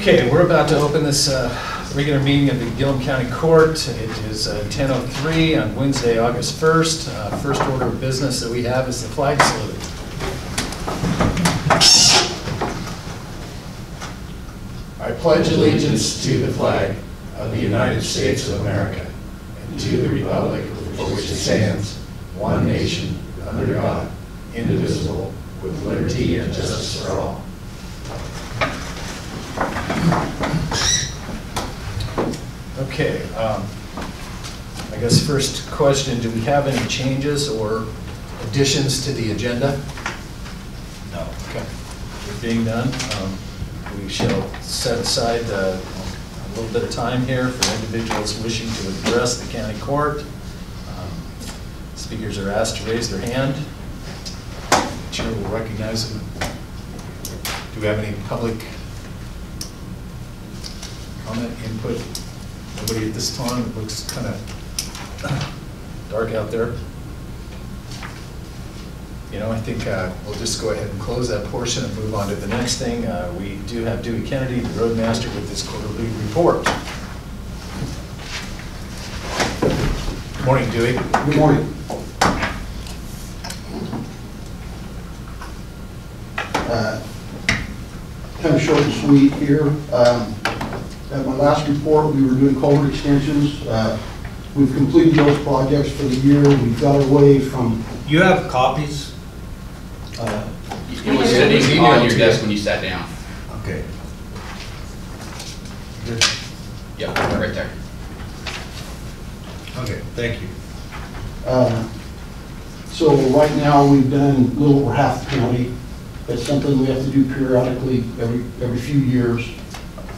Okay, we're about to open this regular meeting of the Gilliam County Court. It is 10:03 on Wednesday, August 1st. First order of business that we have is the flag salute. I pledge allegiance to the flag of the United States of America and to the republic for which it stands, one nation, under God, indivisible, with liberty and justice for all. Okay, I guess first question, do we have any changes or additions to the agenda? No. Okay. With being done, we shall set aside a little bit of time here for individuals wishing to address the county court. Speakers are asked to raise their hand. The chair will recognize them. Do we have any public comment, input? Nobody at this time. It looks kind of dark out there. You know, I think we'll just go ahead and close that portion and move on to the next thing. We do have Dewey Kennedy, the Roadmaster, with this quarterly report. Good morning, Dewey. Good morning. Kind of short and sweet here. At my last report, we were doing culvert extensions. We've completed those projects for the year. We've got away from... You have copies? It was sitting on your desk when you sat down. Okay. Good. Yep, right there. Okay, thank you. So right now, we've done a little over half the county. That's something we have to do periodically every few years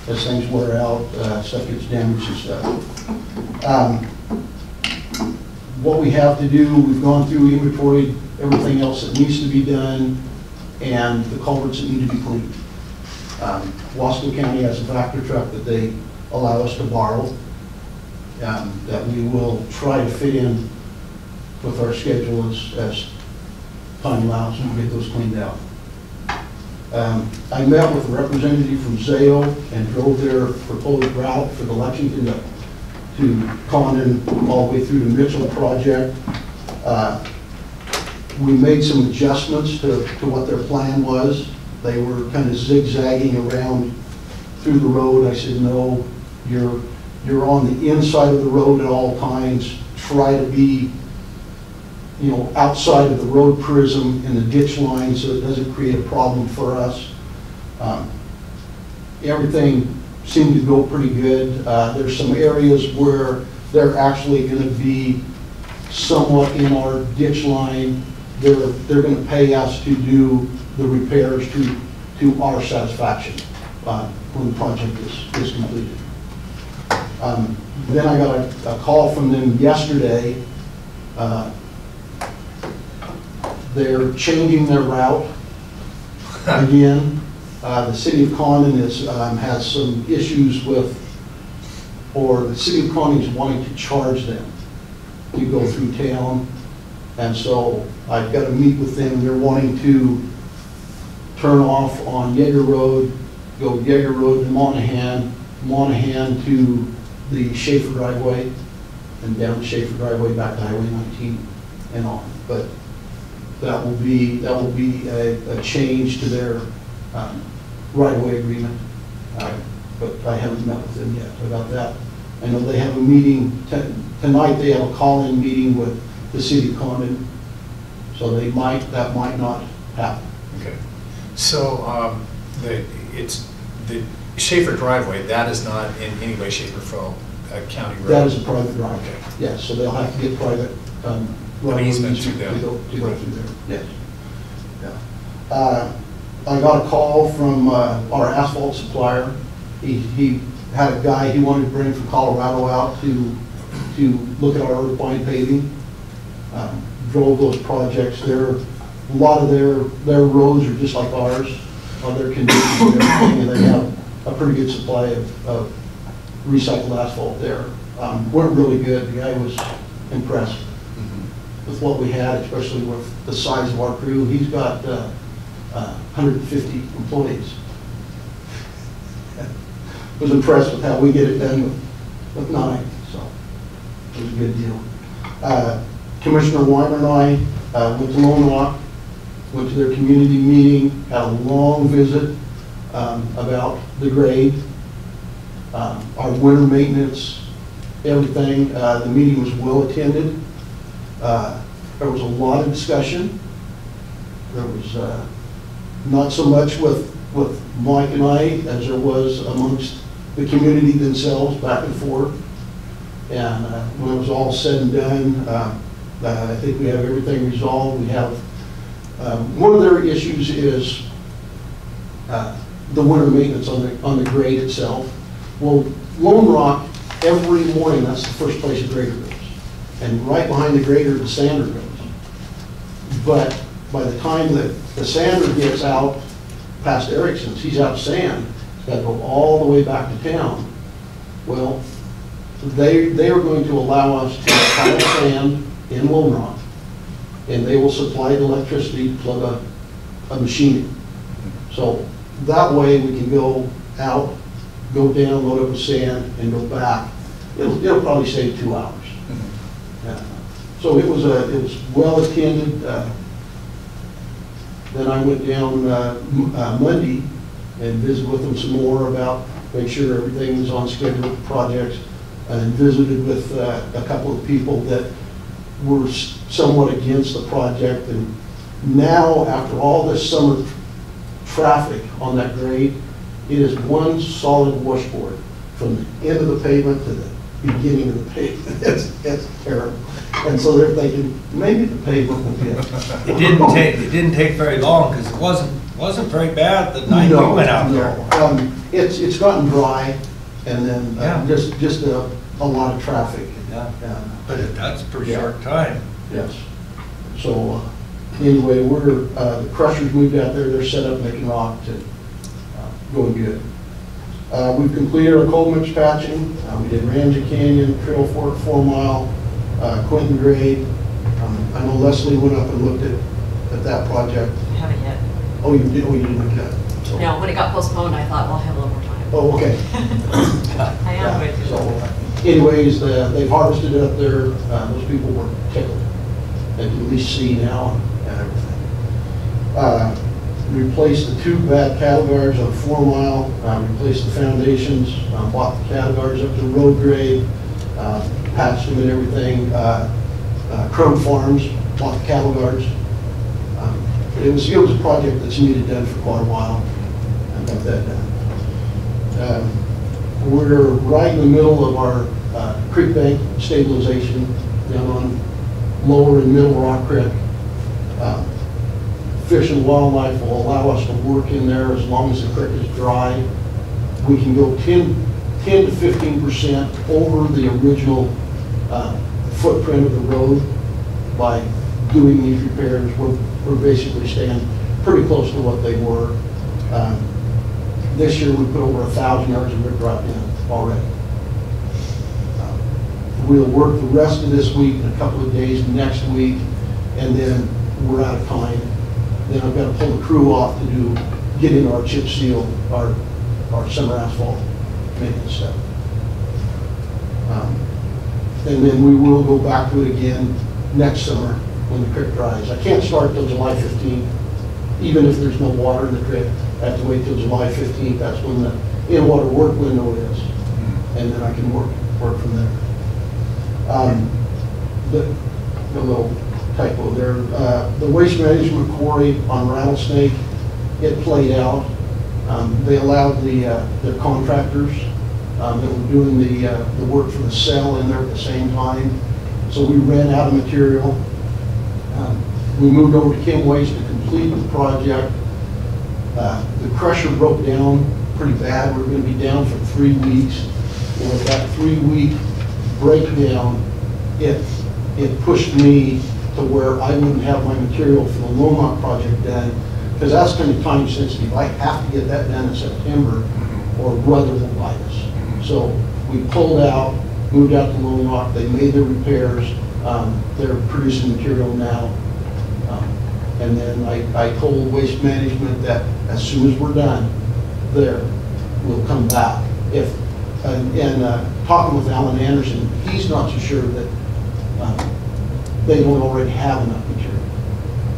as things wear out, stuff gets damaged and stuff. What we have to do, we've gone through, inventoried everything else that needs to be done and the culverts that need to be cleaned. Wasco County has a tractor truck that they allow us to borrow that we will try to fit in with our schedule as time allows and get those cleaned out. I met with a representative from Zale and drove their proposed route for the Lexington to Condon all the way through the Mitchell project. We made some adjustments to what their plan was. They were kind of zigzagging around through the road. I said, no, you're on the inside of the road at all times. Try to be, you know, outside of the road prism and the ditch line so it doesn't create a problem for us. Everything seemed to go pretty good. There's some areas where they're actually going to be somewhat in our ditch line. They're going to pay us to do the repairs to our satisfaction when the project is completed. Then I got a call from them yesterday. They're changing their route again. The city of Condon has some issues with, or the city of Condon is wanting to charge them to go through town. And so I've got to meet with them. They're wanting to turn off on Yeager Road, go Yeager Road to Monaghan to the Schaefer driveway, and down the Schaefer driveway back to Highway 19 and on. But that will be a change to their right-of-way agreement. But I haven't met with them yet about that. I know they have a meeting tonight. They have a call-in meeting with the city of Condon, so that might not happen. Okay. So the Schaefer driveway, that is not in any way, shape, or form a county road? That is a private driveway. Okay. Yes, so they'll have to get private an easement to them. To go through there. Yes. Yeah. I got a call from our asphalt supplier. He had a guy he wanted to bring from Colorado out to look at our earth-line paving. Drove those projects. A lot of their roads are just like ours on their conditions and everything, and they have a pretty good supply of recycled asphalt there. We're really good. The guy was impressed with what we had, especially with the size of our crew. He's got 150 employees. was impressed with how we get it done with 9, so it was a good deal. Commissioner Weimer and I went to Lone Rock, went to their community meeting, had a long visit about the grade, our winter maintenance, everything. The meeting was well attended. There was a lot of discussion. There was not so much with Mike and I as there was amongst the community themselves, back and forth. And when it was all said and done, I think we have everything resolved. We have one of their issues is the winter maintenance on the grade itself. Well, Lone Rock, every morning, that's the first place the grader goes. And right behind the grader, the sander goes. But by the time that the sander gets out past Erickson's, he's out of sand, he's got to go all the way back to town. Well, they are going to allow us to pile sand in Lone Rock, and they will supply the electricity to plug a machine in. So that way we can go out, go down, load up with sand, and go back. It'll probably save 2 hours. So it was well attended. Then I went down Monday and visited with them some more about make sure everything was on schedule with the projects, and visited with a couple of people that were somewhat against the project. And now, after all this summer traffic on that grade, it is one solid washboard from the end of the pavement to the beginning of the pavement. It's terrible. And so they're thinking maybe the pavement will get. It didn't take very long because it wasn't very bad the night we went out there. It's gotten dry, and then Yeah. just a lot of traffic. Yeah. But that's a pretty short time. Yes. So anyway, the crushers moved out there. They're set up making rock to going good. We've completed our cold mix patching. We did Ramsey Canyon, Trail Fork 4 Mile, Quinton Grade. I know Leslie went up and looked at that project. I haven't yet. Oh, you did? Oh, you didn't look at it? So. No, when it got postponed, I thought, well, I'll have a little more time. Oh, okay. I am going to. So anyways, they've harvested it up there. Those people were tickled. They can at least see now and everything. Replaced the 2 bad cattle guards on 4 Mile, replaced the foundations, bought the cattle guards up to road grade, patched them and everything. Crumb Farms bought the cattle guards. It was a project that's needed done for quite a while. I got that done. We're right in the middle of our creek bank stabilization down on Lower and Middle Rock Creek. Fish and Wildlife will allow us to work in there as long as the creek is dry. We can go 10 to 15% over the original footprint of the road by doing these repairs. We're basically staying pretty close to what they were. This year we put over 1,000 yards of riprap in already. We'll work the rest of this week and a couple of days next week, and then we're out of time. Then I've got to pull the crew off to get in our chip seal, our summer asphalt maintenance stuff. And then we will go back to it again next summer when the creek dries. I can't start till July 15th, even if there's no water in the creek. I have to wait till July 15th. That's when the in-water work window is, and then I can work from there. The little typo there. The waste management quarry on Rattlesnake, it played out. They allowed their contractors that were doing the work for the cell in there at the same time. So we ran out of material. We moved over to Kim Waste to complete the project. The crusher broke down pretty bad. We're going to be down for 3 weeks. And with that 3-week breakdown, it pushed me to where I wouldn't have my material for the Lomont project done, because that's kind of time sensitive. I have to get that done in September or weather will bite us. So we pulled out, moved out to Lone Rock. They made their repairs. They're producing material now. And then I told Waste Management that as soon as we're done there, we'll come back if, talking with Alan Anderson, he's not so sure that they don't already have enough material.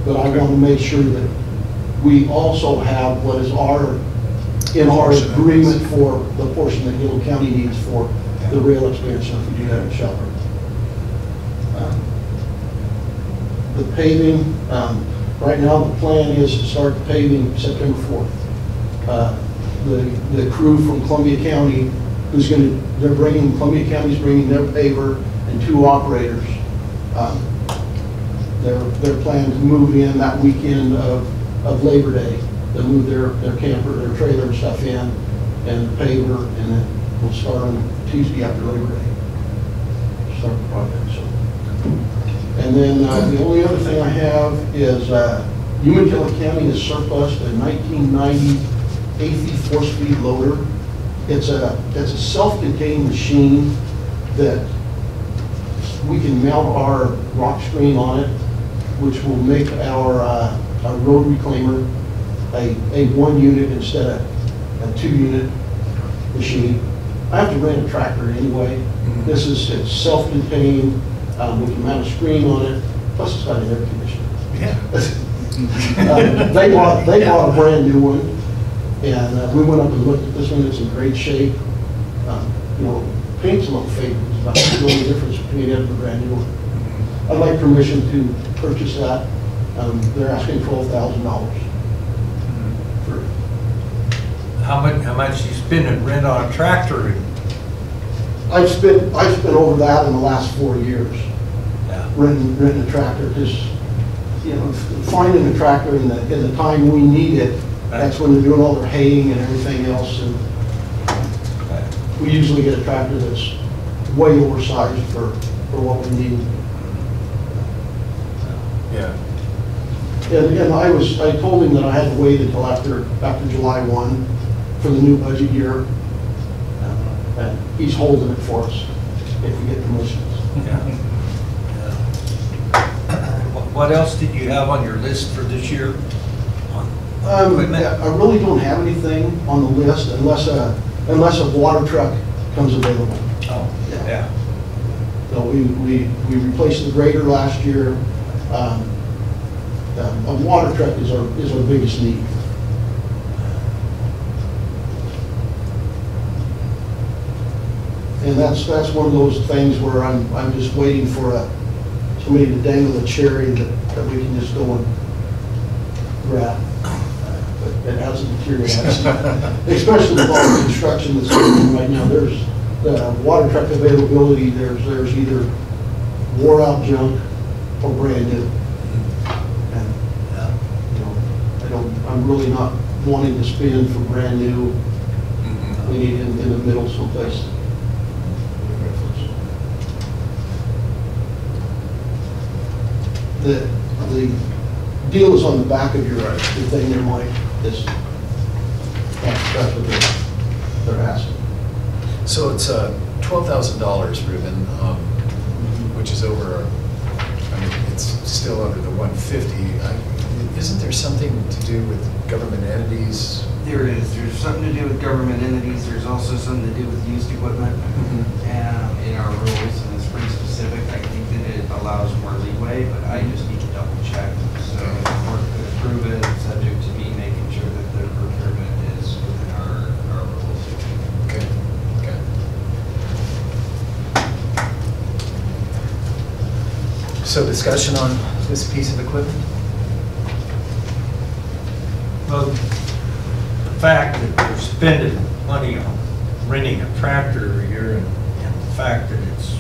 But I want to make sure that we also have what is in our agreement for the portion that Gilliam County needs for the rail expansion if we do that in Shelburne. The paving, right now the plan is to start paving September 4th. The crew from Columbia County, Columbia County's bringing their paver and 2 operators. They're planning to move in that weekend of Labor Day. They'll move their camper, their trailer and stuff in, and the paver, and then we'll start on Tuesday after Labor Day. Start the project. So. And then the only other thing I have is Umatilla County has surplused a 1990 8 4-speed loader. It's a self-contained machine that we can mount our rock screen on it, which will make our road reclaimer a 1 unit instead of a 2 unit machine. I have to rent a tractor anyway. Mm-hmm. It's self-contained. We can mount a screen on it. Plus, it's got an air conditioner. Yeah. They bought a brand new one, and we went up and looked at this one. It's in great shape. Paint's a little faded. It's about the only difference between it and the brand new one. I'd like permission to purchase that. They're asking $12,000 for it. How much you spend in rent on a tractor? I've spent over that in the last 4 years. Yeah. Renting a tractor, because finding a tractor in the time we need it, that's when they're doing all their haying and everything else. And we usually get a tractor that's way oversized for what we need. Yeah. And I told him that I had to wait until after July 1 for the new budget year. And he's holding it for us if we get permissions. Yeah. What else did you have on your list for this year? I really don't have anything on the list unless a water truck comes available. Oh, yeah. So we replaced the grader last year. A water truck is our biggest need. And that's one of those things where I'm just waiting for somebody to dangle a cherry that we can just go and grab. But it hasn't materialized. Especially with all the construction that's going on right now. There's the water truck availability. There's either wore out junk or brand new. And I'm really not wanting to spend for brand new. We need it in the middle someplace. The deal is on the back of your thing there, Mike. That's what they're asking. So it's $12,000, Ruben, which is over. It's still under the 150. Isn't there something to do with government entities? There is. There's something to do with government entities. There's also something to do with used equipment in our rules, and it's pretty specific. I think that it allows more leeway, but I just need to double check. So the court could approve it, subject to me making sure that the procurement is within our rules. Okay. So discussion on this piece of equipment? Well, the fact that we're spending money on renting a tractor every year, and the fact that it's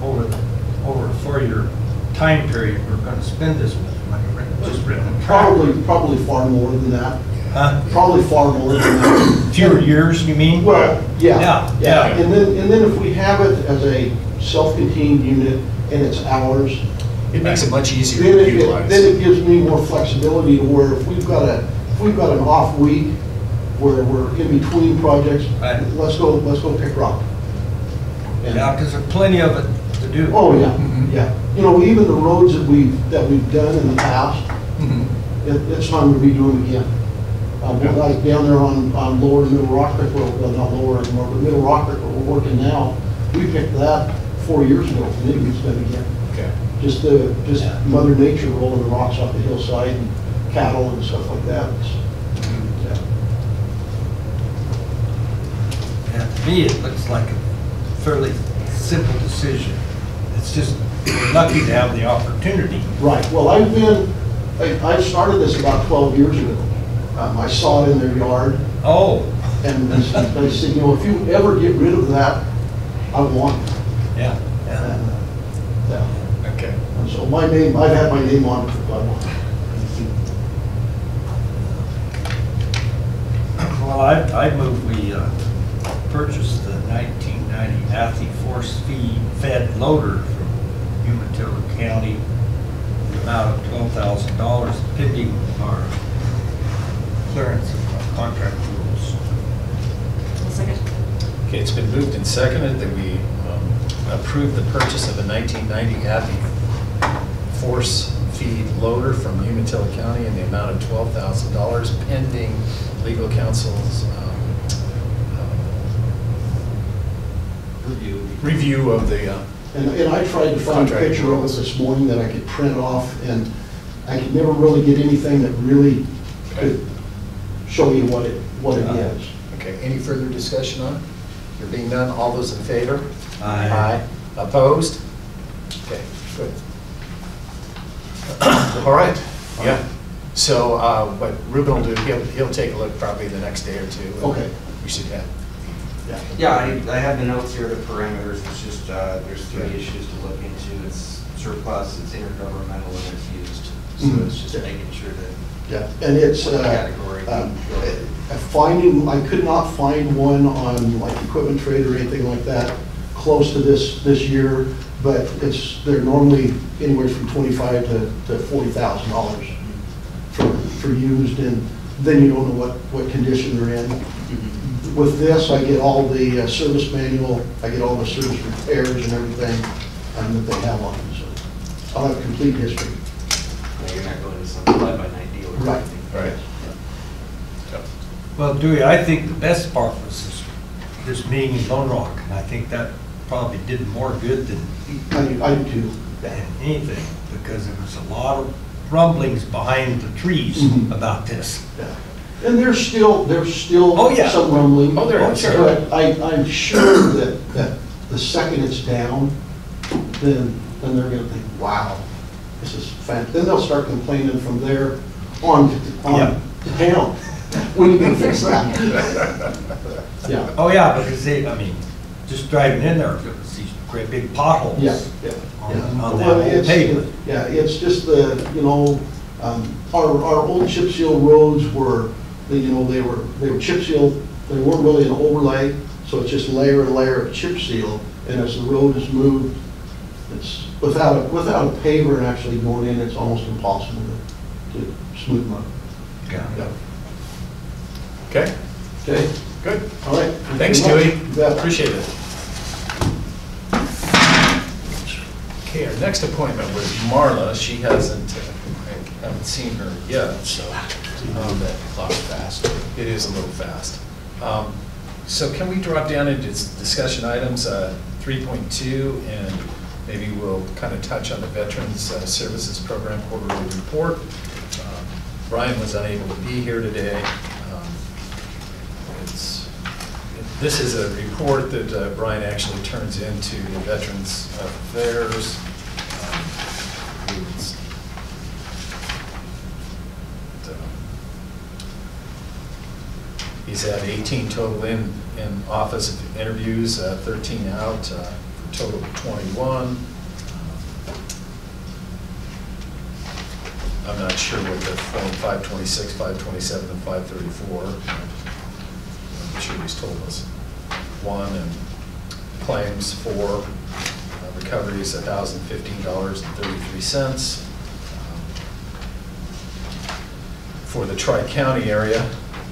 over a 4-year time period, we're going to spend this much money just renting a tractor. Probably far more than that. Huh? Probably far more than that. Fewer years, you mean? Well, yeah. Yeah. And then if we have it as a self-contained unit and it's ours, It makes it much easier to utilize. Then it gives me more flexibility to where if we've got an off week where we're in between projects, Right. let's go pick rock. And- Yeah, because there's plenty of it to do. Oh, yeah, Mhm. yeah. Even the roads that we've done in the past, Mhm. it's time to redo them again. Like down there on Lower and Middle Rock Creek, well, not Lower anymore, but Middle Rock Creek where we're working now, we picked that 4 years ago, and it was done again. Okay. Just Mother Nature rolling the rocks off the hillside and cattle and stuff like that. Yeah, to me, it looks like a fairly simple decision. It's just, we're lucky to have the opportunity. Right, well, I started this about 12 years ago. I saw it in their yard, Oh, and I said, you know, if you ever get rid of that, I want it. yeah, yeah. And, yeah. Okay. And so my name, I've had my name on it for quite a while. Well, I move we purchase the 1990 Athey force-fed loader from Umatilla County, the amount of $12,000, pending our clearance of contract rules. One second. Okay, it's been moved and seconded that we approve the purchase of a 1990 Athey force feed loader from Umatilla County in the amount of $12,000 pending legal counsel's review of the, And I tried to find a Contract picture of it rules. this morning that I could print off, and I could never really get anything that really could show you what it is. okay, any further discussion on it? There being none, all those in favor? Aye. Opposed? Okay, good. All right, yeah. So what Ruben will do, he'll take a look probably the next day or two. Okay. We should have. Yeah, I have the notes here, the parameters, it's just, there's 3 issues to look into. It's surplus, it's intergovernmental, and it's used. So it's just making sure that Yeah, and it's, category. I could not find one on like Equipment Trade or anything like that close to this year, but they're normally anywhere from $25,000 to $40,000 for used, and then you don't know what condition they're in. With this, I get all the service manual, I get all the service repairs and everything that they have on them, so I'll have complete history. You're not going to some fly-by-night deal or Right. anything. Right. Well, Dewey, I think the best part was this meeting in Lone Rock, and I think that probably did more good than I do too. anything, because there was a lot of rumblings behind the trees Mhm. about this. Yeah. And there's still Oh, yeah. some rumbling. Oh, there is. But I'm sure that the second it's down, then they're gonna think, wow, this is fantastic. Then they'll start complaining from there on to town. When are you gonna fix that? Yeah. Oh, yeah, because just driving in there, there was these great big potholes. Yeah. On Well, that old it's- pavement. Yeah, it's just our old chip seal roads were, they were chip sealed, they weren't really an overlay, so it's just layer and layer of chip seal, and as the road is moved, it's, without a paver actually going in, it's almost impossible to smooth them up. Yeah. Okay, Okay, good. all right. Thanks, Thank you Dewey. much. You bet. Appreciate it. Okay, our next appointment was Marla. She hasn't, I haven't seen her yet, so. That clock's fast. It is a little fast. So can we drop down into discussion items 3.2, and maybe we'll kind of touch on the Veterans Services Program quarterly report. Brian was unable to be here today. This is a report that Brian actually turns into the Veterans Affairs. He's had 18 total in office interviews, 13 out, for a total of 21. I'm not sure what the form 526, 527, and 534. I'm sure he's told us. 1, and claims 4, recoveries $1,015.33. For the Tri-County area,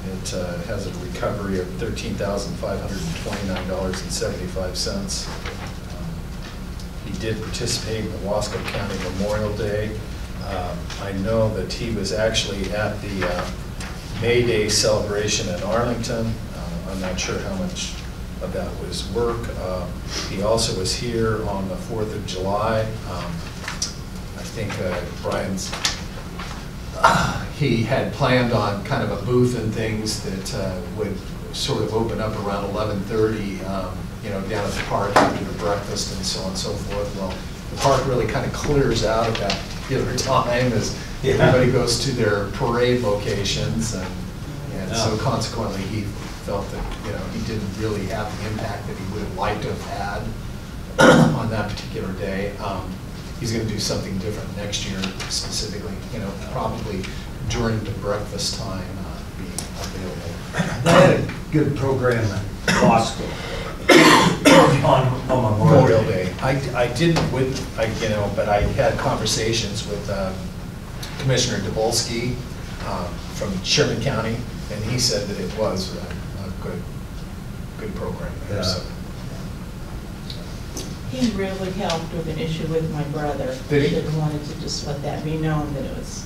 it has a recovery of $13,529.75. He did participate in the Wasco County Memorial Day. I know that he was actually at the May Day celebration in Arlington. I'm not sure how much of that was work. He also was here on the 4th of July. I think Brian's, he had planned on kind of a booth and things that would sort of open up around 11:30, you know, down at the park after the breakfast and so on and so forth. Well, the park really kind of clears out at that particular time as everybody goes to their parade locations, and so consequently he felt that, you know, he didn't really have the impact that he would have liked to have had on that particular day. He's going to do something different next year, specifically, you know, probably during the breakfast time being available. They had a good program at law school on Memorial Day. I didn't with, you know, but I had conversations with Commissioner Dabolsky from Sherman County, and he said that it was a good program there. Yeah. So. He really helped with an issue with my brother. Did he? Should wanted to just let that be known that it was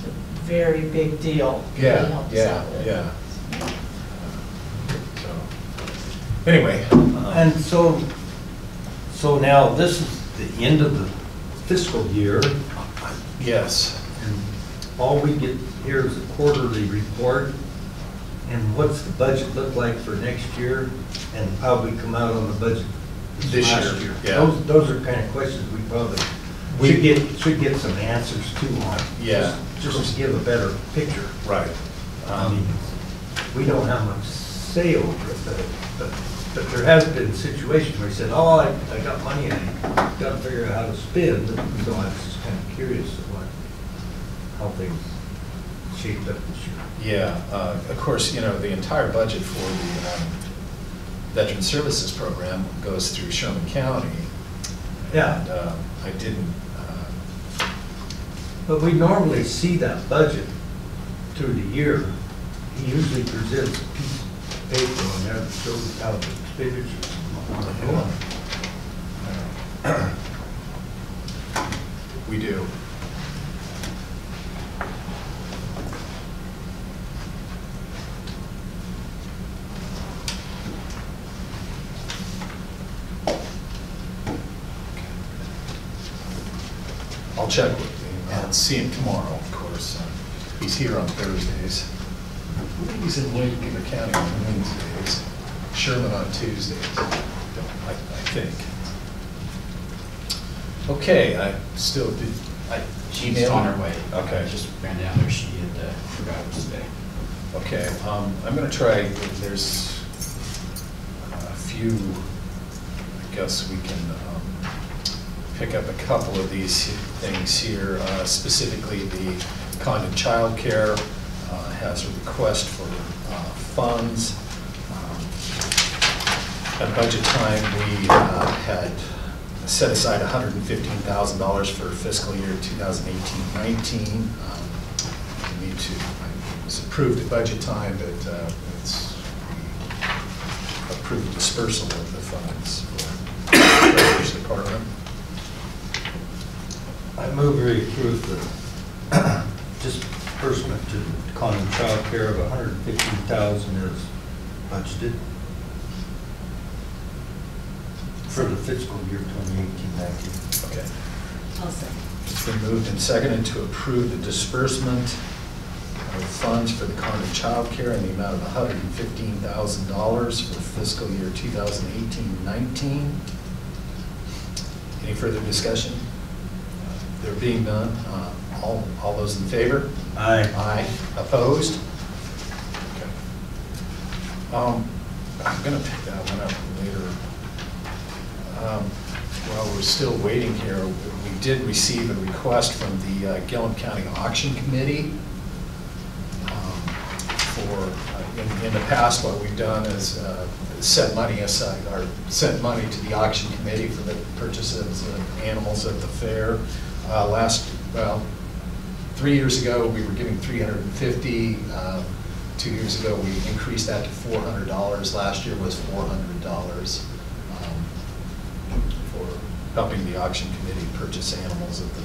a very big deal. Yeah, He helped us out with. yeah. So, anyway. And so now this is the end of the fiscal year, Yes. and all we get here is a quarterly report. And what's the budget look like for next year, and how we come out on the budget This last year, year? yeah. Those are kind of questions we probably should get some answers to on. Yeah. Just to give a better picture. Right. I mean, we don't have much say over it, but there has been situations where he said, oh, I got money, and I got to figure out how to spend. So I was just kind of curious of how things shaped up this year. Yeah, of course, you know, the entire budget for the Veteran Services Program goes through Sherman County. Yeah. And I didn't, But we normally see that budget through the year. He usually presents a piece of paper on there that shows how the expenditures are going. we do. I'll check with him. I'll see him tomorrow, of course. He's here on Thursdays. I think he's in Lincoln County on Wednesdays, Sherman on Tuesdays, I think. Okay, I still did, She's email? on her way. Okay. I just ran down there, she had forgot it was today. Okay, I'm gonna try, there's a few, I guess we can pick up a couple of these things here. Specifically, the Condon Child Care has a request for funds. At budget time, we had set aside $115,000 for fiscal year 2018-19. We need to, it was approved at budget time, but it's we approved dispersal of the funds for the Treasurer's Department. I move we approve the disbursement to Condon Child Care of $115,000 as budgeted for the fiscal year 2018-19. Okay. I'll second. It's been moved and seconded to approve the disbursement of funds for the Condon Child Care in the amount of $115,000 for fiscal year 2018-19. Any further discussion? There being none, all those in favor? Aye. Aye. Opposed? Okay. I'm going to pick that one up later. While we're still waiting here, we did receive a request from the Gilliam County Auction Committee for, in the past, what we've done is set money aside, or sent money to the auction committee for the purchases of animals at the fair. 3 years ago, we were giving $350. 2 years ago, we increased that to $400. Last year was $400 for helping the auction committee purchase animals at the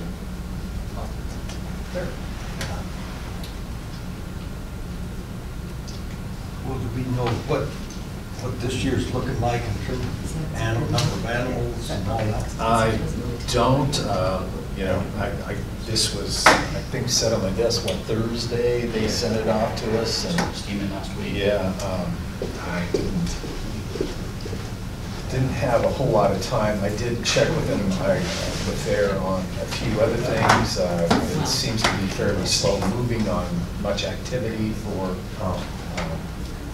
fair. well, do we know what this year's looking like in terms of number of animals and all that? I don't, you know, this was, I think, set on my desk, what, Thursday? They sent it off to us. And Came in last week. yeah, I didn't have a whole lot of time. I did check with them, with Fair on a few other things. It seems to be fairly slow moving on much activity for,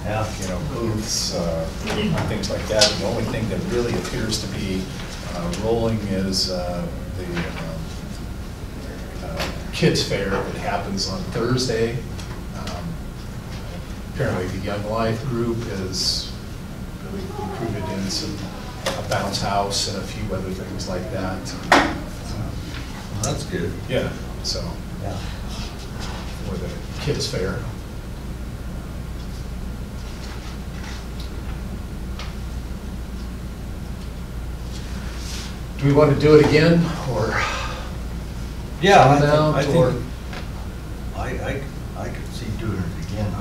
you know, booths, things like that. The only thing that really appears to be rolling is the kids fair that happens on Thursday. Apparently the Young Life group is really recruited in a bounce house and a few other things like that. Well, that's good. Yeah, so Yeah. for the kids fair. Do we want to do it again, or? Yeah, Shut down, I or- think, I could see doing it again.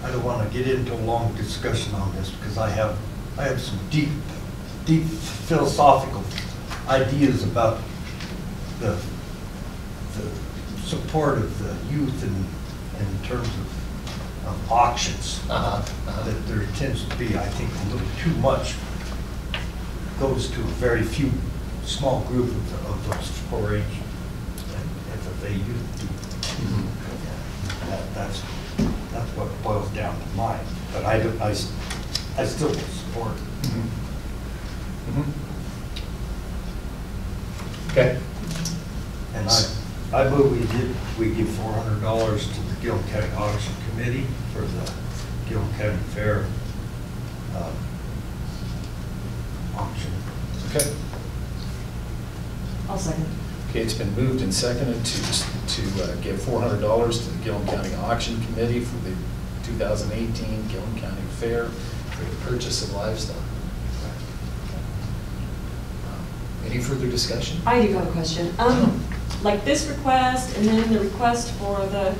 I don't want to get into a long discussion on this because I have some deep philosophical ideas about the support of the youth in terms of auctions. That there tends to be, I think, a little too much goes to a very few small group of those 4-H and FFA youth people. That's what boils down to mine. But I still will support it. Okay. And I move we give $400 to the Gilliam County Auction Committee for the Gilliam County Fair auction. Okay. I'll second. Okay, it's been moved and seconded to give $400 to the Gilliam County Auction Committee for the 2018 Gilliam County Fair for the purchase of livestock. Any further discussion? I do have a question. Like this request and then the request for the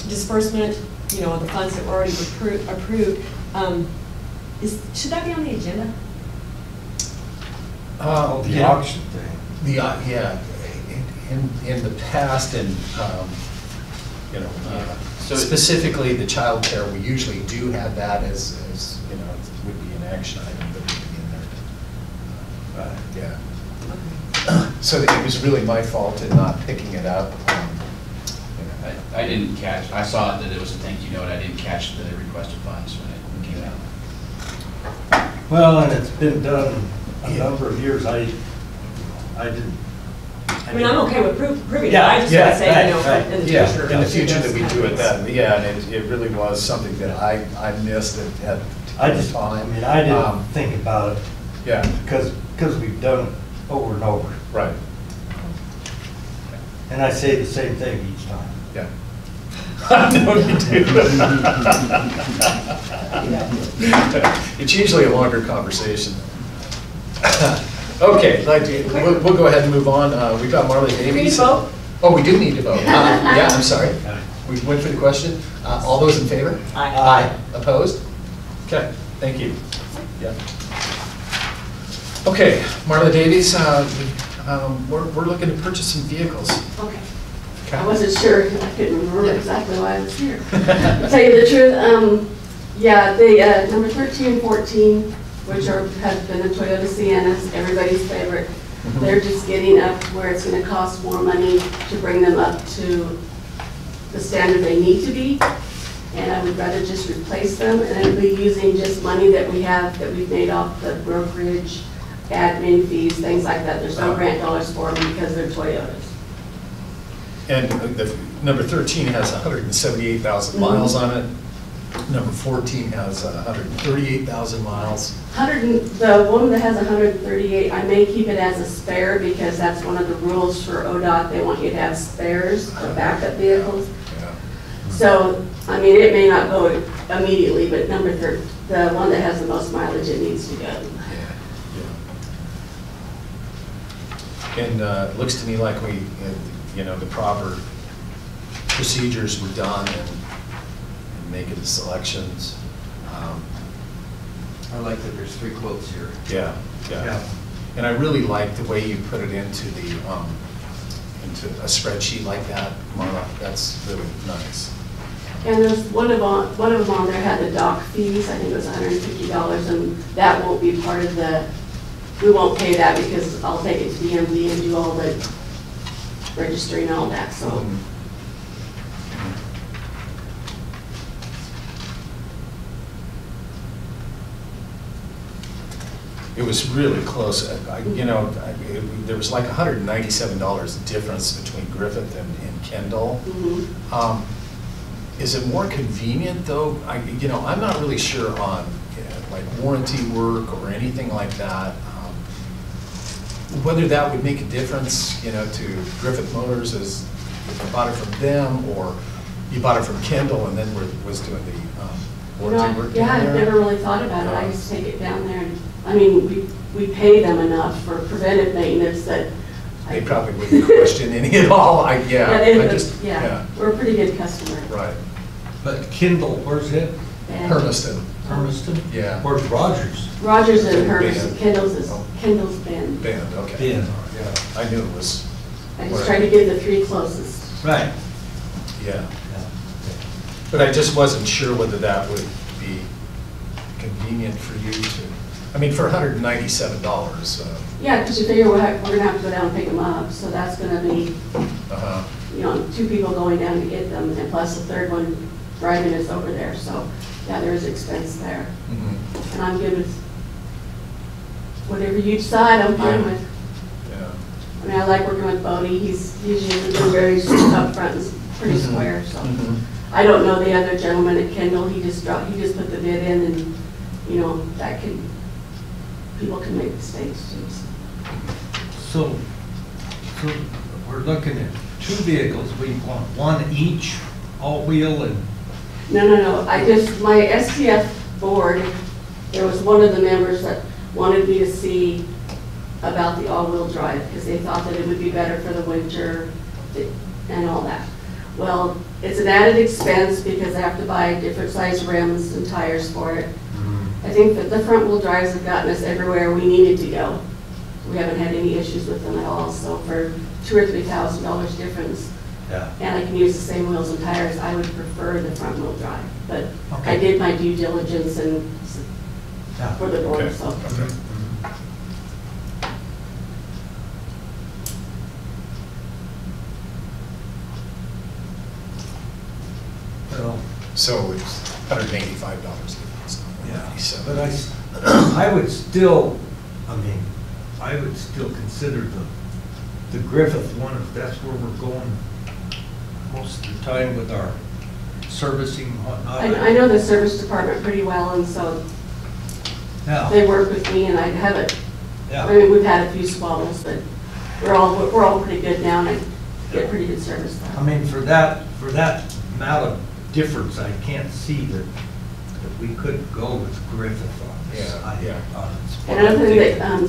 disbursement, you know, of the funds that were already approved, should that be on the agenda? The Yeah. auction thing. Yeah, in the past, and, you know, So- specifically the child care, we usually do have that as, you know, it would be an action item that would be in there. Yeah. So it was really my fault in not picking it up. I didn't catch, I saw that it was a thank you note, I didn't catch the requested funds when it came out. Well, and it's been done a number of years. I didn't. I mean, I'm okay with proving it. Yeah, I just yeah, want to say, you know, right, in the Yeah, future. in the future that we do it then, yeah, and it really was something that I missed at I the just, I time. mean, I didn't think about it Yeah, because we've done it over and over. right, And I say the same thing each time. yeah. I know you do. It's usually a longer conversation. Okay, we'll go ahead and move on. We've got Marla Davies. Do we need to vote? Oh, we do need to vote. Yeah, I'm sorry. We went for the question. All those in favor? Aye. Opposed? Okay, thank you. Yeah. Okay, Marla Davies, we're looking to purchase some vehicles. Okay. Okay. I wasn't sure, I couldn't remember exactly why I was here. To tell you the truth, yeah, the number 13 and 14, which have been the Toyota Siennas, everybody's favorite, they're just getting up to where it's gonna cost more money to bring them up to the standard they need to be. And I would rather just replace them, and I'd be using just money that we have, that we've made off the brokerage, admin fees, things like that. There's no grant dollars for them because they're Toyotas. And the number 13 has 178,000 miles on it. Number 14 has 138,000 miles. The one that has 138, I may keep it as a spare because that's one of the rules for ODOT. They want you to have spares or backup vehicles. Yeah. So, I mean, it may not go immediately, but number 13, the one that has the most mileage, it needs to go. Yeah. And it looks to me like we, you know, the proper procedures were done, and making the selections. I like that there's 3 quotes here. Yeah. And I really like the way you put it into the, into a spreadsheet like that, Marla. That's really nice. And there's one of them on there had the dock fees, I think it was $150, and that won't be part of the, we won't pay that because I'll take it to the MD and do all the registering and all that, so. It was really close. There was like $197 difference between Griffith and Kendall. Is it more convenient though? I'm not really sure on like warranty work or anything like that. Whether that would make a difference, to Griffith Motors as if you bought it from them or you bought it from Kendall and then was doing the warranty work Yeah, down I've there? never really thought about it. I just take it down there and, we pay them enough for preventive maintenance that. They probably wouldn't question any at all. We're a pretty good customer. Right. But Kendall, where's it? And Hermiston. Hermiston? Yeah. Where's Rogers? Rogers and Bend. Hermiston, Kendall's Bend. Bend, okay. Bend. Yeah, I knew it was. I just tried to get the 3 closest. Right. Yeah. But I just wasn't sure whether that would be convenient for you to, for $197. Yeah, because you figure we're gonna have to go down and pick them up, so that's gonna be, 2 people going down to get them, and plus the 3rd one driving us over there, so, yeah, there is expense there. Mhm. And I'm good with whatever you decide, I'm fine Yeah. with. Yeah. I like working with Bodie, he's usually been very upfront and pretty square, so. Mhm. I don't know the other gentleman at Kendall, he just put the bid in, and, people can make mistakes too. So we're looking at 2 vehicles. We want one each, all-wheel and, No, my STF board, there was one of the members that wanted me to see about the all-wheel drive, because they thought that it would be better for the winter and all that. Well, it's an added expense because I have to buy different size rims and tires for it. I think that the front wheel drives have gotten us everywhere we needed to go. We haven't had any issues with them at all, so for $2,000 or $3,000 difference, and I can use the same wheels and tires, I would prefer the front wheel drive. But I did my due diligence and for the board, Okay. so. Okay. well, So it's $185 difference. but I would still, consider the Griffith one, if that's where we're going most of the time with our servicing and whatnot. I know the service department pretty well, and so Yeah, they work with me, and I haven't, yeah. we've had a few squabbles, but we're all pretty good now, and I get pretty good service now. For that amount of difference, I can't see that we couldn't go with Griffith on this. Yeah. And another thing that, I'm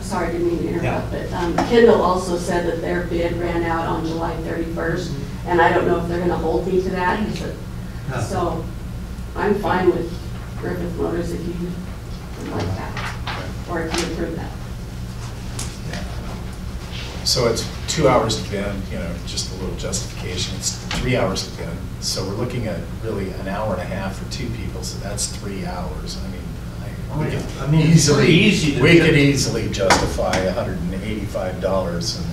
sorry, I didn't mean to interrupt, but Kendall also said that their bid ran out on July 31st, and I don't know if they're gonna hold me to that. He said, so I'm fine with Griffith Motors if you would like that, or if you approve that. So it's 2 hours to Bend, just a little justification. It's 3 hours to Bend. So we're looking at really an hour and a half for 2 people, so that's 3 hours. We could easily justify $185 and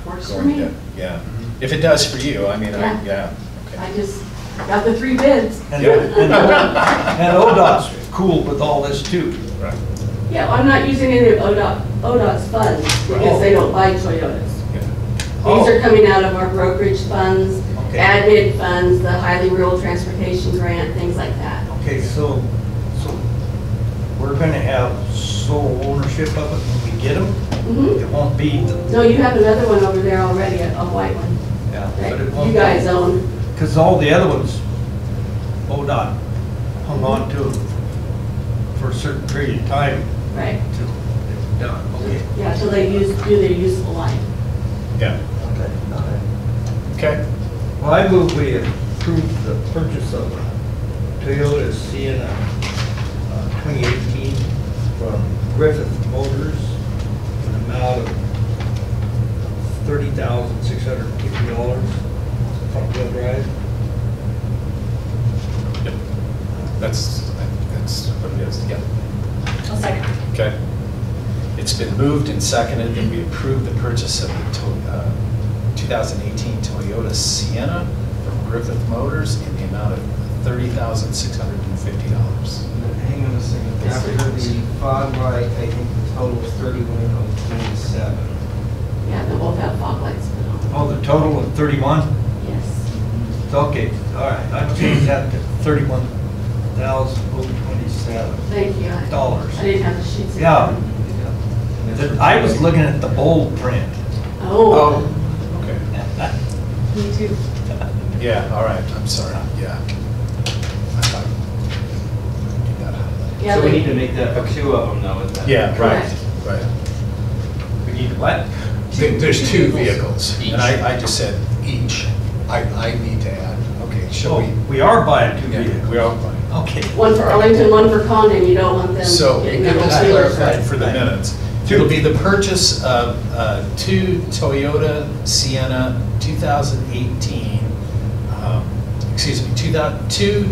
Works for going me. to, If it does for you, okay. I just got the 3 bids. And ODOT's cool with all this too. Right. Yeah, well, I'm not using any of ODOT's funds because they don't buy Toyotas. These are coming out of our brokerage funds, admin funds, the highly rural transportation grant, things like that. Okay, so we're gonna have sole ownership of it when we get them? It won't be No, you have another one over there already, a white one, but that it won't you guys own. Because all the other ones, ODOT hung on to them for a certain period of time Right. until it's done. Okay. Yeah, till they do their useful life. Yeah. Okay. Well, I move we approve the purchase of a Toyota Sienna 2018 from Griffith Motors in an amount of $30,650, front-wheel drive. Yep. That's what it is, yeah. I'll second. Okay. It's been moved and seconded that we approve the purchase of the 2018 Toyota Sienna from Griffith Motors in the amount of $30,650. Hang on a second. After the fog light, I think the total was 31,027. Yeah, they both have fog lights put on. Oh, the total of 31? Yes. Okay, all right, I'll change that to $31,027. Thank you. I didn't have the sheets. in Yeah. front of me. I was looking at the bold print. Oh, Okay. me too. Yeah, all right, I'm sorry, yeah. I thought- get that highlighted. Yeah, So we they- need to make that for two of them though, is that? Yeah, right, Correct. right. We need what? There's two vehicles, Each. and I just said each. I need to add, okay, shall we? We are buying two Yeah, vehicles. we are buying. Okay. One for Arlington, one for Condon. You don't want them So, getting get their this own dealers. clarified for the minutes. It'll be the purchase of two Toyota Sienna 2018, two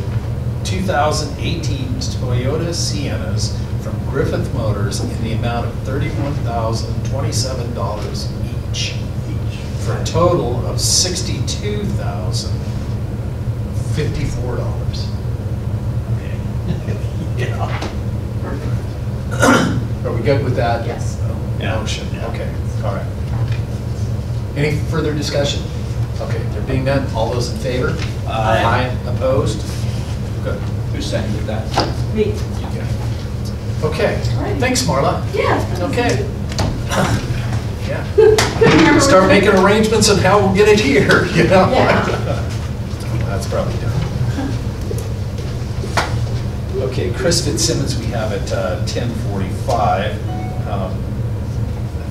2018 Toyota Siennas from Griffith Motors in the amount of $31,027 each, for a total of $62,054. Okay. Yeah. Are we good with that? Yes. Yeah. Motion, Yeah. okay, all right. Any further discussion? Okay, there being none, all those in favor? Aye. Opposed? Good. Who seconded that? Me. Okay, All right. thanks, Marla. Yeah. Okay. Yeah. Couldn't remember Start which- making arrangements on how we'll get it here, you know? Yeah. That's probably done. Okay, Chris Fitzsimmons, we have at 10:45. I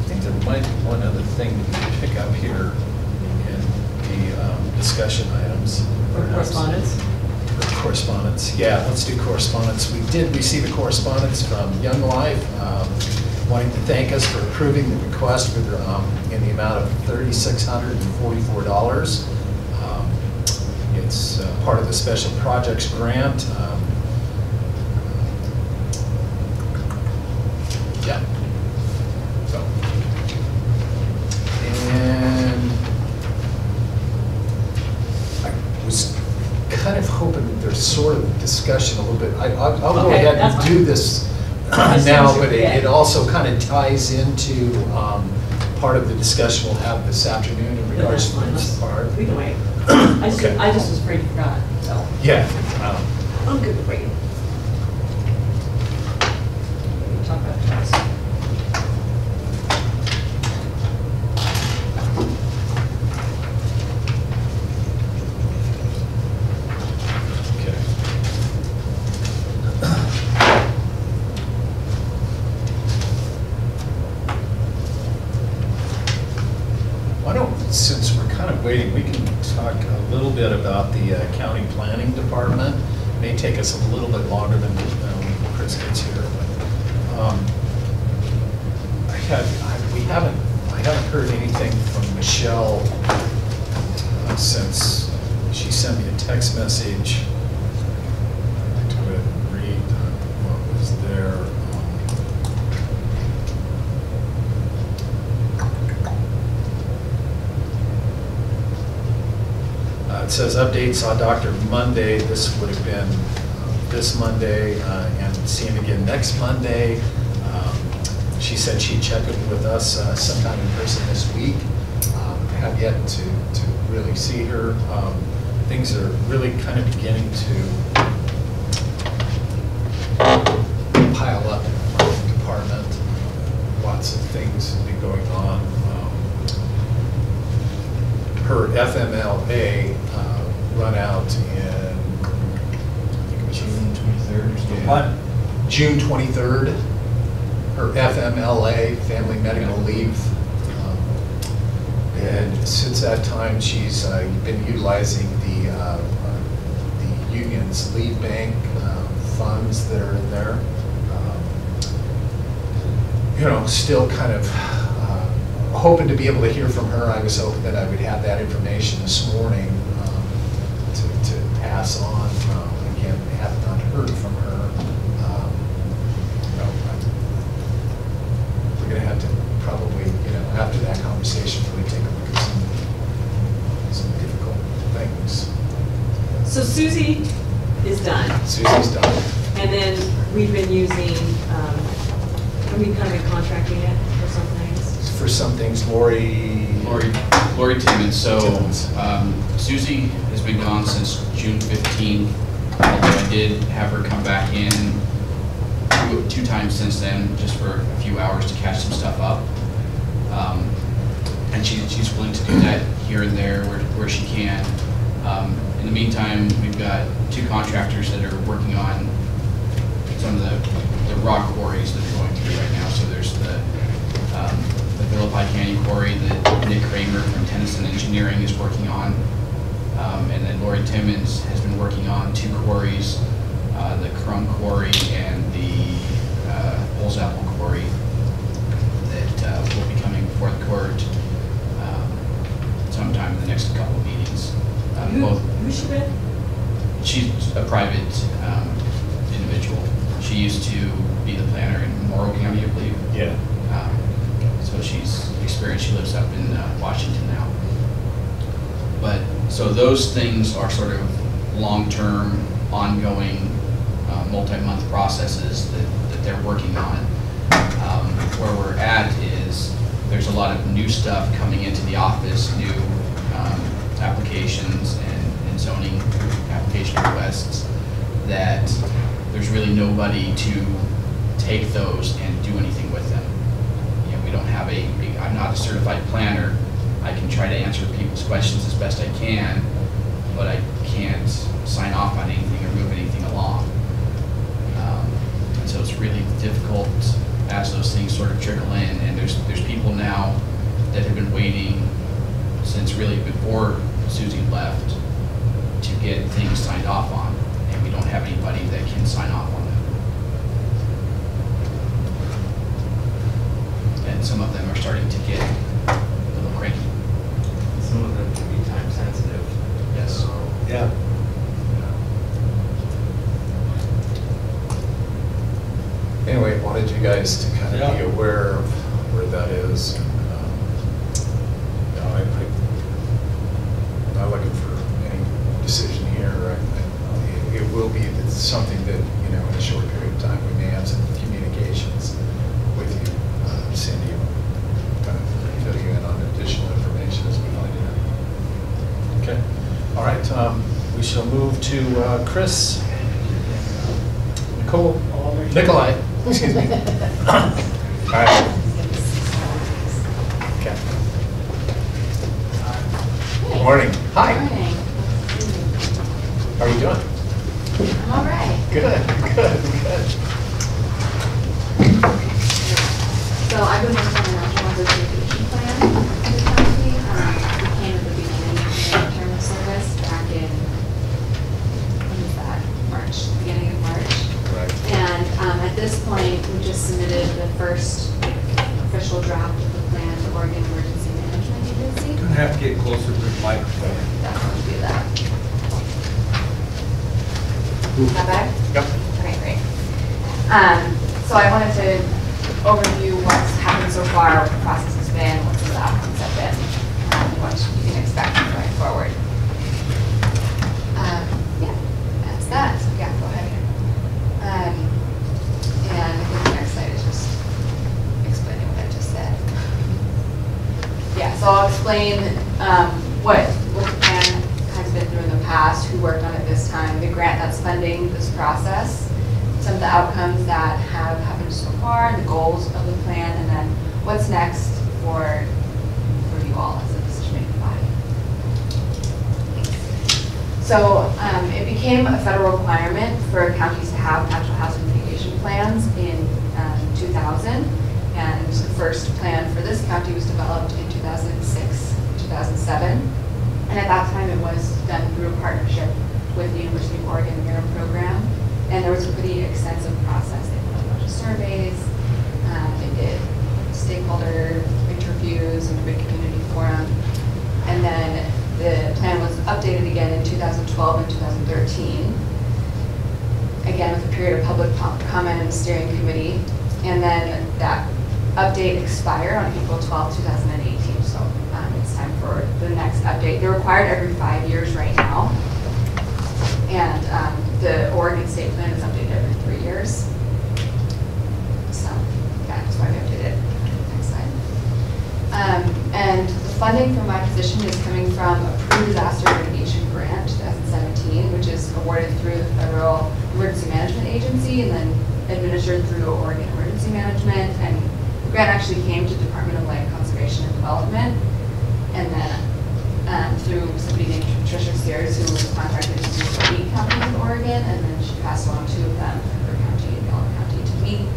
think there might be one other thing we can pick up here in the discussion items. Or correspondence. Or correspondence, yeah, let's do correspondence. We did receive a correspondence from Young Life wanting to thank us for approving the request for in the amount of $3,644. It's part of the Special Projects Grant. Yeah. So. And I was kind of hoping that there's sort of discussion a little bit. I'll go Okay, ahead that's and fine. do this As soon now, as you but forget. it also kind of ties into part of the discussion we'll have this afternoon in regards to this part. We can wait. I Okay. just was afraid you forgot, so Yeah. I'm good with waiting. We can talk about it twice. Okay. Why don't, since we're kind of waiting, we can talk a little bit about the county planning department. May take us a little bit longer than when Chris gets here. But, I haven't heard anything from Michelle since she sent me a text message. To it, read what was there. It says update, saw Dr. Monday. This would have been this Monday, and see him again next Monday. She said she'd check in with us sometime in person this week. Have yet to really see her. Things are really kind of beginning to pile up in the department. Lots of things have been going on. Her FMLA run out in, I think it was June 23rd or something. What? June 23rd. Her FMLA, Family Medical Leave. And since that time, she's been utilizing the union's lead bank funds that are in there. You know, still kind of hoping to be able to hear from her. I was hoping that I would have that information this morning to pass on. Again, have not heard from her. You know, we're going to have to probably, you know, after that conversation, really take a look at some difficult things. So Susie is done. Susie's done. And then we've been using, we've kind of been contracting it for some things. For some things, Lori Timmons. So Timmons. Susie has been gone since June 15th. Although I did have her come back in two times since then, just for a few hours to catch some stuff up. And she's willing to do that here and there where she can. In the meantime, we've got 2 contractors that are working on some of the rock quarries that are going through right now. So there's the Philippi Canyon quarry that Nick Kramer from Tennyson Engineering is working on. And then Lori Timmons has been working on 2 quarries, the Crum Quarry and the Bulls Apple Quarry that will be coming before the court sometime in the next couple of meetings. Who's she with? She's a private individual. She used to be the planner in Morrow County, I believe. Yeah. So she's experienced. She lives up in Washington now. But so those things are sort of long-term, ongoing, multi-month processes that they're working on. Where we're at is there's a lot of new stuff coming into the office, new applications and zoning application requests that there's really nobody to take those and do anything with them. You know, we don't have I'm not a certified planner. I can try to answer people's questions as best I can, but I can't sign off on anything or move anything along. And so it's really difficult as those things sort of trickle in, and there's people now that have been waiting since really before Susie left to get things signed off on, and we don't have anybody that can sign off on them. And some of them are starting to get a little cranky. Some of them can be time sensitive. Yes. Yeah. Anyway, wanted you guys to kind of be Yeah. aware of where that is. And, you know, I'm not looking for any decision here. It will be something that, you know, in a short period of time, we may have some communications with you, Cindy, kind of fill you in on additional information as we find it. Okay. All right. We shall move to Chris. Nicolai. Excuse me. All right. Okay. Good morning. Hi. Morning. How are you doing? I'm all right. Good. So I've been working on the National Mitigation Plan for the county. We came at the beginning of the term of service back in, when was that? March, beginning of March. Right. And at this point, we just submitted the first official draft of the plan to Oregon Emergency Management Agency. Gonna have to get closer to the microphone. Definitely do that. Is that better? Yep. Okay, great. So I wanted to overview what's happened so far, what the process has been, what some of the outcomes have been, what you can expect going forward. Yeah, that's that. So yeah, go ahead. And I think the next slide is just explaining what I just said. Yeah, so I'll explain what the plan has been through in the past, who worked on it this time, the grant that's funding this process, some of the outcomes that have happened so far, the goals of the plan, and then what's next for you all as a decision-making body. So it became a federal requirement for counties to have natural hazard mitigation plans in 2000, and the first plan for this county was developed in 2006, 2007. And at that time, it was done through a partnership with the University of Oregon Mehrling program. And there was a pretty extensive process. They put a bunch of surveys, they did stakeholder interviews and a big community forum. And then the plan was updated again in 2012 and 2013. Again, with a period of public comment in the steering committee. And then that update expired on April 12, 2018. So it's time for the next update. They're required every 5 years right now. And the Oregon State Plan is updated every 3 years. So yeah, that's why we updated it. Next slide. And the funding for my position is coming from a pre-disaster mitigation grant, 2017, which is awarded through the Federal Emergency Management Agency and then administered through Oregon Emergency Management. And the grant actually came to the Department of Land Conservation and Development. And then through somebody named Tricia Sears, who was contracted to do 8 counties in Oregon, and then she passed along 2 of them, Hood County and Gilliam County, to me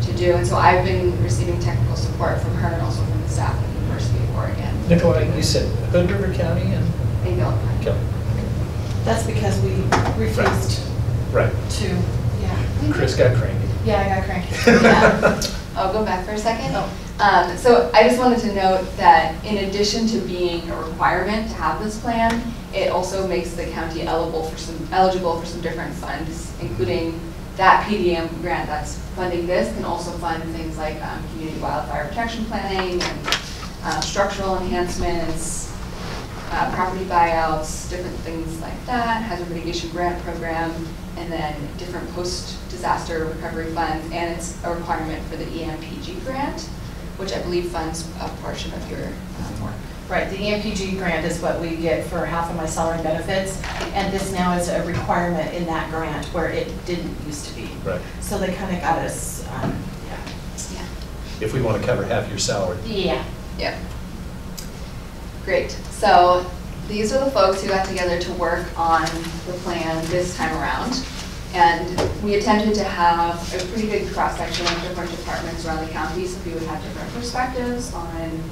to do. And so I've been receiving technical support from her and also from the staff at the University of Oregon. Nicolia, you said Hood River County and In Gilliam County. Gilliam. That's because we refused Right. to, yeah. Chris got cranky. Yeah, I got cranky. Yeah. I'll go back for a second. Oh. So I just wanted to note that in addition to being a requirement to have this plan, it also makes the county eligible for some different funds, including that PDM grant that's funding this can also fund things like community wildfire protection planning and structural enhancements, property buyouts, different things like that, hazard mitigation grant program, and then different post-disaster recovery funds, and it's a requirement for the EMPG grant, which I believe funds a portion of your work. Right, the EMPG grant is what we get for half of my salary and benefits, and this now is a requirement in that grant where it didn't used to be. Right. So they kind of got us, Yeah. If we want to cover half your salary. yeah. Yep. Great. So these are the folks who got together to work on the plan this time around. And we attempted to have a pretty good cross-section of different departments around the county so people would have different perspectives on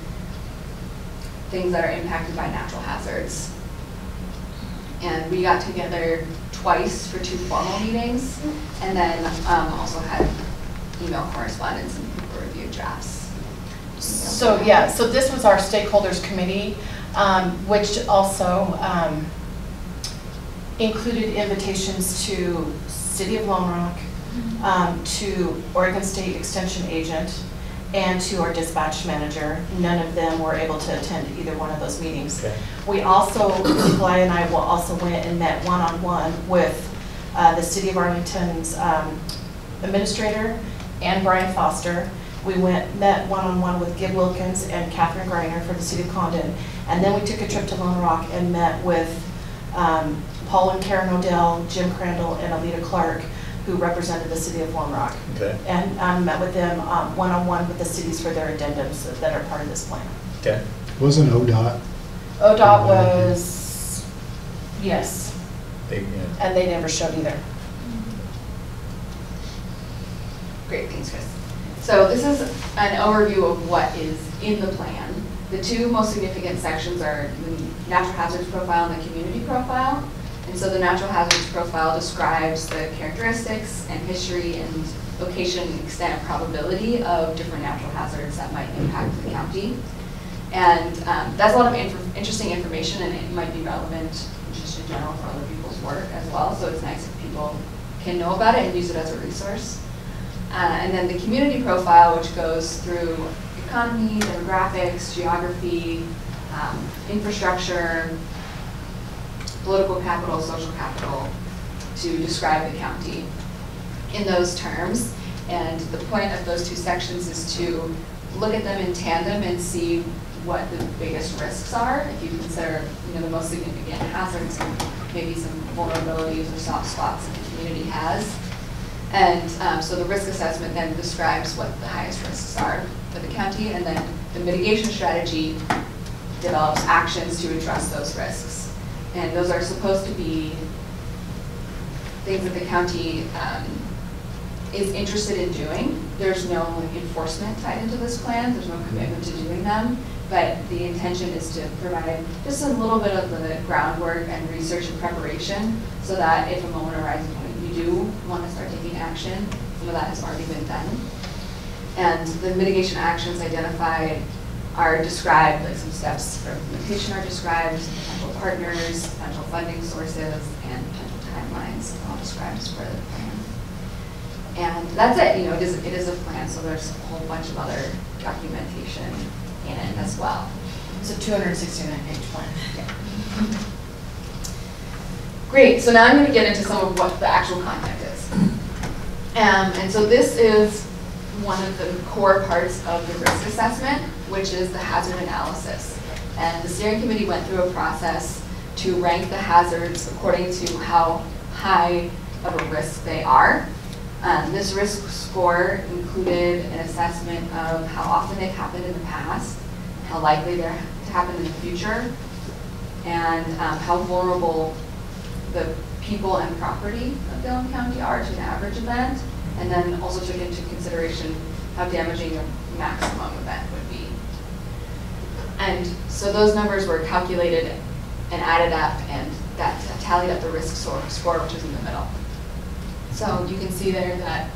things that are impacted by natural hazards. And we got together twice for 2 formal meetings, and then also had email correspondence and people reviewed drafts. So yeah, so this was our stakeholders committee, which also included invitations to City of Lone Rock, to Oregon State Extension Agent, and to our dispatch manager. None of them were able to attend either one of those meetings. Okay. We also, Nicolia and I also went and met one-on-one with the City of Arlington's administrator and Brian Foster. We met one-on-one with Gib Wilkins and Catherine Greiner for the City of Condon. And then we took a trip to Lone Rock and met with Paul and Karen Odell, Jim Crandall, and Alita Clark, who represented the City of Lone Rock. Okay. And met with them one-on-one with the cities for their addendums that are part of this plan. Okay. Wasn't ODOT? ODOT was, yes, Yeah. and they never showed either. Great, thanks, Chris. So this is an overview of what is in the plan. The 2 most significant sections are the natural hazards profile and the community profile. And so the natural hazards profile describes the characteristics and history and location, extent, and probability of different natural hazards that might impact the county. And that's a lot of interesting information, and it might be relevant just in general for other people's work as well. So it's nice if people can know about it and use it as a resource. And then the community profile, which goes through economy, demographics, geography, infrastructure, political capital, social capital, to describe the county in those terms. And the point of those 2 sections is to look at them in tandem and see what the biggest risks are. If you consider, the most significant hazards and maybe some vulnerabilities or soft spots that the community has. And so the risk assessment then describes what the highest risks are for the county, and then the mitigation strategy develops actions to address those risks. And those are supposed to be things that the county is interested in doing. There's no enforcement tied into this plan. There's no commitment to doing them. but the intention is to provide just a little bit of the groundwork and research and preparation so that if a moment arises when you do want to start taking action, some of that has already been done. And the mitigation actions identified are described, like some steps for implementation are described, potential partners, potential funding sources, and potential timelines, all described as part of the plan. And that's it, you know, it is a plan, so there's a whole bunch of other documentation in it as well. It's a 269-page plan. Yeah. Great, so now I'm going to get into some of what the actual content is. And so this is one of the core parts of the risk assessment, which is the hazard analysis. And the steering committee went through a process to rank the hazards according to how high of a risk they are. This risk score included an assessment of how often they've happened in the past, how likely they're to happen in the future, and how vulnerable the people and property of Gilliam County are to an average event, and then also took into consideration how damaging a maximum event would be. And so those numbers were calculated and added up, and that tallied up the risk score, which is in the middle. So you can see there that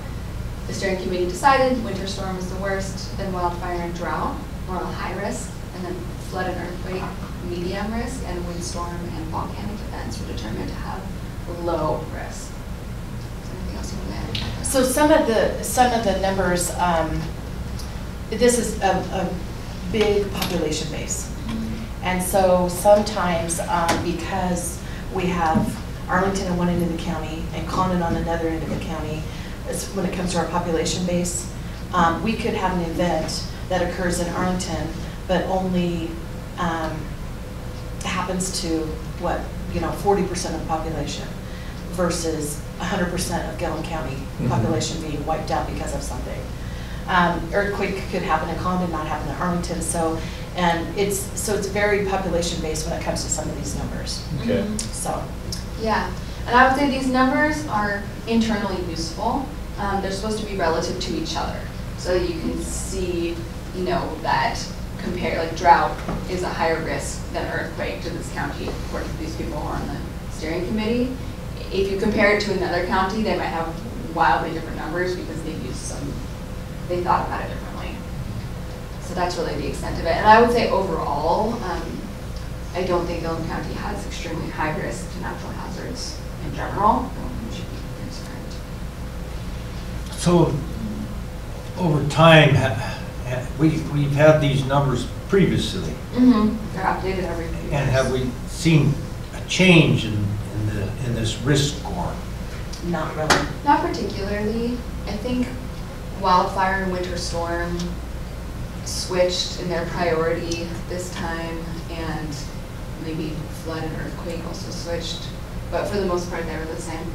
the steering committee decided winter storm was the worst, then wildfire and drought were all high risk, and then flood and earthquake medium risk, and windstorm and volcanic events were determined to have low risk. Is there anything else you want to add? So some of the numbers, this is a big population base. And so sometimes because we have Arlington on one end of the county and Condon on another end of the county, when it comes to our population base, we could have an event that occurs in Arlington, but only happens to 40% of the population versus 100% of Gilliam County population being wiped out because of something. Earthquake could happen in Condon, not happen in Arlington. So it's very population based when it comes to some of these numbers. Okay. So. Yeah, and I would say these numbers are internally useful. They're supposed to be relative to each other. So you can see, that drought is a higher risk than earthquake to this county, according to these people who are on the steering committee. If you compare it to another county, they might have wildly different numbers because they thought about it differently. So that's really the extent of it. And I would say overall, I don't think Gilliam County has extremely high risk to natural hazards in general. We should be concerned. So over time, we've had these numbers previously. They're updated every few years. And have we seen a change in this risk score? Not really. Not particularly. I think wildfire and winter storm switched in their priority this time, and maybe flood and earthquake also switched. But for the most part, they were the same.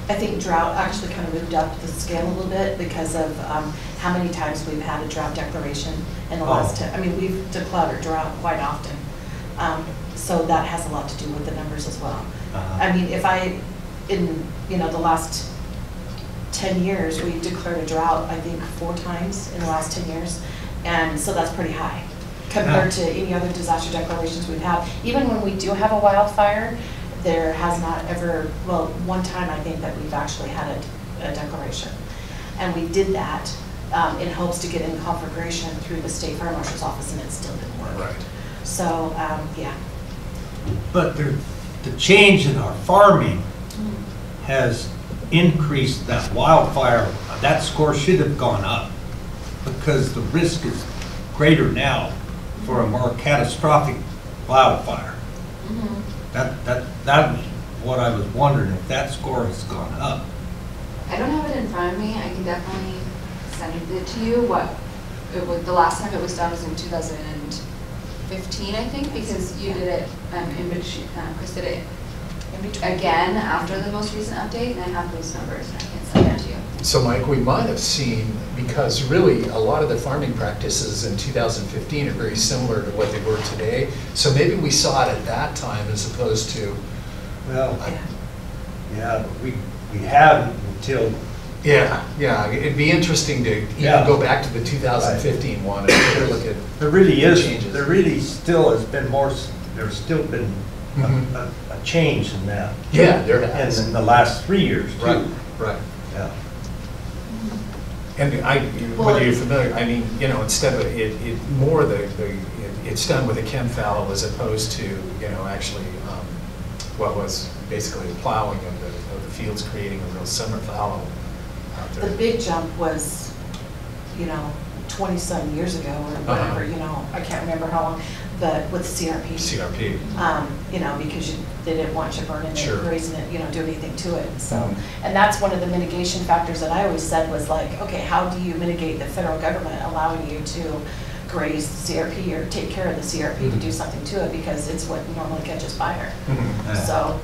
I think drought actually kind of moved up the scale a little bit because of how many times we've had a drought declaration in the last 10. I mean, we've declared a drought quite often. So that has a lot to do with the numbers as well. I mean, in the last 10 years, we've declared a drought, I think 4 times in the last 10 years. And so that's pretty high compared to any other disaster declarations we've had. Even when we do have a wildfire, there has not ever, one time I think that we've actually had a declaration. And we did that in hopes to get in conflagration through the state fire marshal's office, and it still didn't work. Right. So, yeah. But the change in our farming has increased that wildfire. That score should have gone up because the risk is greater now for a more catastrophic wildfire. That was what I was wondering, if that score has gone up. I don't have it in front of me. I can definitely send it to you. The last time it was done was in 2015, I think, because you did it in between. Chris did it in between again after the most recent update, and I have those numbers, and I can send it to you. So Mike, we might have seen, because really a lot of the farming practices in 2015 are very similar to what they were today. So maybe we saw it at that time as opposed to. Well, yeah, but we hadn't until Yeah, it'd be interesting to even Yeah. go back to the 2015 one and take a look at. There really is, changes. there really still has been more, there's still been Mhm. a change in that. Yeah, there has. And in the last 3 years too. Right, right. Yeah. And whether you're familiar, I mean, you know, instead of it's done with a chem fallow as opposed to, you know, actually what was basically a plowing of the fields, creating a real summer fallow out The there. big jump was, you know, 20-some years ago or whatever, you know, I can't remember how long, but with CRP. CRP. You know, because they didn't want you burning Sure. it, grazing it, you know, do anything to it. So, Mhm. and that's one of the mitigation factors that I always said was like, okay, how do you mitigate the federal government allowing you to graze CRP or take care of the CRP to do something to it, because it's what normally catches fire. Mhm. So,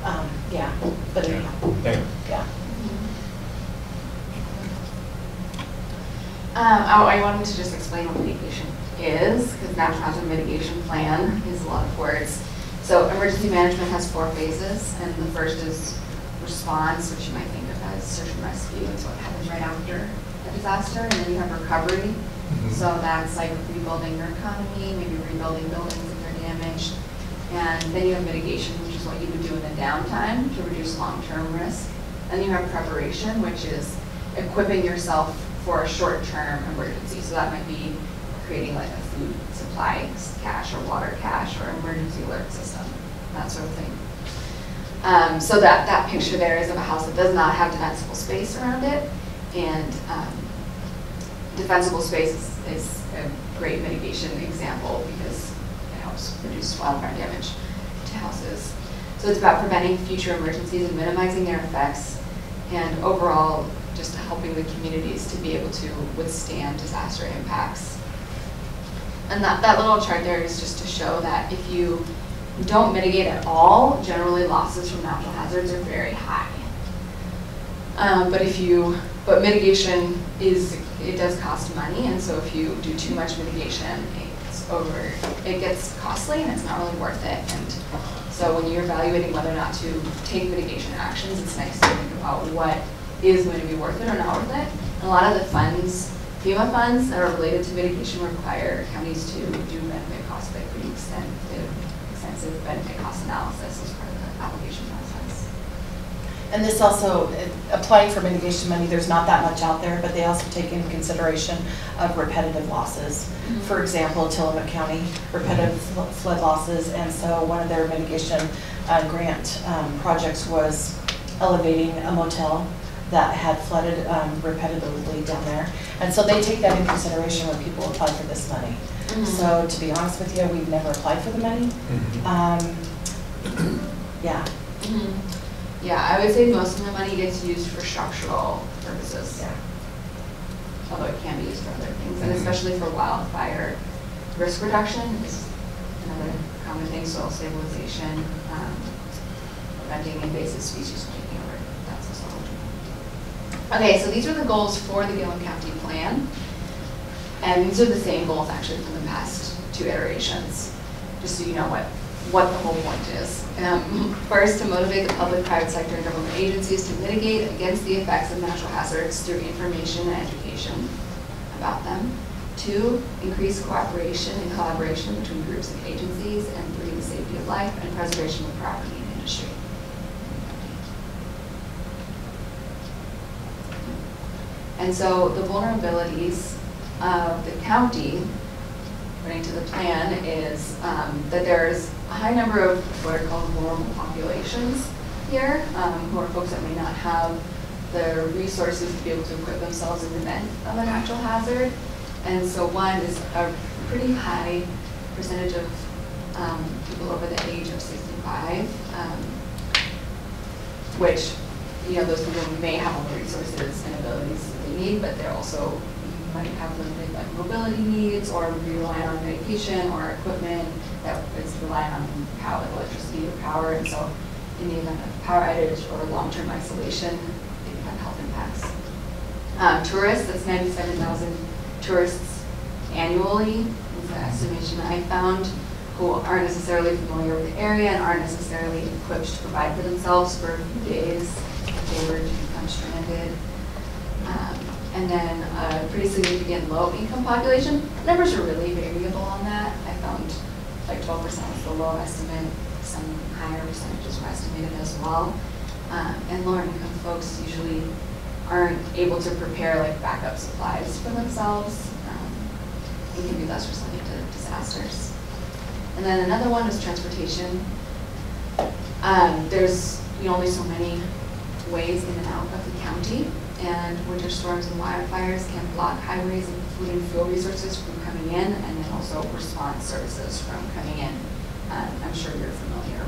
yeah, but anyhow, Anyway. yeah. I wanted to just explain what mitigation is, because natural hazard mitigation plan is a lot of words. So emergency management has 4 phases, and the first is response, which you might think of as search and rescue. It's what happens right after a disaster. And then you have recovery. Mhm. So that's like rebuilding your economy, maybe rebuilding buildings if they're damaged. And then you have mitigation, which is what you would do in the downtime to reduce long-term risk. And you have preparation, which is equipping yourself for a short-term emergency. So that might be creating like a food supply cache or water cache or emergency alert system, that sort of thing. So that picture there is of a house that does not have defensible space around it. And defensible space is a great mitigation example because it helps reduce wildfire damage to houses. So it's about preventing future emergencies and minimizing their effects, and overall just helping the communities to be able to withstand disaster impacts. And that little chart there is just to show that if you don't mitigate at all, generally losses from natural hazards are very high. But mitigation it does cost money, and so if you do too much mitigation, it gets costly and it's not really worth it. And so when you're evaluating whether or not to take mitigation actions, it's nice to think about what is going to be worth it or not worth it. And a lot of the funds, FEMA funds that are related to mitigation require counties to do benefit cost, like pretty extensive benefit cost analysis as part of the application process. And this also, applying for mitigation money, there's not that much out there, but they also take into consideration of repetitive losses. Mm-hmm. For example, Tillamook County, repetitive flood losses, and so one of their mitigation grant projects was elevating a motel that had flooded repetitively down there. And so they take that into consideration when people apply for this money. Mm-hmm. So to be honest with you, we've never applied for the money. Yeah. Mm-hmm. Yeah, I would say most of the money gets used for structural purposes. Yeah. Although it can be used for other things, and especially for wildfire risk reduction is another common thing, soil stabilization, preventing invasive species from taking over. That's also helpful. Okay, so these are the goals for the Gilliam County plan, and these are the same goals actually from the past 2 iterations, just so you know what the whole point is. First, to motivate the public, private sector, and government agencies to mitigate against the effects of natural hazards through information and education about them. 2, increase cooperation and collaboration between groups and agencies. And 3, the safety of life and preservation of property and industry. And so the vulnerabilities of the county, according to the plan, is that there's a high number of what are called vulnerable populations here, who are folks that may not have the resources to be able to equip themselves in the event of a natural hazard. And so one is a pretty high percentage of people over the age of 65, which, you know, those people may have all the resources and abilities that they need, but they're also might have limited like mobility needs, or rely on medication or equipment that is relying on power, like electricity or power. And so in the event of power outage or long-term isolation, they can have health impacts. Tourists, that's 97,000 tourists annually, is the estimation that I found, who aren't necessarily familiar with the area and aren't necessarily equipped to provide for themselves for a few days if they were to become stranded. And then a pretty significant low-income population. Numbers are really variable on that. I found like 12% was the low estimate. Some higher percentages were estimated as well. And lower-income folks usually aren't able to prepare like backup supplies for themselves. And can be less resilient to disasters. And then another one is transportation. There's only so many ways in and out of the county, and winter storms and wildfires can block highways, including fuel resources from coming in, and then also response services from coming in. I'm sure you're familiar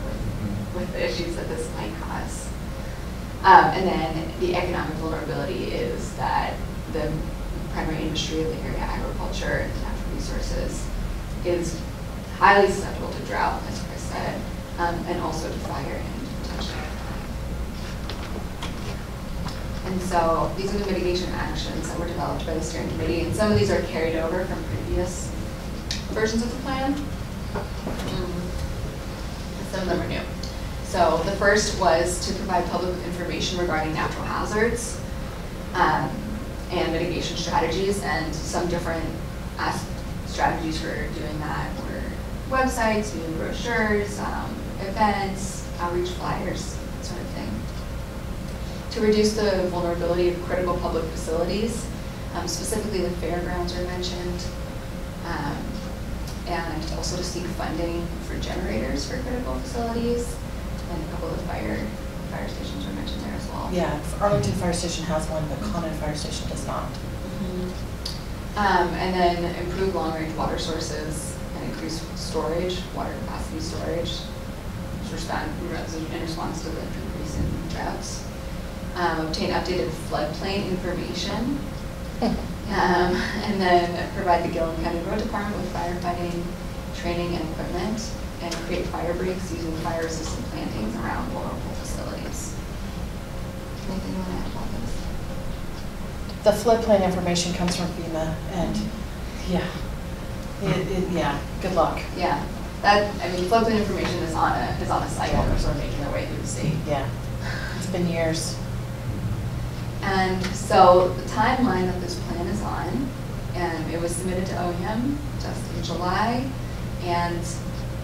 with the issues that this might cause. And then the economic vulnerability is that the primary industry of the area, agriculture and natural resources, is highly susceptible to drought, as Chris said, and also to fire and potentially. And so these are the mitigation actions that were developed by the steering committee, and some of these are carried over from previous versions of the plan. Some of them are new. So the first was to provide public information regarding natural hazards and mitigation strategies, and some different strategies for doing that were websites, new brochures, events, outreach flyers, that sort of thing. To reduce the vulnerability of critical public facilities, specifically the fairgrounds are mentioned, and also to seek funding for generators for critical facilities, and a couple of fire stations were mentioned there as well. Yeah, Arlington Fire Station has one, but Condon Fire Station does not. And then improve long-range water sources and increase storage, water capacity storage, in response to the increase in droughts. Obtain updated floodplain information, and then provide the Gilliam County Road Department with firefighting training and equipment, and create fire breaks using fire-resistant plantings around vulnerable facilities. Anything you want to add about this? The floodplain information comes from FEMA, and yeah, good luck. Yeah, floodplain information is on a site that are sort of making their way through the state. Yeah, it's been years. And so the timeline that this plan is on, and it was submitted to OEM just in July, and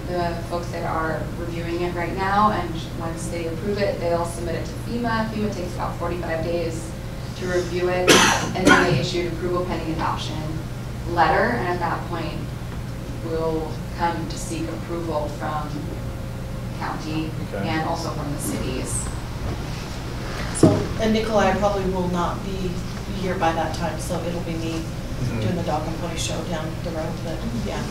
the folks that are reviewing it right now, and once they approve it, they'll submit it to FEMA. FEMA takes about 45 days to review it, and then they issue an approval pending adoption letter, and at that point, we'll come to seek approval from the county and also from the cities. So, and Nicolia probably will not be here by that time, so it'll be me doing the dog and pony show down the road, but yeah.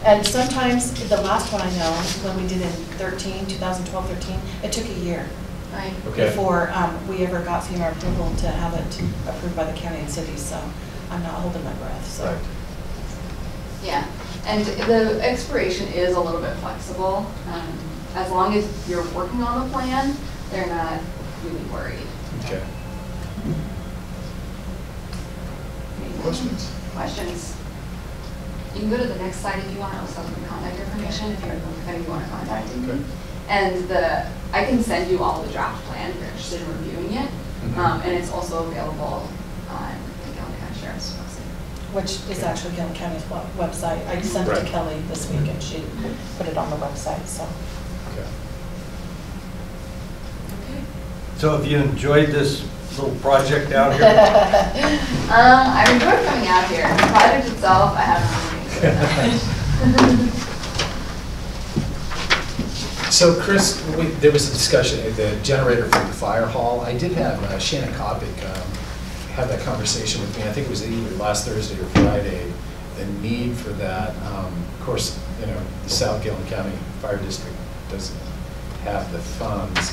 And sometimes, the last one I know, when we did in 2012-13, it took a year Right. before we ever got FEMA approval to have it approved by the county and cities, so I'm not holding my breath, so. Right. Yeah, and the expiration is a little bit flexible. As long as you're working on the plan, they're not really worried. Okay. Questions? Questions? You can go to the next slide if you want. It'll have some contact information if you want to contact me. Okay. And I can send you all the draft plan if you're interested in reviewing it. And it's also available on the Gilliam County Sheriff's website. Which is actually Gilliam County's website. I sent it to Kelly this week, and she put it on the website, so. Okay. So have you enjoyed this little project out here? I enjoyed coming out here. The project itself, I haven't really. So Chris, there was a discussion at the generator for the fire hall. I did have Shannon Kopic have that conversation with me. I think it was either last Thursday or Friday, the need for that. Of course, the South Gilliam County Fire District doesn't have the funds.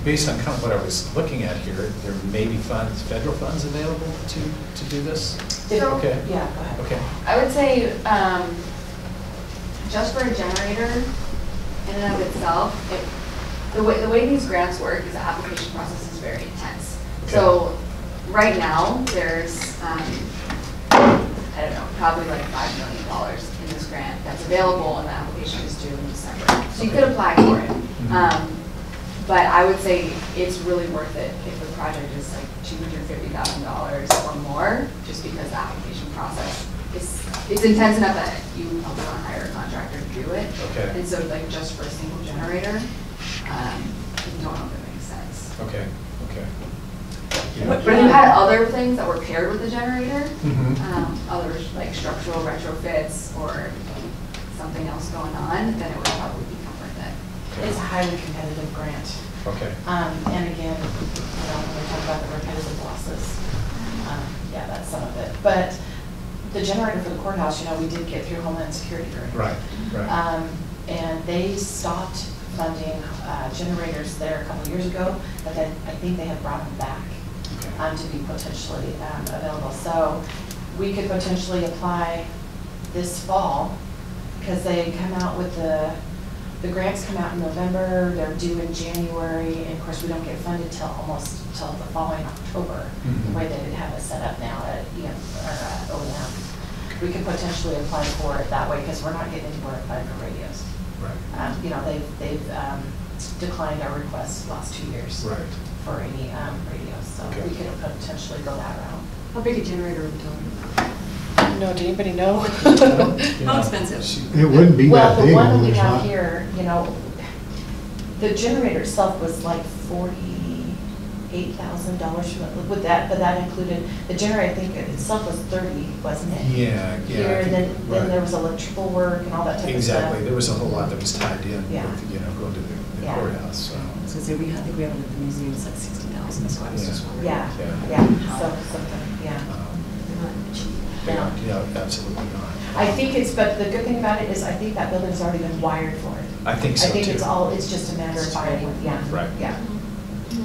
Based on kind of what I was looking at here, there may be funds, federal funds available to do this? Okay. Yeah, go ahead. Okay. I would say just for a generator in and of itself, the way these grants work is the application process is very intense. Okay. So right now, there's, I don't know, probably like $5 million in this grant that's available, and the application is due in December. So you could apply for it. But I would say it's really worth it if the project is like $250,000 or more, just because the application process it's intense enough that you probably want to hire a contractor to do it. Okay. And so like just for a single generator, I don't know if it makes sense. Okay, okay. But if you had other things that were paired with the generator, Mhm. other like structural retrofits or something else going on, then it would probably become worth it. It's a highly competitive grant. Okay. And again, when we talk about the repetitive losses, yeah, that's some of it. But the generator for the courthouse, we did get through Homeland Security during it. Right, right. And they stopped funding generators there a couple of years ago, but then I think they have brought them back to be potentially available. So we could potentially apply this fall, because they come out with the grants come out in November, they're due in January, and of course we don't get funded till the following October, the way they have it set up now at O&M. We could potentially apply for it that way, because we're not getting anywhere applying for radios. Right. They've declined our requests the last 2 years Right. for any radios, so Okay. we could potentially go that route. How big a generator are we talking about? No, do anybody know? How expensive? It wouldn't be Well, that the big. one that when we there's have not- here, the generator itself was like $48,000 but that included, the generator, I think itself was 30, wasn't it? Yeah, yeah. Here, I and think- then right. there was electrical work and all that type of stuff. Exactly, there was a whole lot that was tied in Yeah. with, going to the Yeah. courthouse, so. I was gonna say, I think we have it at the museum, it's like 60,000, that's why I was just wondering. Yeah, Yeah. yeah, so something, yeah. They're not cheap. Yeah. Yeah, absolutely not. I think but the good thing about it is I think that building's already been wired for it. I think so I think too. it's just a matter of buying it, yeah. Right. Yeah.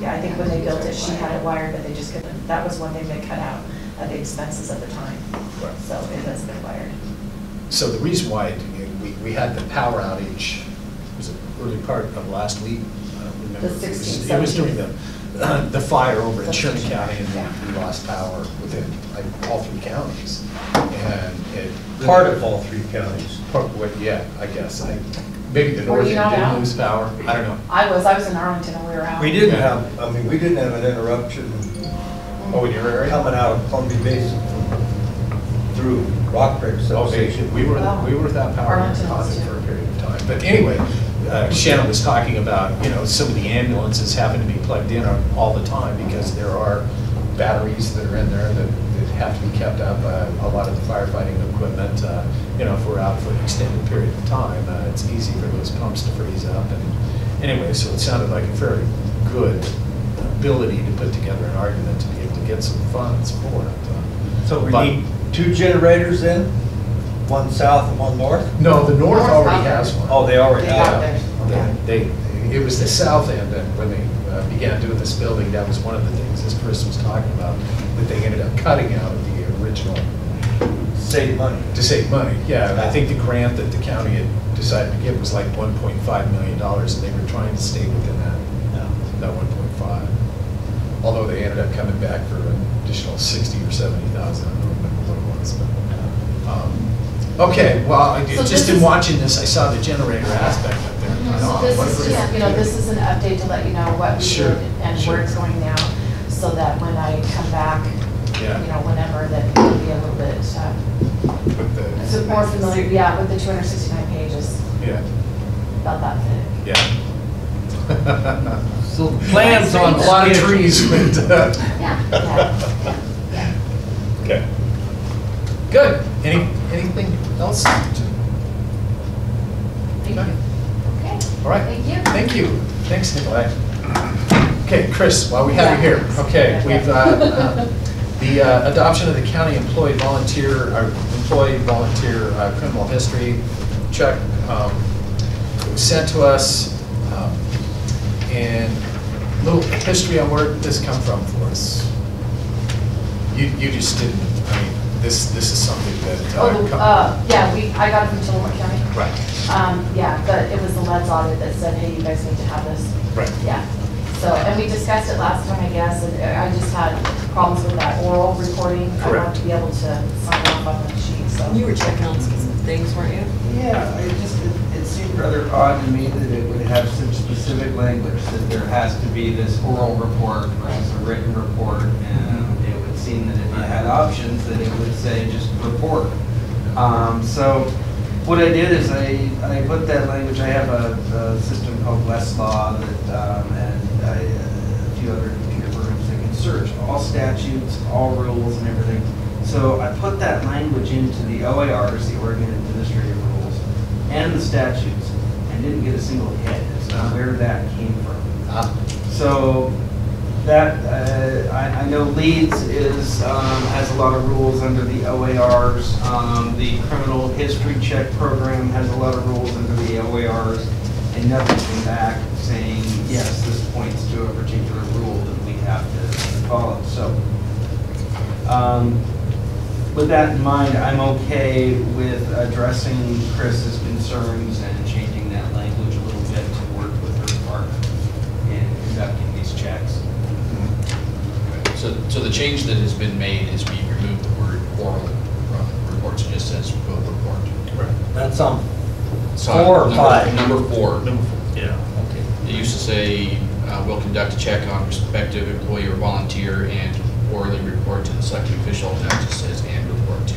Yeah, I think when they built it, she had it wired, but they just couldn't, that was one thing they cut out of the expenses at the time. Right. So it has been wired. So the reason why we had the power outage, was it early part of last week? I don't remember. The 16th, It was during 17th. the fire over in Sherman That's County, yeah. and we lost power within like all 3 counties. And it. Part of all 3 counties. Yeah, I guess. Maybe the Were north you end not didn't out? lose power. I don't know. I was in Arlington and we were out. We didn't have an interruption Oh, in your area? coming out of Columbia Basin through Rock Creek Oh, substation. we were without power in Arlington was Condon too. for a period of time. But anyway, Shannon was talking about, some of the ambulances having to be plugged in all the time because there are batteries that are in there that have to be kept up. A lot of the firefighting equipment, if we're out for an extended period of time, it's easy for those pumps to freeze up. And anyway, so it sounded like a very good ability to put together an argument to be able to get some funds for it. So we But- need 2 generators then? One south and one north? No, the north North already out has there. one. Oh, they already They have. got theirs. It was the south end, and when they began doing this building, that was one of the things, as Chris was talking about, that they ended up cutting out of the original. Save money. To save money, yeah, and I think the grant that the county had decided to give was like $1.5 million, and they were trying to stay within that 1.5. Although they ended up coming back for an additional 60 or 70,000, I don't remember what it was, but, okay, well, So just this in is- watching this, I saw the generator aspect up there. So What a this is great just, opportunity. this is an update to let you know what we Sure, did and sure. where it's going now, so that when I come back, Yeah. whenever, that it'll be a little bit, With the, so more familiar, yeah, with the 269 pages, yeah, about that thick. yeah. So the plans on A lot of schedule. trees went, Yeah. okay. Good. Anything else? Thank you. Okay. All right. Thank you. Thank you. Thanks, Nicolia. Okay, Chris, while we have you here, okay, we've, the adoption of the county employee volunteer criminal history check it was sent to us, and a little history on where did this come from for us? You just didn't, this is something that. I got it from Tillamook County. Right, Yeah, but it was the LEDS audit that said, hey, you guys need to have this. right. Yeah, so, and we discussed it last time, I guess, and I just had problems with that oral recording. I Correct. want to be able to sign off on the sheets. stuff. You were checking on some things, weren't you? Yeah, it seemed rather odd to me that it would have such specific language, that there has to be this oral report versus a written report, and it would seem that if you had options, that it would say just report. So what I did is I put that language. I have a system called Westlaw that, and a few other computer programs that can search all statutes, all rules, and everything. So I put that language into the OARs, the Oregon Administrative Rules, and the statutes, and didn't get a single hit as to where that came from. So that, I know Leeds has a lot of rules under the OARs. The criminal history check program has a lot of rules under the OARs, and nothing came back saying, yes, this points to a particular rule that we have to follow. So with that in mind, I'm okay with addressing Chris's concerns and changing that language a little bit to work with her department in conducting these checks. So the change that has been made is we removed the word oral from reports, it just says will report. Right. That's on So 4 or 5? Number 4. Yeah, okay. It used to say, will conduct a check on prospective employee or volunteer and orally report to the selected official. Now it just says and report to.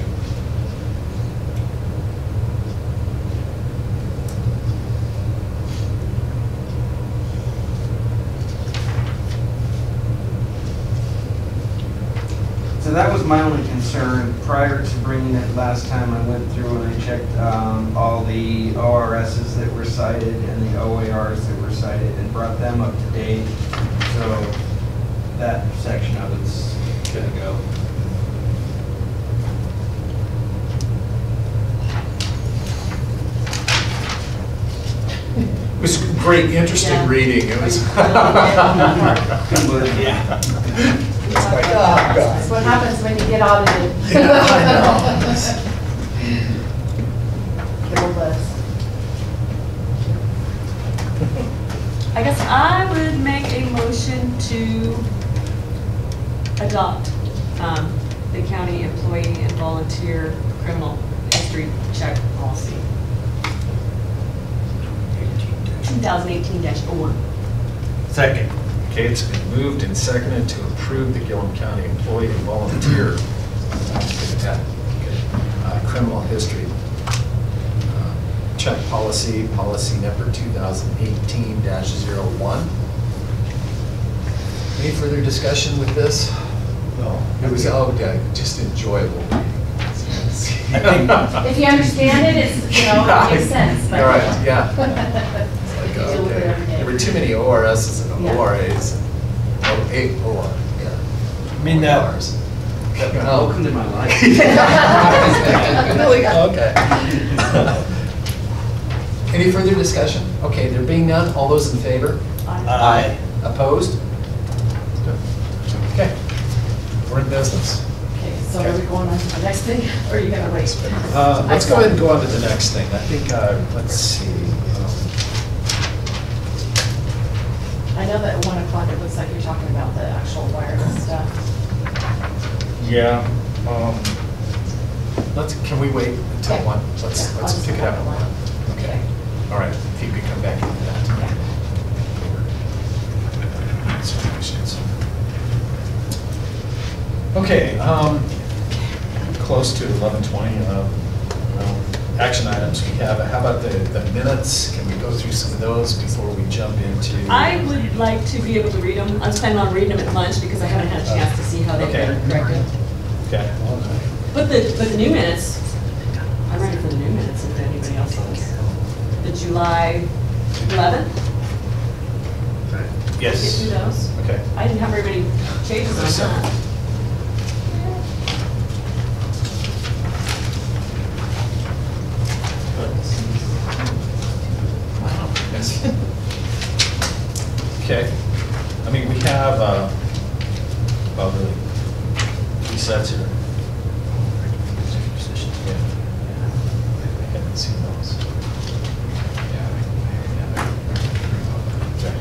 So that was my only concern. Prior to bringing it last time, I went through and I checked all the ORSs that were cited and the OARs that were cited and brought them up to date. So that section of it's good to go. It was great, interesting Yeah. reading. It was. Yeah. It's like, oh, God. That's what happens when you get audited. Yeah, I know. Kill list. I guess I would make a motion to adopt the county employee and volunteer criminal history check policy. 2018-01. Second. Okay, it's been moved and seconded to approve the Gilliam County employee and volunteer criminal history check policy, policy number 2018-01. Any further discussion with this? No. It was, just enjoyable reading. If you understand it, it's, it makes sense. But All right, yeah. It's like, You deal with it okay. every day. There were too many ORSs and Yeah. ORAs. Oh, 8 OR, yeah. I mean, that, ORs. Welcome to my life. Okay. Any further discussion? Okay, there being none, all those in favor? Aye. Opposed? Okay, we're in business. Okay, so are we going on to the next thing, or are you gonna wait? Let's go ahead and go on to the next thing. I think, let's see. I know that at 1 o'clock, it looks like you're talking about the actual wireless stuff. Yeah. Can we wait until Okay. 1? Yeah, Let's I'll just pick it up at come back 1. at 1. Okay. All right, if you could come back into that. Okay, close to 11:20. Action items we have. How about the minutes? Can we go through some of those before we jump into? I would like to be able to read them. I'm planning on reading them at lunch because I haven't had a chance to see how they've been corrected. Okay. But the new minutes, I'm ready for the new minutes if anybody else is. The July 11th, get Yes. through those. Okay. I didn't have very many changes on that. Wow. Yes. Okay. I mean, we have, well, really, 3 sets here. Yeah. I haven't seen those. Okay.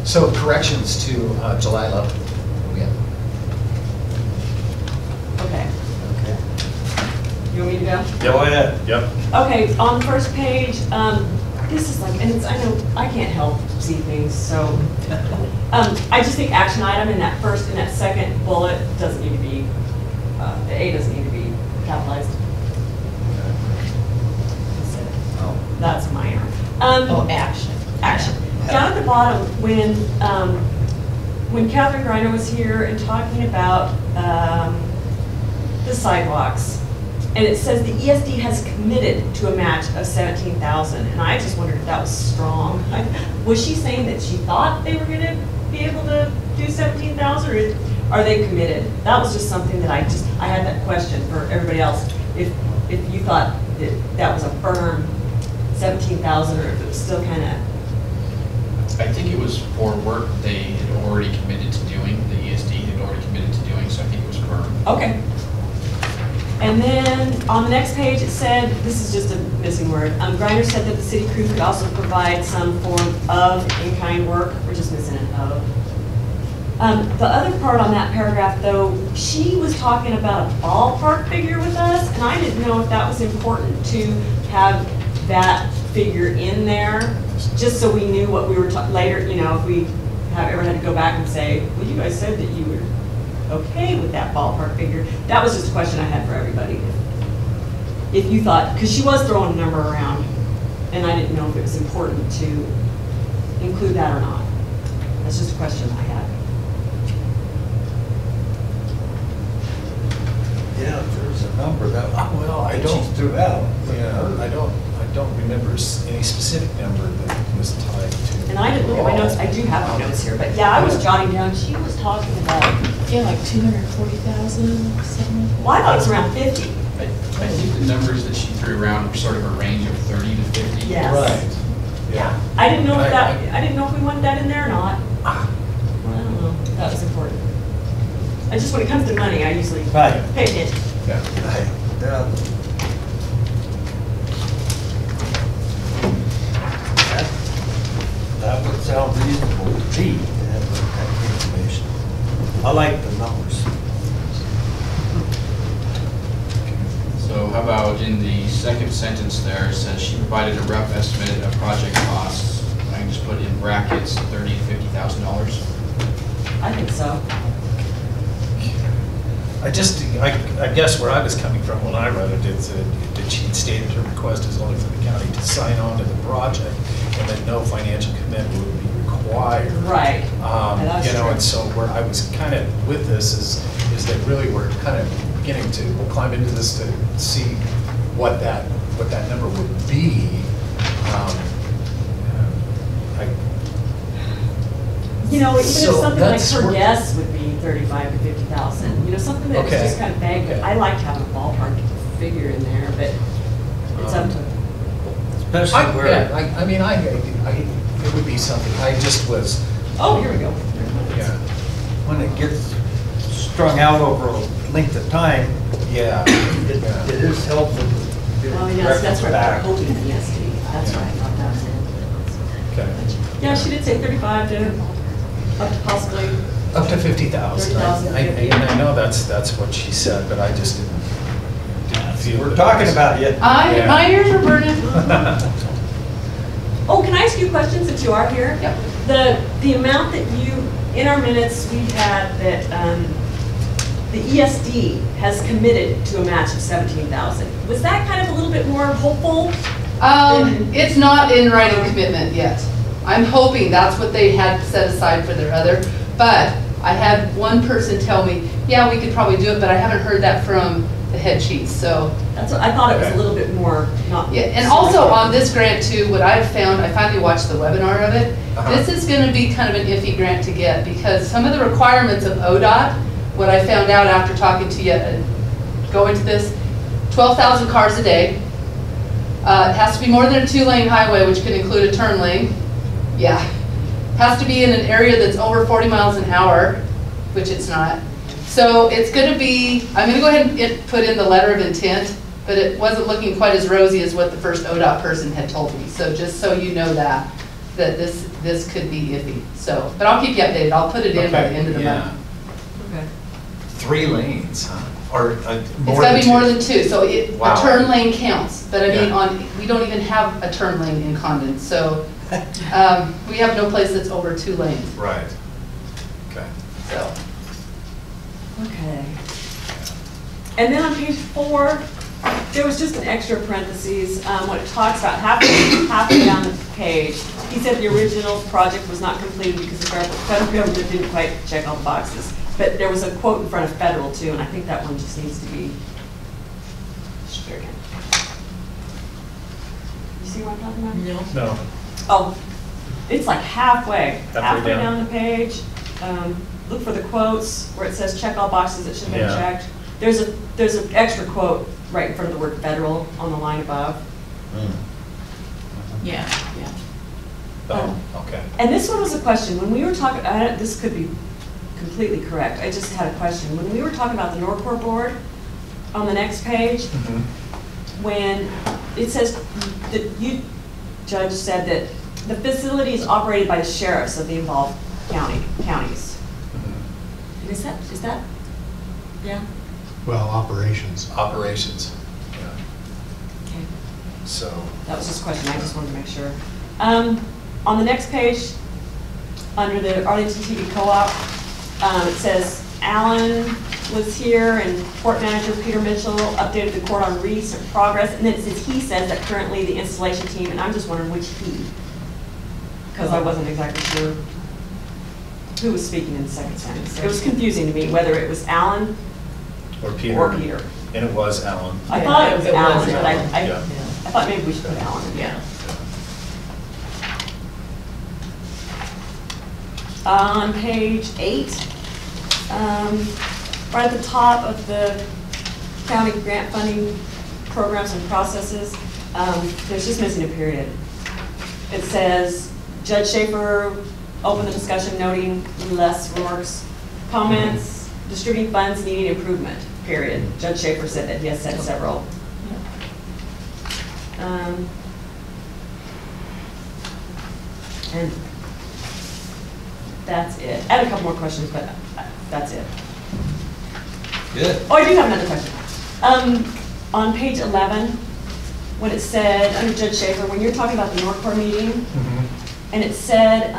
So corrections to July 11th. Yeah. Okay. Yeah? Go ahead. Yep. Okay, on the first page, this is like, and it's, I know, I can't help see things, so. I just think action item in that first, in that second bullet doesn't need to be, the A doesn't need to be capitalized. That's minor. Action. Action. Down at the bottom, when Catherine Greiner was here and talking about the sidewalks, and it says the ESD has committed to a match of 17,000, and I just wondered if that was strong. Was she saying that she thought they were gonna be able to do 17,000, or are they committed? That was just something that I had that question for everybody else. If you thought that was a firm 17,000, or if it was still kind of. I think it was for work they had already committed to doing, the ESD had already committed to doing, so I think it was firm. Okay. And then on the next page, it said, this is just a missing word, Greiner said that the city crew could also provide some form of in-kind work. We're just missing an of. The other part on that paragraph, though, she was talking about a ballpark figure with us, and I didn't know if that was important to have that figure in there, just so we knew what we were later, you know, if we ever had to go back and say, well, you guys said that you were okay with that ballpark figure. That was just a question I had for everybody. If you thought, because she was throwing a number around, and I didn't know if it was important to include that or not. That's just a question I had. Yeah, there's a number that, Well, I that don't. she threw out. Yeah, I don't remember any specific number that was tied to. And I didn't look at my notes. I do have my notes here, but yeah, I was jotting down. She was talking about. Yeah, like 240,000, something. Well, I thought it was around 50. I think the numbers that she threw around were sort of a range of 30 to 50. Yes. Right. Yeah. I didn't know if I- I didn't know if we wanted that in there or not. I don't know. That was important. I just, when it comes to money, I usually Right. pay attention. Yeah. Right. Yeah. That would sound reasonable to me, to have that information. I like the numbers. So how about in the second sentence there, it says she provided a rough estimate of project costs. I can just put in brackets $30,000 to $50,000. I think so. I guess where I was coming from when I read it, it's that she had stated her request is only for the county to sign on to the project, and that no financial commitment would be required. Right. Yeah, that's You know, true. and so where I was kind of with this is that really we're kind of beginning to climb into this to see what that number would be. You know, even if So something like that's her where- guess would be 35 to 50,000, you know, something that's Okay. just kind of vague. Okay. I like having a ballpark figure in there, but it's up to. Especially where, I mean, it would be something, I just was, Oh, here we go. yeah, when it gets strung out over a length of time, yeah. it is helpful to Oh, yes, that's right, back. hoping ESD, that's right, not that one. Okay. Yeah, she did say 35 to up to possibly, Up to 50,000. 30,000, And I know that's what she said, but I just didn't feel. We're that talking was- about it. Yeah. My ears are burning. oh, can I ask you a question since you are here? Yep. The amount that you, in our minutes, we had that the ESD has committed to a match of 17,000. Was that kind of a little bit more hopeful? It's not in writing commitment yet. I'm hoping that's what they had set aside for their other, but I had one person tell me, yeah, we could probably do it, but I haven't heard that from the head chief, so. That's what, I thought it was a Okay. little bit more, not. Yeah, and also on this grant too, what I've found, I finally watched the webinar of it. Uh-huh. This is gonna be kind of an iffy grant to get because some of the requirements of ODOT, what I found out after talking to you, going to this, 12,000 cars a day. It has to be more than a 2-lane highway, which can include a turn lane. Yeah. Has to be in an area that's over 40 miles an hour, which it's not. So it's gonna be, I'm gonna go ahead and put in the letter of intent, but it wasn't looking quite as rosy as what the first ODOT person had told me. So just so you know that this could be iffy. So, but I'll keep you updated. I'll put it in by the end of the month. Okay. 3 lanes, huh? Or It's more gotta than be more than two, so a Wow. turn lane counts, but I mean, Yeah. we don't even have a turn lane in Condon, so, we have no place that's over 2 lanes, Right. Okay. so. Okay. And then on page 4, there was just an extra parentheses, when it talks about halfway down the page. He said the original project was not completed because the federal government didn't quite check all the boxes. But there was a quote in front of federal too, and I think that one just needs to be stricken. You see what I'm talking about? No. Oh, it's like halfway Halfway down. down the page. Look for the quotes where it says check all boxes that should have been Yeah. checked. There's an extra quote right in front of the word federal on the line above. Yeah. Oh, okay. And this one was a question, when we were talking, this could be completely correct, I just had a question. When we were talking about the Norcor board, on the next page, Mhm. when it says, that you, Judge, said that the facility is operated by the sheriffs of the involved counties. Mhm. And is that, yeah? Well, operations. Operations. Yeah. Okay. So, That was just a question, I just wanted to make sure. On the next page, under the Arlington TV Co-op, it says Alan was here and court manager Peter Mitchell updated the court on recent progress. And then it says he says that currently the installation team, and I'm just wondering which he, because I wasn't exactly sure who was speaking in the second sentence. It was confusing to me whether it was Alan or Peter. or Peter. And it was Alan. I thought it was it was Alan, but Alan. Yeah. I thought maybe we should put Alan in. Yeah. On page 8, right at the top of the county grant funding programs and processes, there's just missing a period. It says, Judge Schaefer opened the discussion noting less remarks, comments, distributing funds needing improvement, period. Judge Schaefer said that he has said several. And that's it. I had a couple more questions, but that's it. Good. Oh, I do have another question. On page 11, when it said, under Judge Schaefer, when you're talking about the Norcor meeting, Mhm. and it said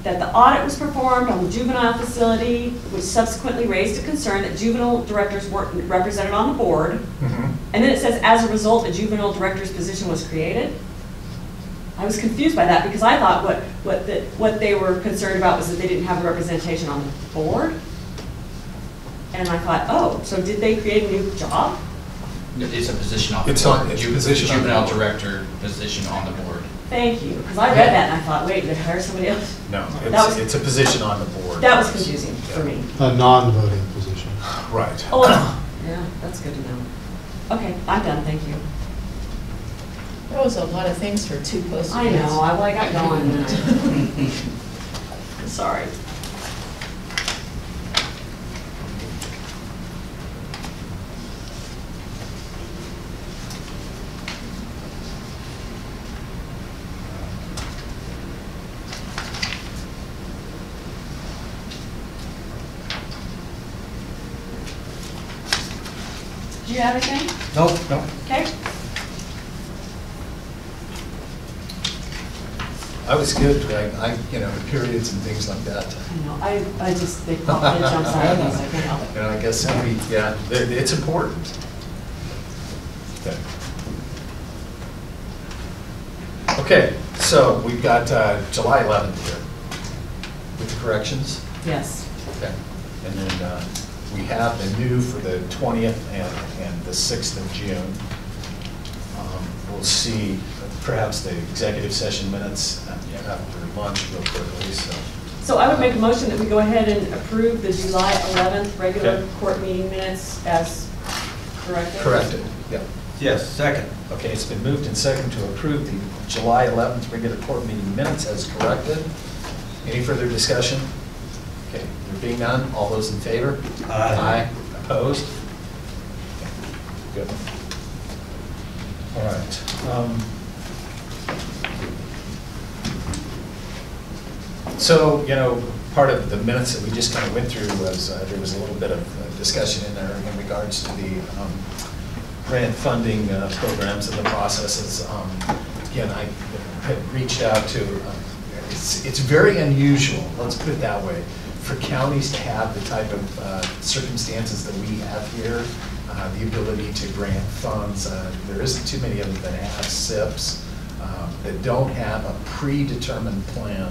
that the audit was performed on the juvenile facility, which subsequently raised a concern that juvenile directors weren't represented on the board. Mhm. And then it says, as a result, a juvenile director's position was created. I was confused by that because I thought what they were concerned about was that they didn't have the representation on the board. And I thought, oh, so did they create a new job? It's a position on the It's board. on- it's a position on the Juvenile board. director position on the board. Thank you, because I read that and I thought, wait, did they hire somebody else? No, That was- it's a position on the board. That was confusing for me. A non-voting position. Right. Oh, yeah, that's good to know. Okay, I'm done, thank you. That was a lot of things for 2 posted. I know, I got going. Sorry. Do you have anything? Nope, nope. Okay. I was good, periods and things like that. I know, I just, they pop, it jumps out at me, so I can't help it. I guess it's important. Okay. Okay, so we've got July 11th here with the corrections. Yes. Okay. And then we have the new for the 20th and the 6th of June. We'll see perhaps the executive session minutes after lunch real quickly. So I would make a motion that we go ahead and approve the July 11th regular Okay. court meeting minutes as corrected. Corrected, yeah. Yes, second. Okay, it's been moved and seconded to approve the July 11th regular court meeting minutes as corrected. Any further discussion? Okay, there being none, all those in favor? Aye. Opposed? Okay, good. All right. So, part of the minutes that we just kind of went through was, there was a little bit of discussion in there in regards to the grant funding programs and the processes. Again, I had reached out to, it's very unusual, let's put it that way, for counties to have the type of circumstances that we have here, the ability to grant funds. There isn't too many of them that have SIPs, that don't have a predetermined plan.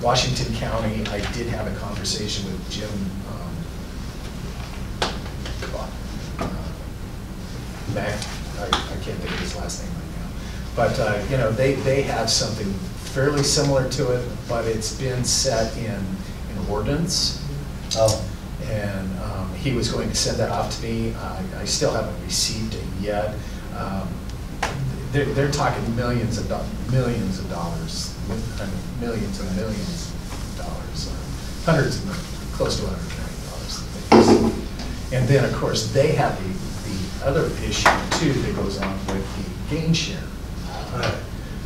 Washington County, I did have a conversation with Jim, I can't think of his last name right now. But, you know, they have something fairly similar to it, but it's been set in ordinance. Oh. And he was going to send that off to me. I still haven't received it yet. They're talking millions of dollars, I mean, millions and millions of dollars, hundreds of millions, close to $100 million. And then, of course, they have the other issue too that goes on with the gain share,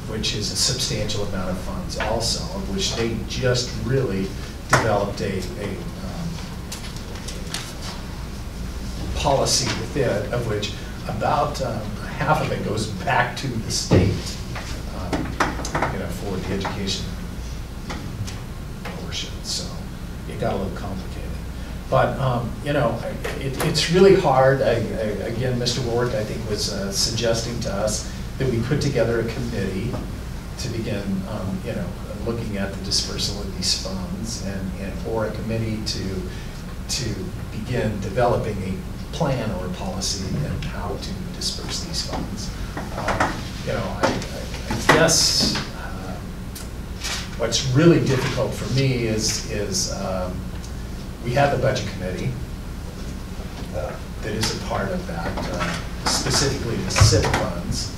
which is a substantial amount of funds also, of which they just really developed a policy with it, of which about half of it goes back to the state, you know, for the education portion. So it got a little complicated. But, you know, it's really hard. Again, Mr. Warwick, I think, was suggesting to us that we put together a committee to begin, you know, looking at the dispersal of these funds, or a committee to begin developing a plan or a policy and how to disperse these funds. You know, I guess what's really difficult for me is we have the budget committee that is a part of that, specifically the SIP funds.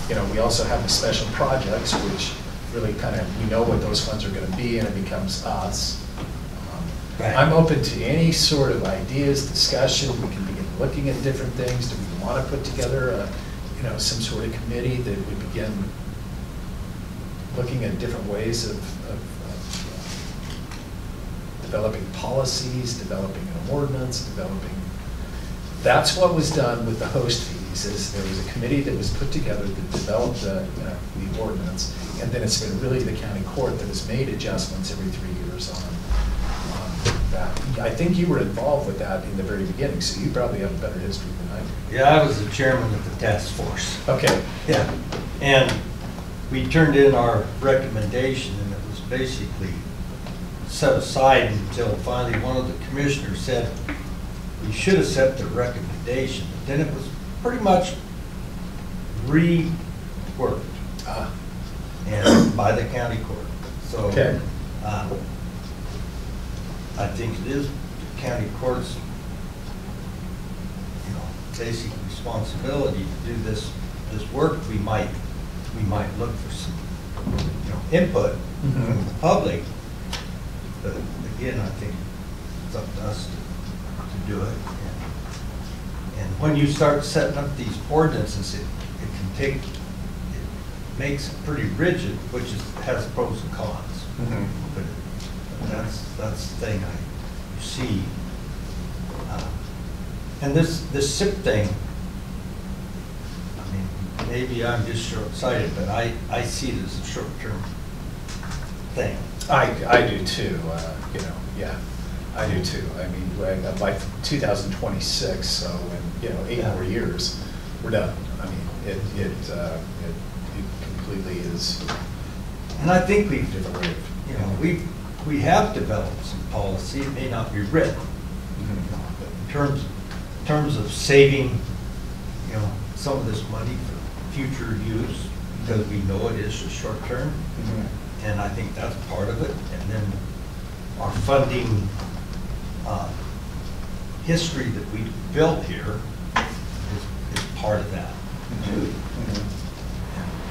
You know, we also have the special projects, which really kind of, we know what those funds are going to be, and it becomes us. Right. I'm open to any sort of ideas, discussion. We can begin looking at different things. Do we want to put together you know, some sort of committee that would begin looking at different ways of developing policies, developing an ordinance, developing. That's what was done with the host fees. Is there was a committee that was put together that developed the ordinance, and then it's been really the county court that has made adjustments every 3 years on that. I think you were involved with that in the very beginning, so you probably have a better history than I do. Yeah, I was the chairman of the task force. Okay. Yeah, and we turned in our recommendation, and it was basically set aside until finally one of the commissioners said we should have set the recommendation. But then it was pretty much reworked and by the county court. So Okay. I think it is the county court's, you know, basic responsibility to do this work. We might look for some, you know, input from the public, but again, I think it's up to us to do it. And when you start setting up these ordinances, it can take, it makes it pretty rigid, which has pros and cons. But that's the thing I see. And this SIP thing, I mean, maybe I'm just short-sighted, but I see it as a short-term thing. I do too, you know, yeah, I do too. I mean, by 2026, so in, you know, 8 more years, we're done. I mean, it completely is. And I think we've developed, you know, we have developed some policy. It may not be written, but in terms of saving, you know, some of this money for future use, because we know it is a short term. And I think that's part of it. And then our funding history that we built here is part of that too.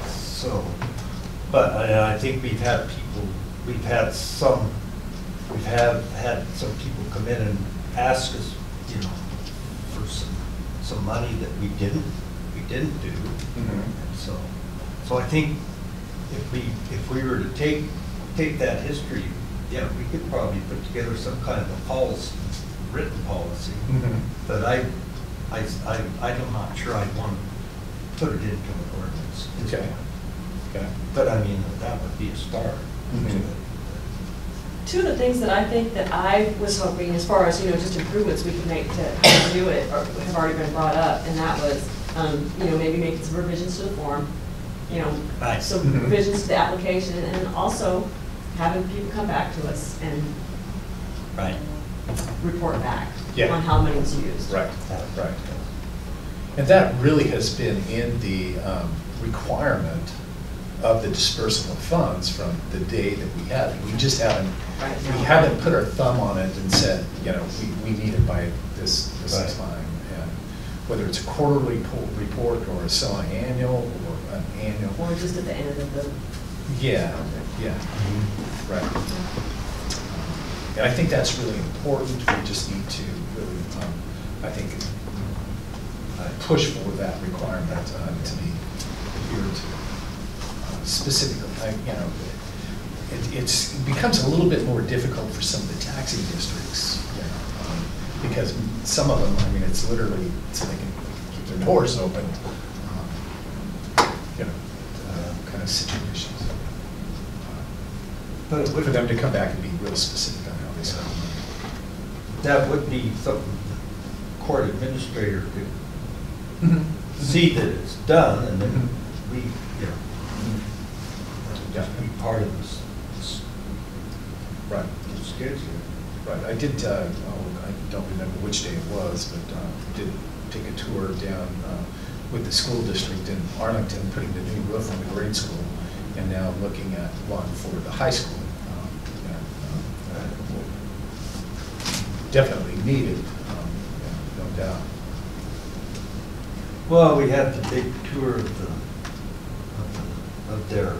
So, but I think we've had had some people come in and ask us, you know, for some money that we didn't do. And so I think if we were to take that history yeah, we could probably put together some kind of a policy, written policy. Mhm. But I'm not sure I'd want to put it into an ordinance. Okay. Okay. But I mean, that would be a start to Mhm. it. Two of the things that I think that I was hoping, as far as, just improvements we could make to how to do it, or have already been brought up, and that was, maybe making some revisions to the form, Right. some Mhm. revisions to the application, and then also having people come back to us and Right. report back Yeah. on how money was used. Right, right. And that really has been in the requirement of the dispersal of funds from the day that we had it. We just haven't, Right. we haven't put our thumb on it and said, we need it by this Right. time. And whether it's a quarterly report or a semi-annual or an annual. Or just at the end of the. Yeah, yeah, right. And I think that's really important. We just need to really, I think, push for that requirement to be adhered to. Specifically, it becomes a little bit more difficult for some of the taxing districts, because some of them, it's literally so they can keep their doors open, kind of situations. But For them to come back and be real specific on how they spend money. that would be something the court administrator could Mhm. see that it's done, and then Mhm. we, just be part of this Right, schedule. right. I did, I don't remember which day it was, but did take a tour down with the school district in Arlington, putting the new roof on the grade school, and now looking at one for the high school. Definitely needed, no doubt. Well, we had the big tour of their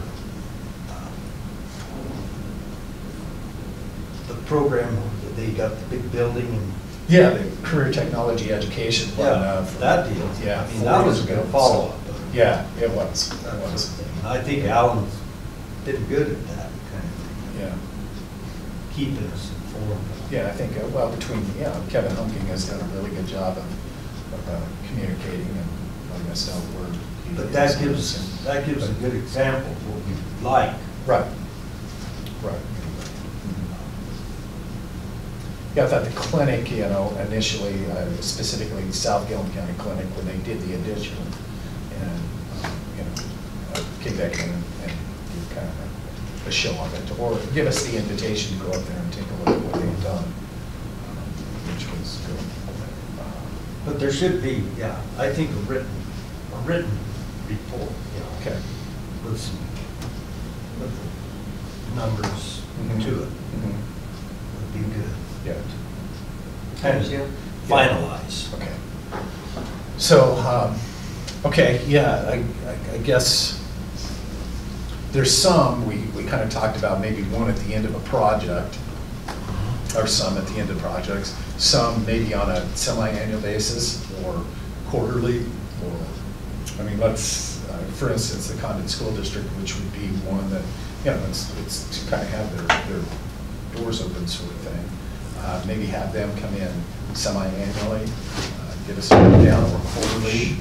the program that they got the big building and Yeah, the career technology education one. that deal. Yeah, I mean, 4 that years was a ago. good follow-up. Yeah, it was. It That was. sort of thing. And I think Alan did good at that kind of thing, Yeah. keeping us informed. Yeah, I think, between, Kevin Hunking has done a really good job of communicating and letting us know where. he But is. that gives a good example of what we like. Right, right. Yeah, I thought the clinic, initially, specifically South Gilliam County Clinic, when they did the addition, and, came back in and did kind of a show of it, or give us the invitation to go up there and take a look at what they've done, which was good. But there should be, I think a written report, Okay. with some, with the numbers to it Mhm. would be good. Yeah. Kind of finalize. Okay. So, okay, yeah, I guess there's some, we kind of talked about maybe one at the end of a project, or some at the end of projects, some maybe on a semi-annual basis, or quarterly, or, let's, for instance, the Condon School District, which would be one that, it's to kind of have their doors open sort of thing. Maybe have them come in semi-annually, give us a rundown, or quarterly.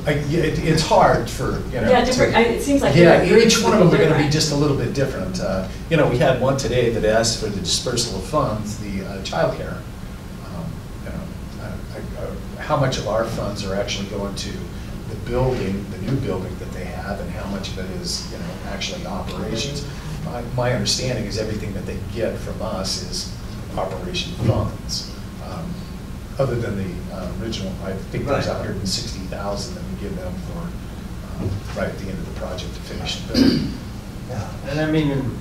It's hard for, Yeah, different, it seems like. yeah, different each groups one of would them are going to be different. just a little bit different. We had one today that asked for the dispersal of funds, the childcare. How much of our funds are actually going to the building, the new building that they have, and how much of it is, actually operations. My understanding is everything that they get from us is operation funds. Other than the original, I think there's Right. 160,000 that we give them for, right at the end of the project to finish the building. Yeah, and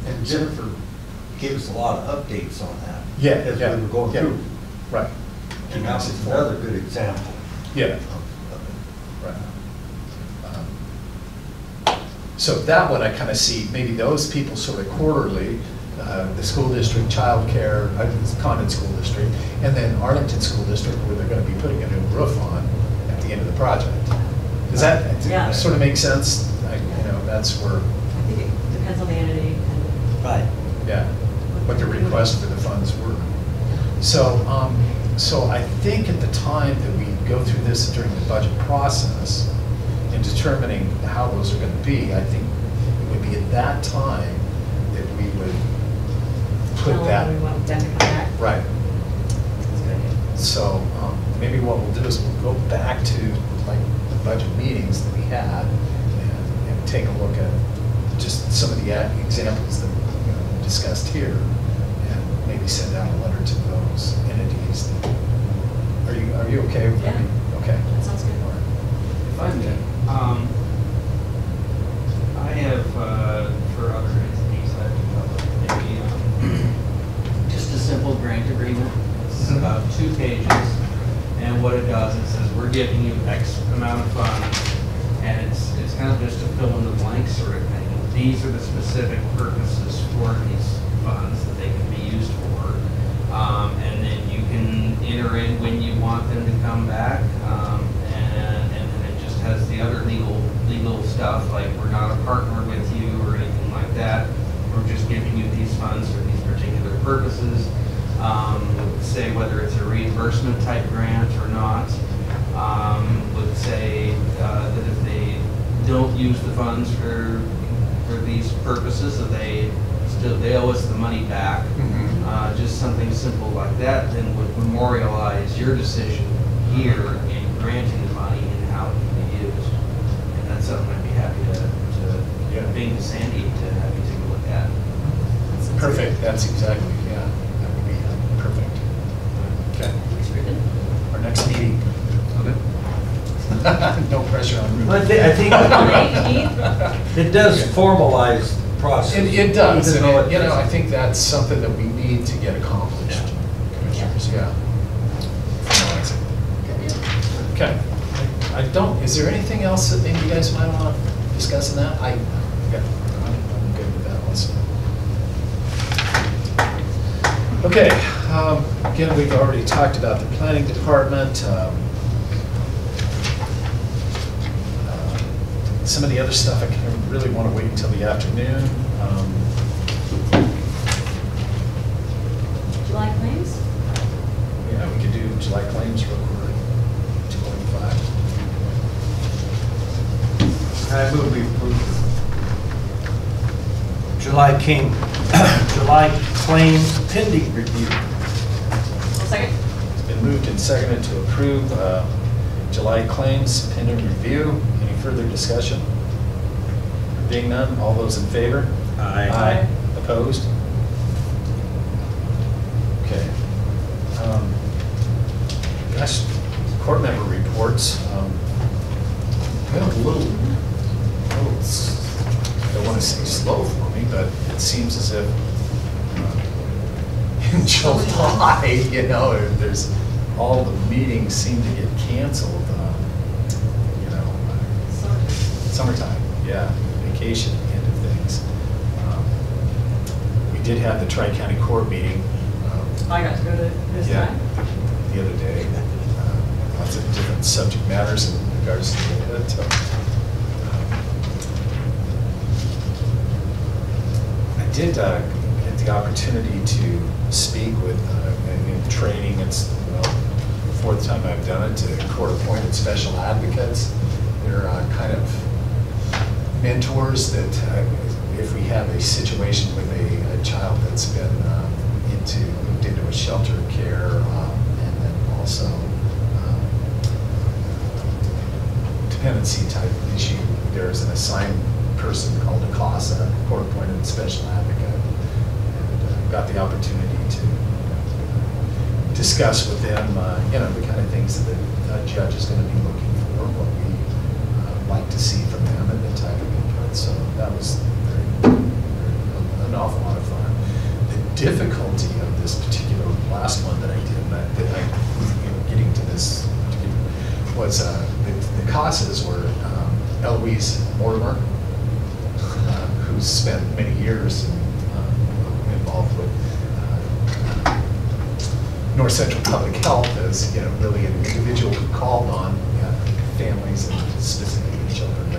and Jennifer gave us a lot of updates on that. Yeah, As yeah, we were going yeah. through. Right. And that was another good example. Yeah. of it. Right. So that one I kind of see, maybe those people sort of quarterly, the school district, childcare, Condon School District, and then Arlington School District, where they're going to be putting a new roof on at the end of the project. Does that Yeah. sort of make sense? That's where. I think it depends on the entity. Right. Yeah, what the request for the funds were. So, so I think at the time that we go through this during the budget process in determining how those are going to be, I think it would be at that time that we would put Tell that. them we want them to come back. Right. That's a good idea. So maybe what we'll do is we'll go back to like the budget meetings that we had and take a look at just some of the examples that we discussed here, and maybe send out a letter to those entities. Are you okay with that? Yeah. Okay. That sounds good. If I may, I have, for other entities, just a simple grant agreement. It's about 2 pages, and what it does, it says, we're giving you X amount of funds, and it's kind of just a fill in the blank sort of thing. These are the specific purposes for these funds that they can be used for. And then you can enter in when you want them to come back, and then it just has the other legal stuff, like we're not a partner with you or anything like that. We're just giving you these funds for these particular purposes. Would say whether it's a reimbursement type grant or not. Would say that if they don't use the funds for these purposes, that they owe us the money back. Just something simple like that then would memorialize your decision here in granting the money and how it can be used. And that's something I'd be happy to being to Sandy to have you take a look at. Perfect. That's exactly, yeah. That would be perfect. Okay. Our next meeting. No pressure on you. I think it does formalize the process. It does, even and though it, I think that's something that we need to get accomplished. Commissioners, yeah. Okay. I don't, is there anything else that maybe you guys might want to discuss in that? I'm good with that also. Okay, again, we've already talked about the planning department. Some of the other stuff, I kind of really want to wait until the afternoon. July claims? Yeah, we could do July claims real quick. 2:25. I move we approve July claims pending review. Second? It's been moved and seconded to approve July claims pending review. Any further discussion? Being none, all those in favor? Aye. Opposed? Okay. Gosh, court member reports. Been a little, I don't want to say slow for me, but it seems as if in July, there's all the meetings seem to get canceled. Summertime, yeah, vacation, end of things. We did have the Tri-County Court meeting. I got to go to this time. The other day. Lots of different subject matters in regards to it. I did get the opportunity to speak with, in training, it's the 4th time I've done it, to court-appointed special advocates. They're kind of mentors that if we have a situation with a child that's been moved into a shelter of care, and then also dependency type issue, there's an assigned person called a CASA, court-appointed special advocate, and got the opportunity to discuss with them, the kind of things that the judge is going to be looking for, what we like to see from them, and the type of input. So that was an awful lot of fun. The difficulty of this particular last one that I did, getting to this was the causes were Eloise Mortimer, who's spent many years involved with North Central Public Health as really an individual who called on families and specifically children.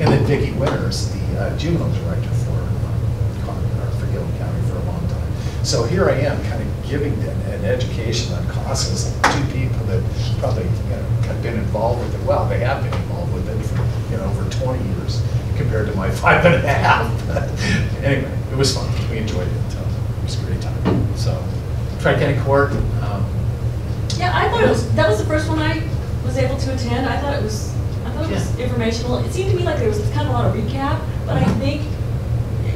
And then Vicki Winters, the juvenile director for Gilliam. Gilliam County for a long time. So here I am, kind of giving them an education on CASAs to people that probably, have been involved with it. Well, they have been involved with it for, over 20 years compared to my 5.5. Anyway, it was fun. We enjoyed it. It was a great time. So, Tri-County Court. Yeah, I thought that was the first one I was able to attend. I thought it was informational. It seemed to me like there was kind of a lot of recap, but I think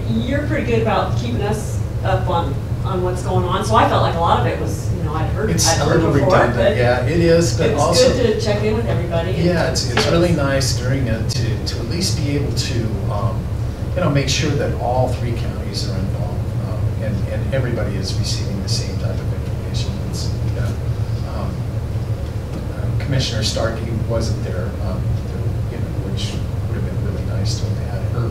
you're pretty good about keeping us up on what's going on. So I felt like a lot of it was, I'd heard before, redundant. but Yeah, it is, but it's also good to check in with everybody. Yeah, it's really nice during it to at least be able to make sure that all 3 counties are involved and everybody is receiving the same type of information. Commissioner Starkey wasn't there, which would have been really nice to have had her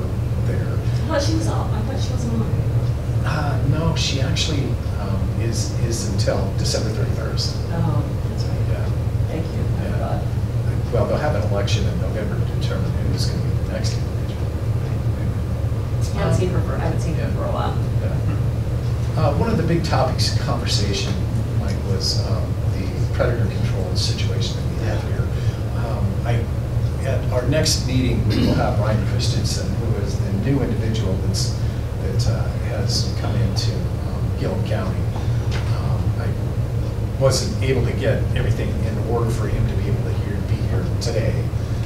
there. I thought she wasn't on. No, she actually is until December 31st. Oh, that's right. Yeah. Thank you. I Yeah. forgot. Well, they'll have an election in November to determine who's going to be the next individual. I haven't seen her for a while. Yeah. One of the big topics of conversation, Mike, was the predator control situation that we have here. At our next meeting, we will have Ryan Christensen, who is the new individual that has come into Gilliam County. I wasn't able to get everything in order for him to be able to be here today,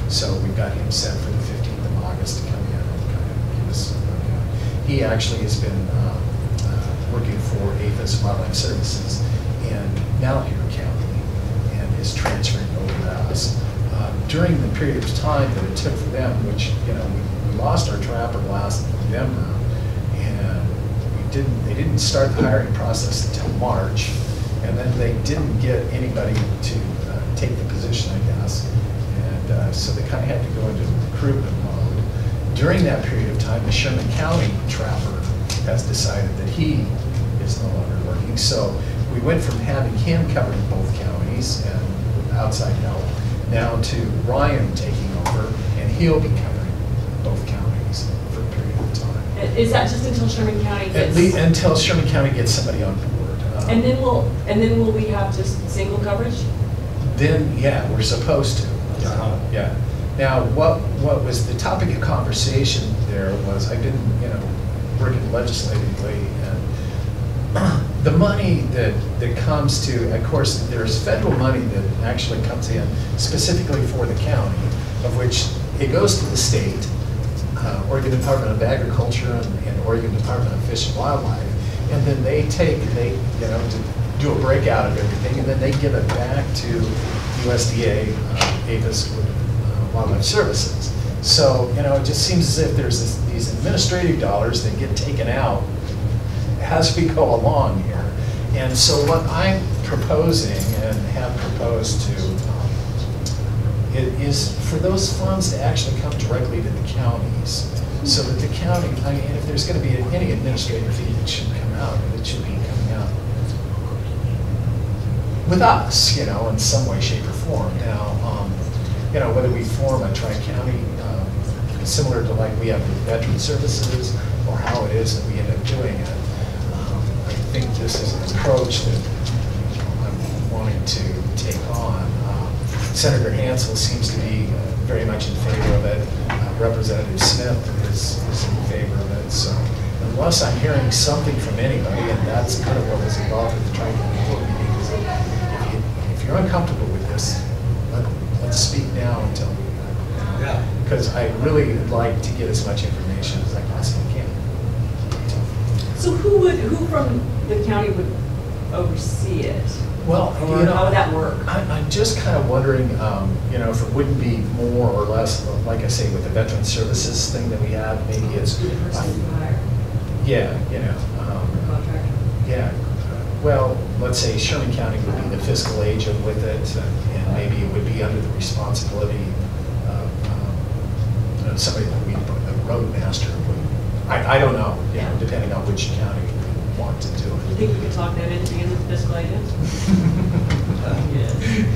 so we've got him set for the 15th of August to come in and kind of give us a rundown. He actually has been working for APHIS Wildlife Services in Malheur County and is transferring over to us. During the period of time that it took for them, which, we lost our trapper last November, and they didn't start the hiring process until March, and then they didn't get anybody to take the position, I guess, and so they kind of had to go into recruitment mode. During that period of time, the Sherman County trapper has decided that he is no longer working, so we went from having him covering both counties and with outside help, now to Ryan taking over, and he'll be covering both counties for a period of time. Is that just until Sherman County gets? At least until Sherman County gets somebody on board. And then will we have just single coverage? Then, yeah, we're supposed to. Yeah. Now, what was the topic of conversation there was, I've been, working legislatively, and the money that comes to, of course, there's federal money that actually comes in specifically for the county, of which it goes to the state, Oregon Department of Agriculture and Oregon Department of Fish and Wildlife, and then they to do a breakout of everything, and then they give it back to USDA, APHIS Wildlife Services. So, it just seems as if there's these administrative dollars that get taken out as we go along here. And so what I'm proposing and have proposed to is for those funds to actually come directly to the counties, so that the county, if there's going to be any administrative fee that should come out, it should be coming out with us, in some way, shape, or form. Now, whether we form a tri-county, similar to like we have with Veteran Services, or how it is that we end up doing it, I think this is an approach that I'm wanting to take on. Senator Hansel seems to be very much in favor of it. Representative Smith is in favor of it. So unless I'm hearing something from anybody, and that's kind of what was involved with the tri-county board meeting, is if you're uncomfortable with this, let's speak now until we, because I really would like to get as much information as I possibly can. So who from the county would oversee it? Well, Or how would that work? I'm just kind of wondering, if it wouldn't be more or less, like I say, with the Veteran Services thing that we have, maybe it's. Who the person you hire? Yeah, Contractor? yeah. Well, let's say Sherman County would be the fiscal agent with it, and maybe it would be under the responsibility of somebody that we, a roadmaster would. I don't know, depending on which county we want to do You it. think we could talk them into being in the fiscal agent?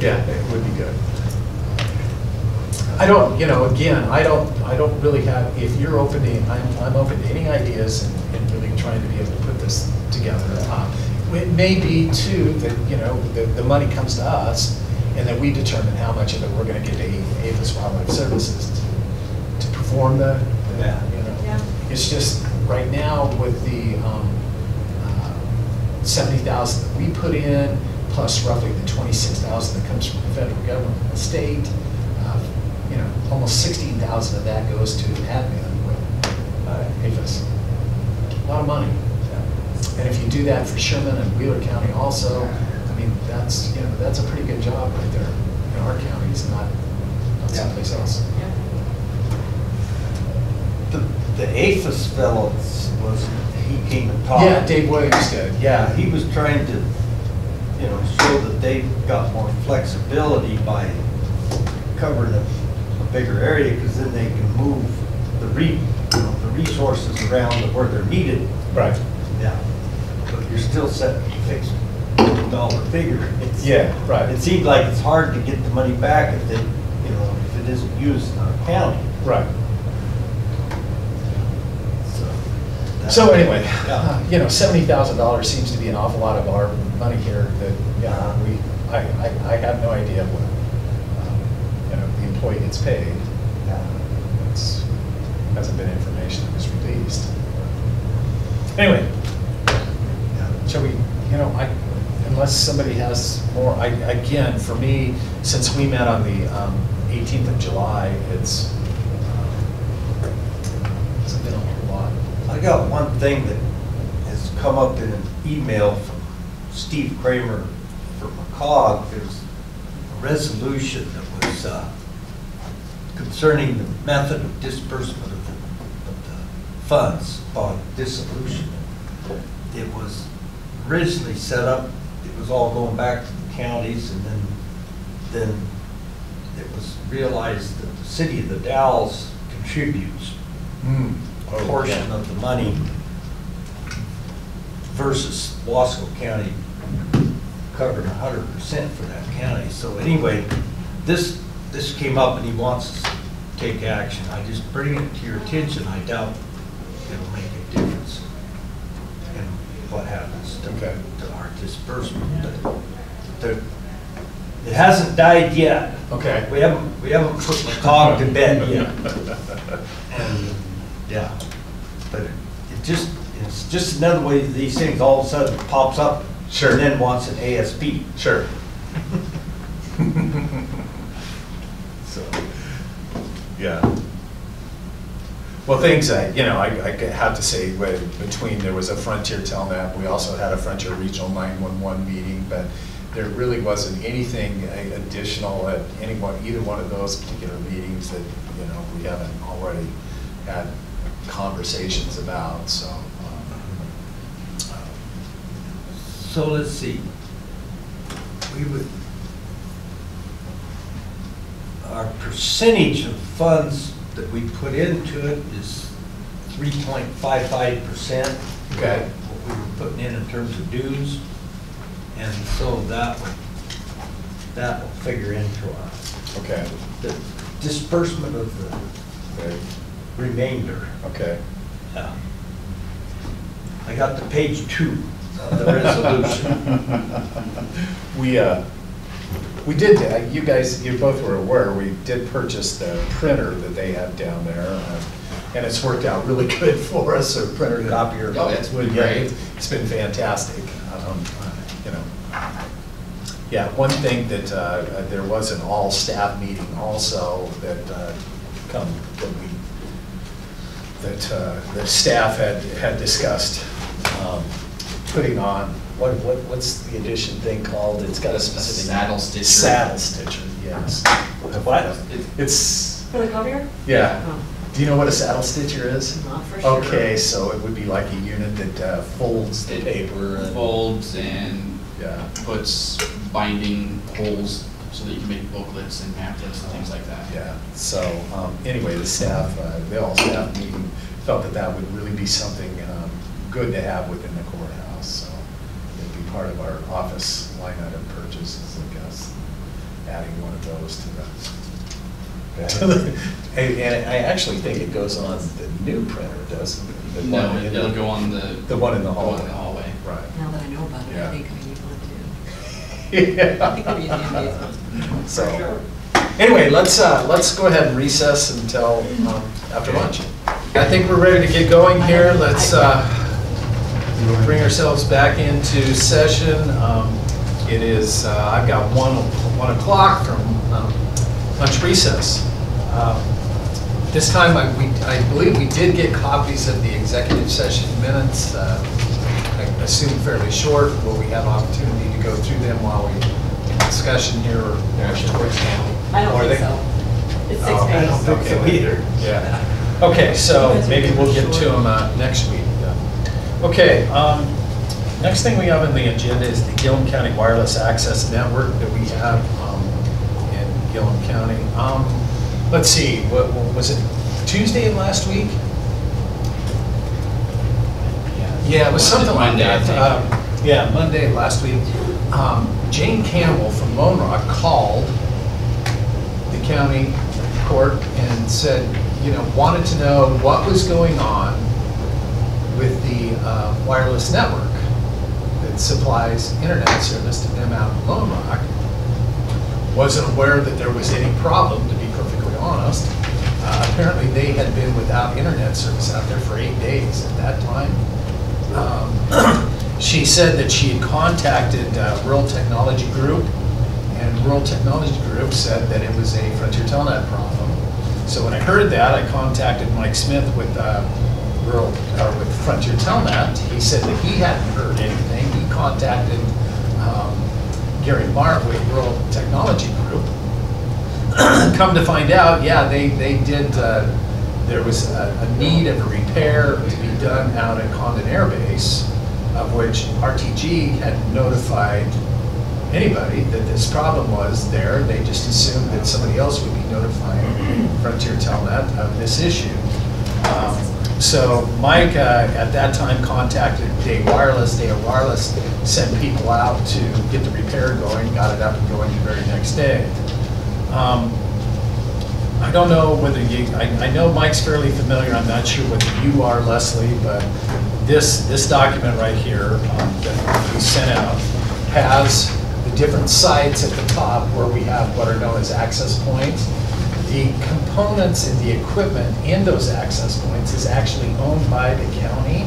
Yeah, it would be good. I don't, again, I don't really have, if you're open to, I'm open to any ideas and really trying to be able to put together. It may be too that, you know, the money comes to us and that we determine how much of it we're gonna give to Avis Wildlife Services to perform you know. Yeah. It's just, right now with the 70,000 that we put in, plus roughly the 26,000 that comes from the federal government and the state, you know, almost 16,000 of that goes to admin with Avis. A lot of money. And if you do that for Sherman and Wheeler County also, I mean, that's, you know, that's a pretty good job right there in our counties, not someplace else. The APHIS fellow he came and talked. Yeah, Dave Williams did. Yeah, he was trying to, you know, show that they've got more flexibility by covering a bigger area, because then they can move the resources around to where they're needed. Right. Yeah, but you're still setting a fixed dollar figure. Yeah, right. It seems like it's hard to get the money back if it, you know, if it isn't used in our county. Right. So anyway, you know, $70,000 seems to be an awful lot of our money here that, I have no idea what, you know, the employee gets paid. It's, hasn't been information that was released. Anyway, shall we, you know, unless somebody has more, again, for me, since we met on the 18th of July, it's been a whole lot. I got one thing that has come up in an email from Steve Kramer from McCog. There's a resolution that was concerning the method of disbursement of the funds upon dissolution. It was originally set up, it was all going back to the counties, and then it was realized that the city of the Dalles contributes a portion of the money versus Wasco County covered 100% for that county. So anyway, this came up and he wants us to take action. I just bring it to your attention. I doubt it'll make a difference in what happens to our disbursement. But it hasn't died yet. Okay. We haven't put McCog to bed yet. And yeah, but it's just another way that these things all of a sudden pops up. Sure. And then wants an ASP. Sure. So. Yeah. Well, things you know, I have to say, between there was a Frontier Telnet, we also had a Frontier Regional 911 meeting, but there really wasn't anything additional at either one of those particular meetings that, you know, we haven't already had conversations about. So. So let's see. Our percentage of funds that we put into it is 3.55%. Okay. What we were putting in terms of dues, and so that will figure into our the disbursement of the remainder. Okay. Yeah. I got to page 2. The resolution. We did, you guys, you both were aware, we did purchase the printer that they have down there, and it's worked out really good for us, a printer copier. Oh, it's been great. It's been fantastic. You know, yeah, one thing that there was an all-staff meeting also that the staff had discussed putting on, what's the edition thing called? It's got a specific saddle stitcher. Saddle stitcher, yes. What? It's For the copier? yeah. Oh. Do you know what a saddle stitcher is? Not for sure. Okay, so it would be like a unit that folds the paper and folds and yeah. puts binding holes so that you can make booklets and pamphlets and things like that. Yeah. So anyway, the staff, the all-staff meeting felt that would really be something good to have within the courthouse. So it'd be part of our office line item purchases, I guess, adding one of those to the. And I actually think it goes on the new printer, doesn't it? No, it'll go on the one in the hallway. One in the hallway. Right. Now that I know about it, Yeah. I think I need one too. I Yeah. think it'd be an amazing. So, anyway, let's go ahead and recess until after lunch. I think we're ready to get going here. Let's bring ourselves back into session. It is, I've got 1 o'clock from lunch recess. This time, I believe we did get copies of the executive session minutes. I assume fairly short. Will we have opportunity to go through them while we in discussion here or towards the end? I don't Or think they- so. It's 6 Oh, pages. I don't think so either. Yeah. Okay, so maybe we'll get to them next week. Okay, next thing we have on the agenda is the Gilliam County Wireless Access Network that we have in Gilliam County. Let's see, what was it Tuesday of last week? Yeah, it was something like Monday, I that. think. Yeah, Monday of last week. Jane Campbell from Lone Rock called the county court and said, wanted to know what was going on with the wireless network that supplies internet service to them out in Lone Rock. Wasn't aware that there was any problem, to be perfectly honest. Apparently they had been without internet service out there for 8 days at that time. She said that she had contacted Rural Technology Group, and Rural Technology Group said that it was a Frontier Telnet problem. So when I heard that, I contacted Mike Smith with with Frontier Telnet. He said that he hadn't heard anything. He contacted Gary Mark with Rural Technology Group. Come to find out, yeah, they did. There was a need of a repair to be done out at Condon Air Base, of which RTG had notified anybody that this problem was there. They just assumed that somebody else would be notifying Frontier Telnet of this issue. So Mike, at that time, contacted Day Wireless. Day Wireless sent people out to get the repair going, got it up and going the very next day. I don't know whether I know Mike's fairly familiar. I'm not sure whether you are, Leslie, but this document right here that we sent out has the different sites at the top where we have what are known as access points. The components and the equipment in those access points is actually owned by the county,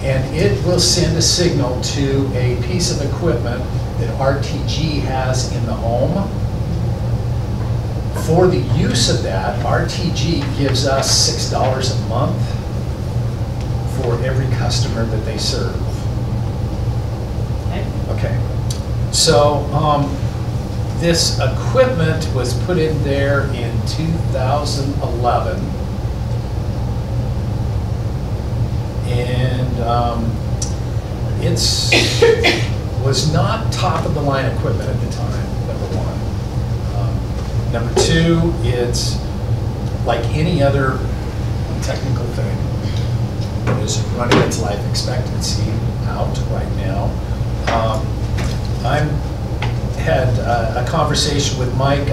and it will send a signal to a piece of equipment that RTG has in the home. For the use of that, RTG gives us $6 a month for every customer that they serve. Okay. So this equipment was put in there in 2011. And it's was not top of the line equipment at the time, number one. Number two, it's like any other technical thing. It is running its life expectancy out right now. I had a conversation with Mike.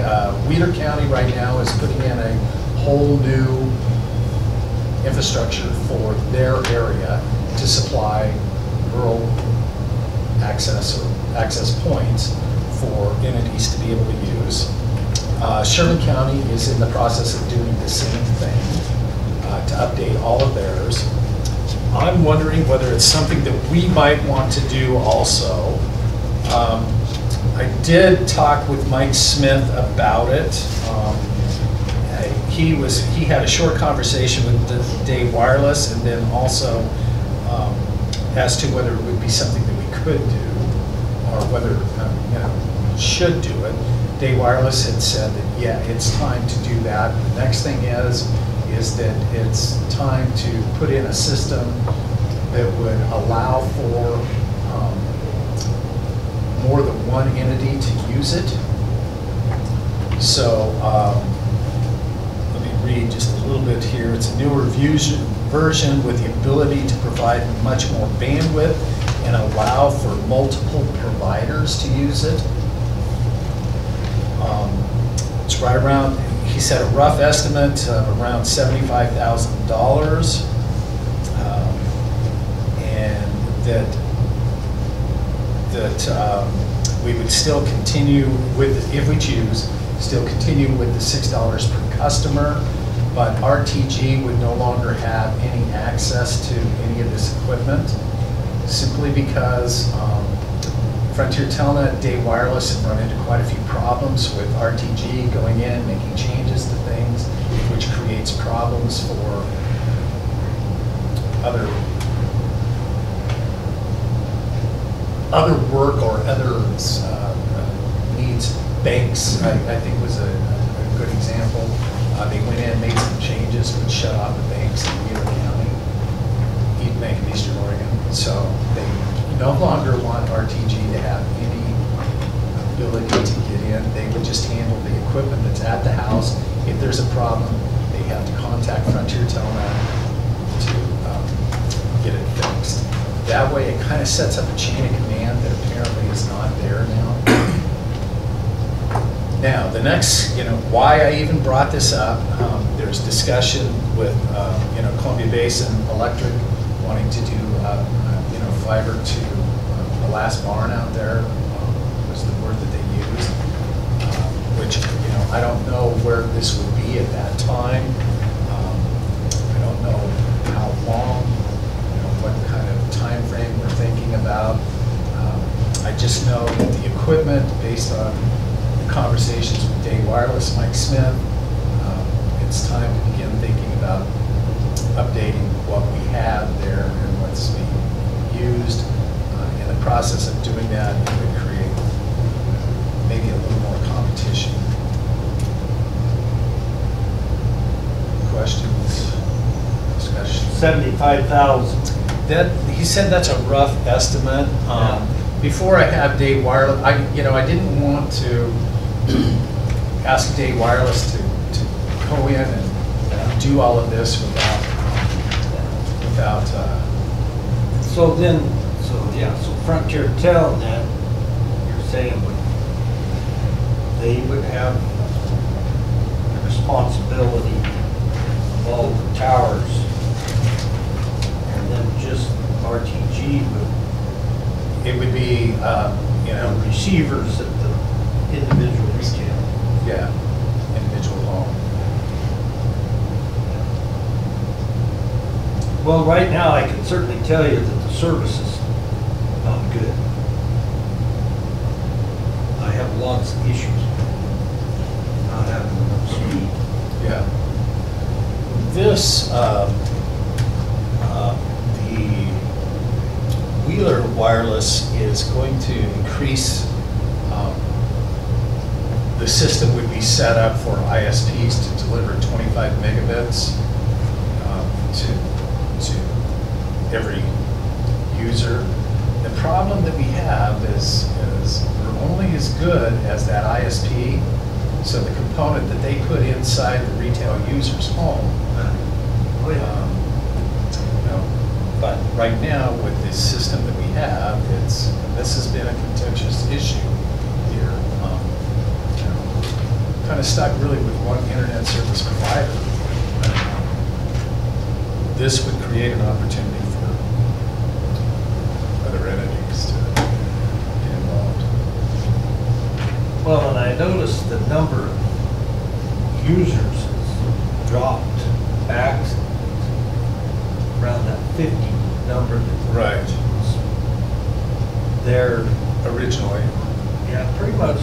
Wheeler County right now is putting in a whole new infrastructure for their area to supply rural access or access points for entities to be able to use. Sherman County is in the process of doing the same thing to update all of theirs. I'm wondering whether it's something that we might want to do also. I did talk with Mike Smith about it. He had a short conversation with the Day Wireless, and then also as to whether it would be something that we could do, or whether should do it. Day Wireless had said that yeah, it's time to do that. The next thing is that it's time to put in a system that would allow for more than one entity to use it. So let me read just a little bit here. It's a newer version with the ability to provide much more bandwidth and allow for multiple providers to use it. It's right around, he said a rough estimate of around $75,000. And we would still continue with, if we choose, still continue with the $6 per customer, but RTG would no longer have any access to any of this equipment, simply because Frontier Telnet, Day Wireless have run into quite a few problems with RTG going in, making changes to things, which creates problems for other work or other needs. Banks, I think, was a good example. They went in, made some changes, which shut off the banks in Wheeler County, Bank of Eastern Oregon. So they no longer want RTG to have any ability to get in. They would just handle the equipment that's at the house. If there's a problem, they have to contact Frontier Telnet to get it fixed. That way, it kind of sets up a chain of command that apparently is not there now. Now, the next, why I even brought this up, there's discussion with, Columbia Basin Electric wanting to do, fiber to the last barn out there, was the word that they used, which, I don't know where this would be at that time. I don't know how long, what kind of time frame we're thinking about. I just know that the equipment, based on the conversations with Day Wireless, Mike Smith, it's time to begin thinking about updating what we have there and what's being used. In the process of doing that, it would create maybe a little more competition. Questions? Discussion? 75,000. He said that's a rough estimate. Before I have Day Wireless, I didn't want to ask Day Wireless to go in and do all of this without. So Frontier Telnet, you're saying they would have the responsibility of all the towers, and then just RTG would. It would be, receivers at the individual retail. Yeah, individual home. Well, right now, I can certainly tell you that the service is not good. I have lots of issues not having enough speed. Yeah. This, the Wheeler Wireless is going to increase, the system would be set up for ISPs to deliver 25 megabits to every user. The problem that we have is we're only as good as that ISP, so the component that they put inside the retail user's home. But right now, with the system that we have, this has been a contentious issue here. Kind of stuck really with one internet service provider. This would create an opportunity for other entities to get involved. Well, and I noticed the number of users has dropped back around that 50 number that Right. was there. Originally. Yeah, pretty much,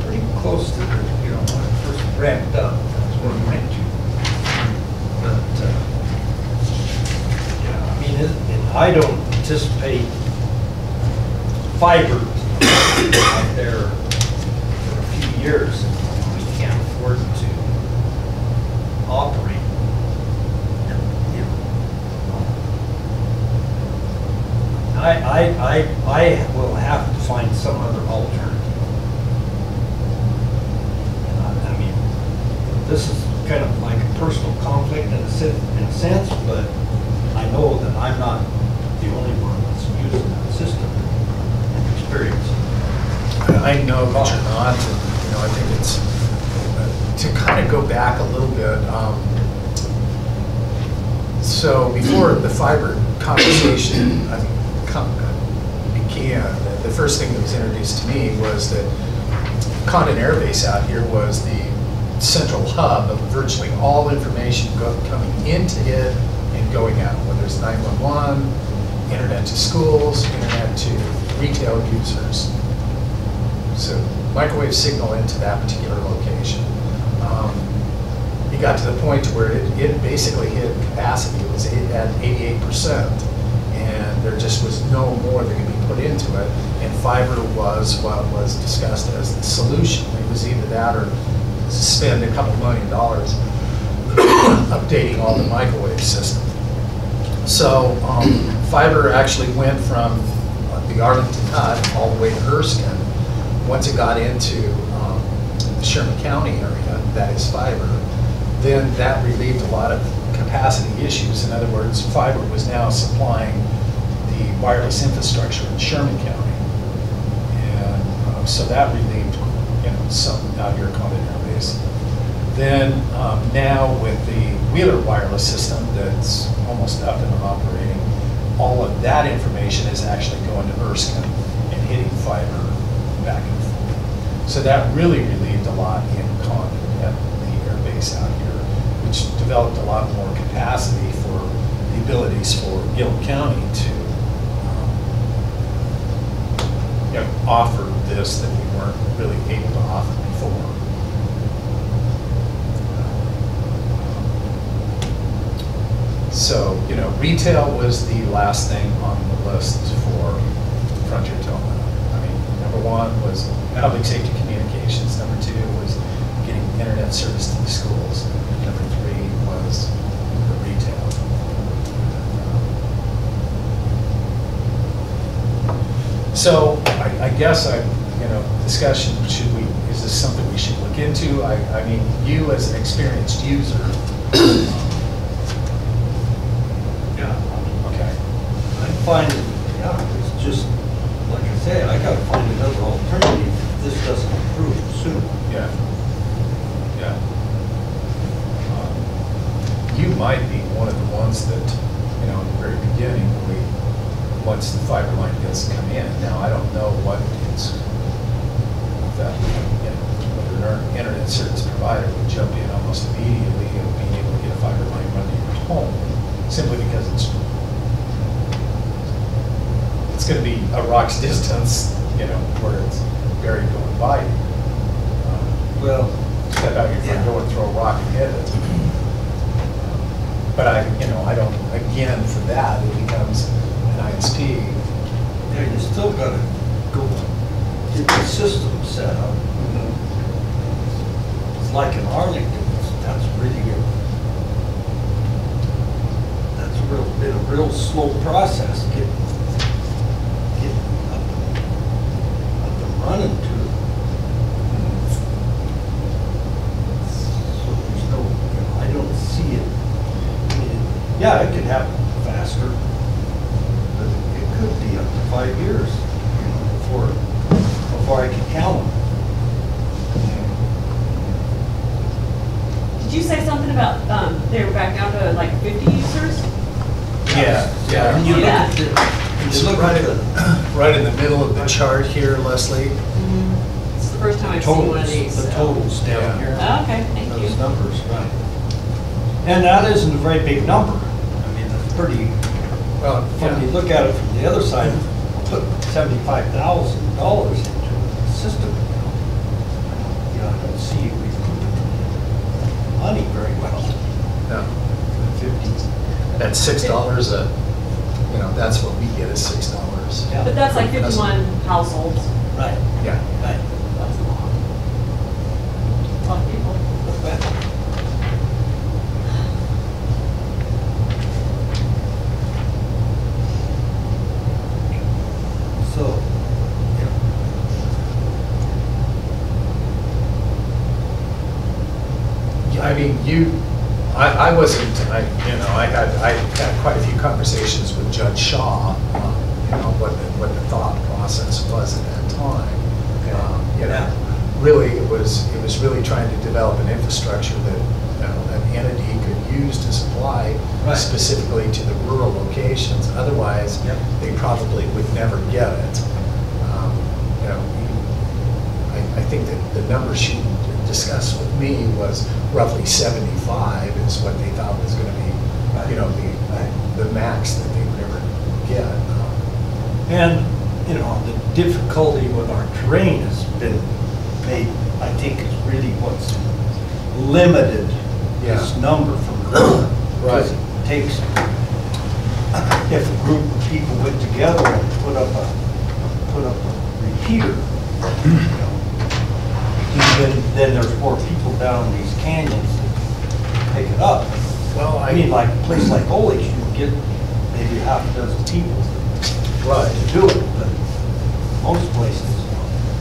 pretty close to the, when it first ramped up, that's where it went to. But, yeah, I mean, and I don't anticipate fiber out there for a few years. We can't afford to operate. I will have to find some other alternative. I mean, this is kind of like a personal conflict in a sense, but I know that I'm not the only one that's using that system and experiencing it. I know that you're not, and, I think it's, to kind of go back a little bit, so before the fiber conversation, began, the first thing that was introduced to me was that Condon Air Base out here was the central hub of virtually all information coming into it and going out, whether it's 911, internet to schools, internet to retail users. So microwave signal into that particular location. It got to the point where it basically hit capacity. It was at 88%, and there just was no more that could be put into it. And fiber was what was discussed as the solution. It was either that or spend a couple $1 million updating all the microwave system. So fiber actually went from the Arlington Hut all the way to Erskine. Once it got into the Sherman County area, that is fiber, then that relieved a lot of capacity issues. In other words, fiber was now supplying the wireless infrastructure in Sherman County. And so that relieved, some out here Condon Air Base. Then now with the Wheeler wireless system that's almost up and operating, all of that information is actually going to Erskine and hitting fiber back and forth. So that really relieved a lot in Condon at the air base out here, which developed a lot more capacity for the abilities for Gilliam County to offer this that we weren't really able to offer before. So, retail was the last thing on the list for Frontier Tillman. I mean, number one was public safety communications. Number two was getting internet service to the schools. Number three was the retail. So I guess discussion, is this something we should look into? I mean, you as an experienced user. I find, it's just, like I say, I gotta find another alternative if this doesn't improve soon. Yeah. You might be one of the ones that, in the very beginning, once the fiber line gets come in. Now, I don't know what it's, that, whether an internet service provider would jump in almost immediately and being able to get a fiber line run to your home, simply because it's going to be a rock's distance, where it's very going by you. Well, Step out your front door and throw a rock and hit it. But I don't, again, for that, it becomes an ISP. yeah, you still gotta go get the system set up. It's like in Arlington, that's been a real slow process getting up and running to it. So there's no, I don't see it. I mean, yeah, it could happen faster, but it could be up to 5 years, before I can count them. Did you say something about, they were back down to like 50 users? Yeah. And you look Yeah. at the, It's you look right, at the right in the middle of the chart here, Leslie. This is the first time I've seen one of these. the so. totals down Yeah. here. Oh, okay, thank you. Those numbers, right. And that isn't a very big number. I mean, it's pretty, Well, when you look at it from the other side, put $75,000 into the system. I don't see we put money very well. No. At $6 that's what we get is $6. Yeah. But that's like 51 households. Right, Yeah. right. That's a lot. A lot of people. So, I mean, I wasn't, I had quite a few conversations with Judge Shaw, what the thought process was at that time. Really, it was really trying to develop an infrastructure that, an entity could used to supply Right. specifically to the rural locations. Otherwise, Yep. they probably would never get it. You know, I think that the number she discussed with me was roughly 75 is what they thought was going to be, you know, the max that they would ever get. And, you know, the difficulty with our terrain has been made, I think, is really what's limited this number from growing. Right. Because it takes, if a group of people went together and put up a repeater, you know, then there's more people down in these canyons that pick it up. Well, I mean, like a place like Ole, you would get maybe half a dozen people Right. to do it, but most places,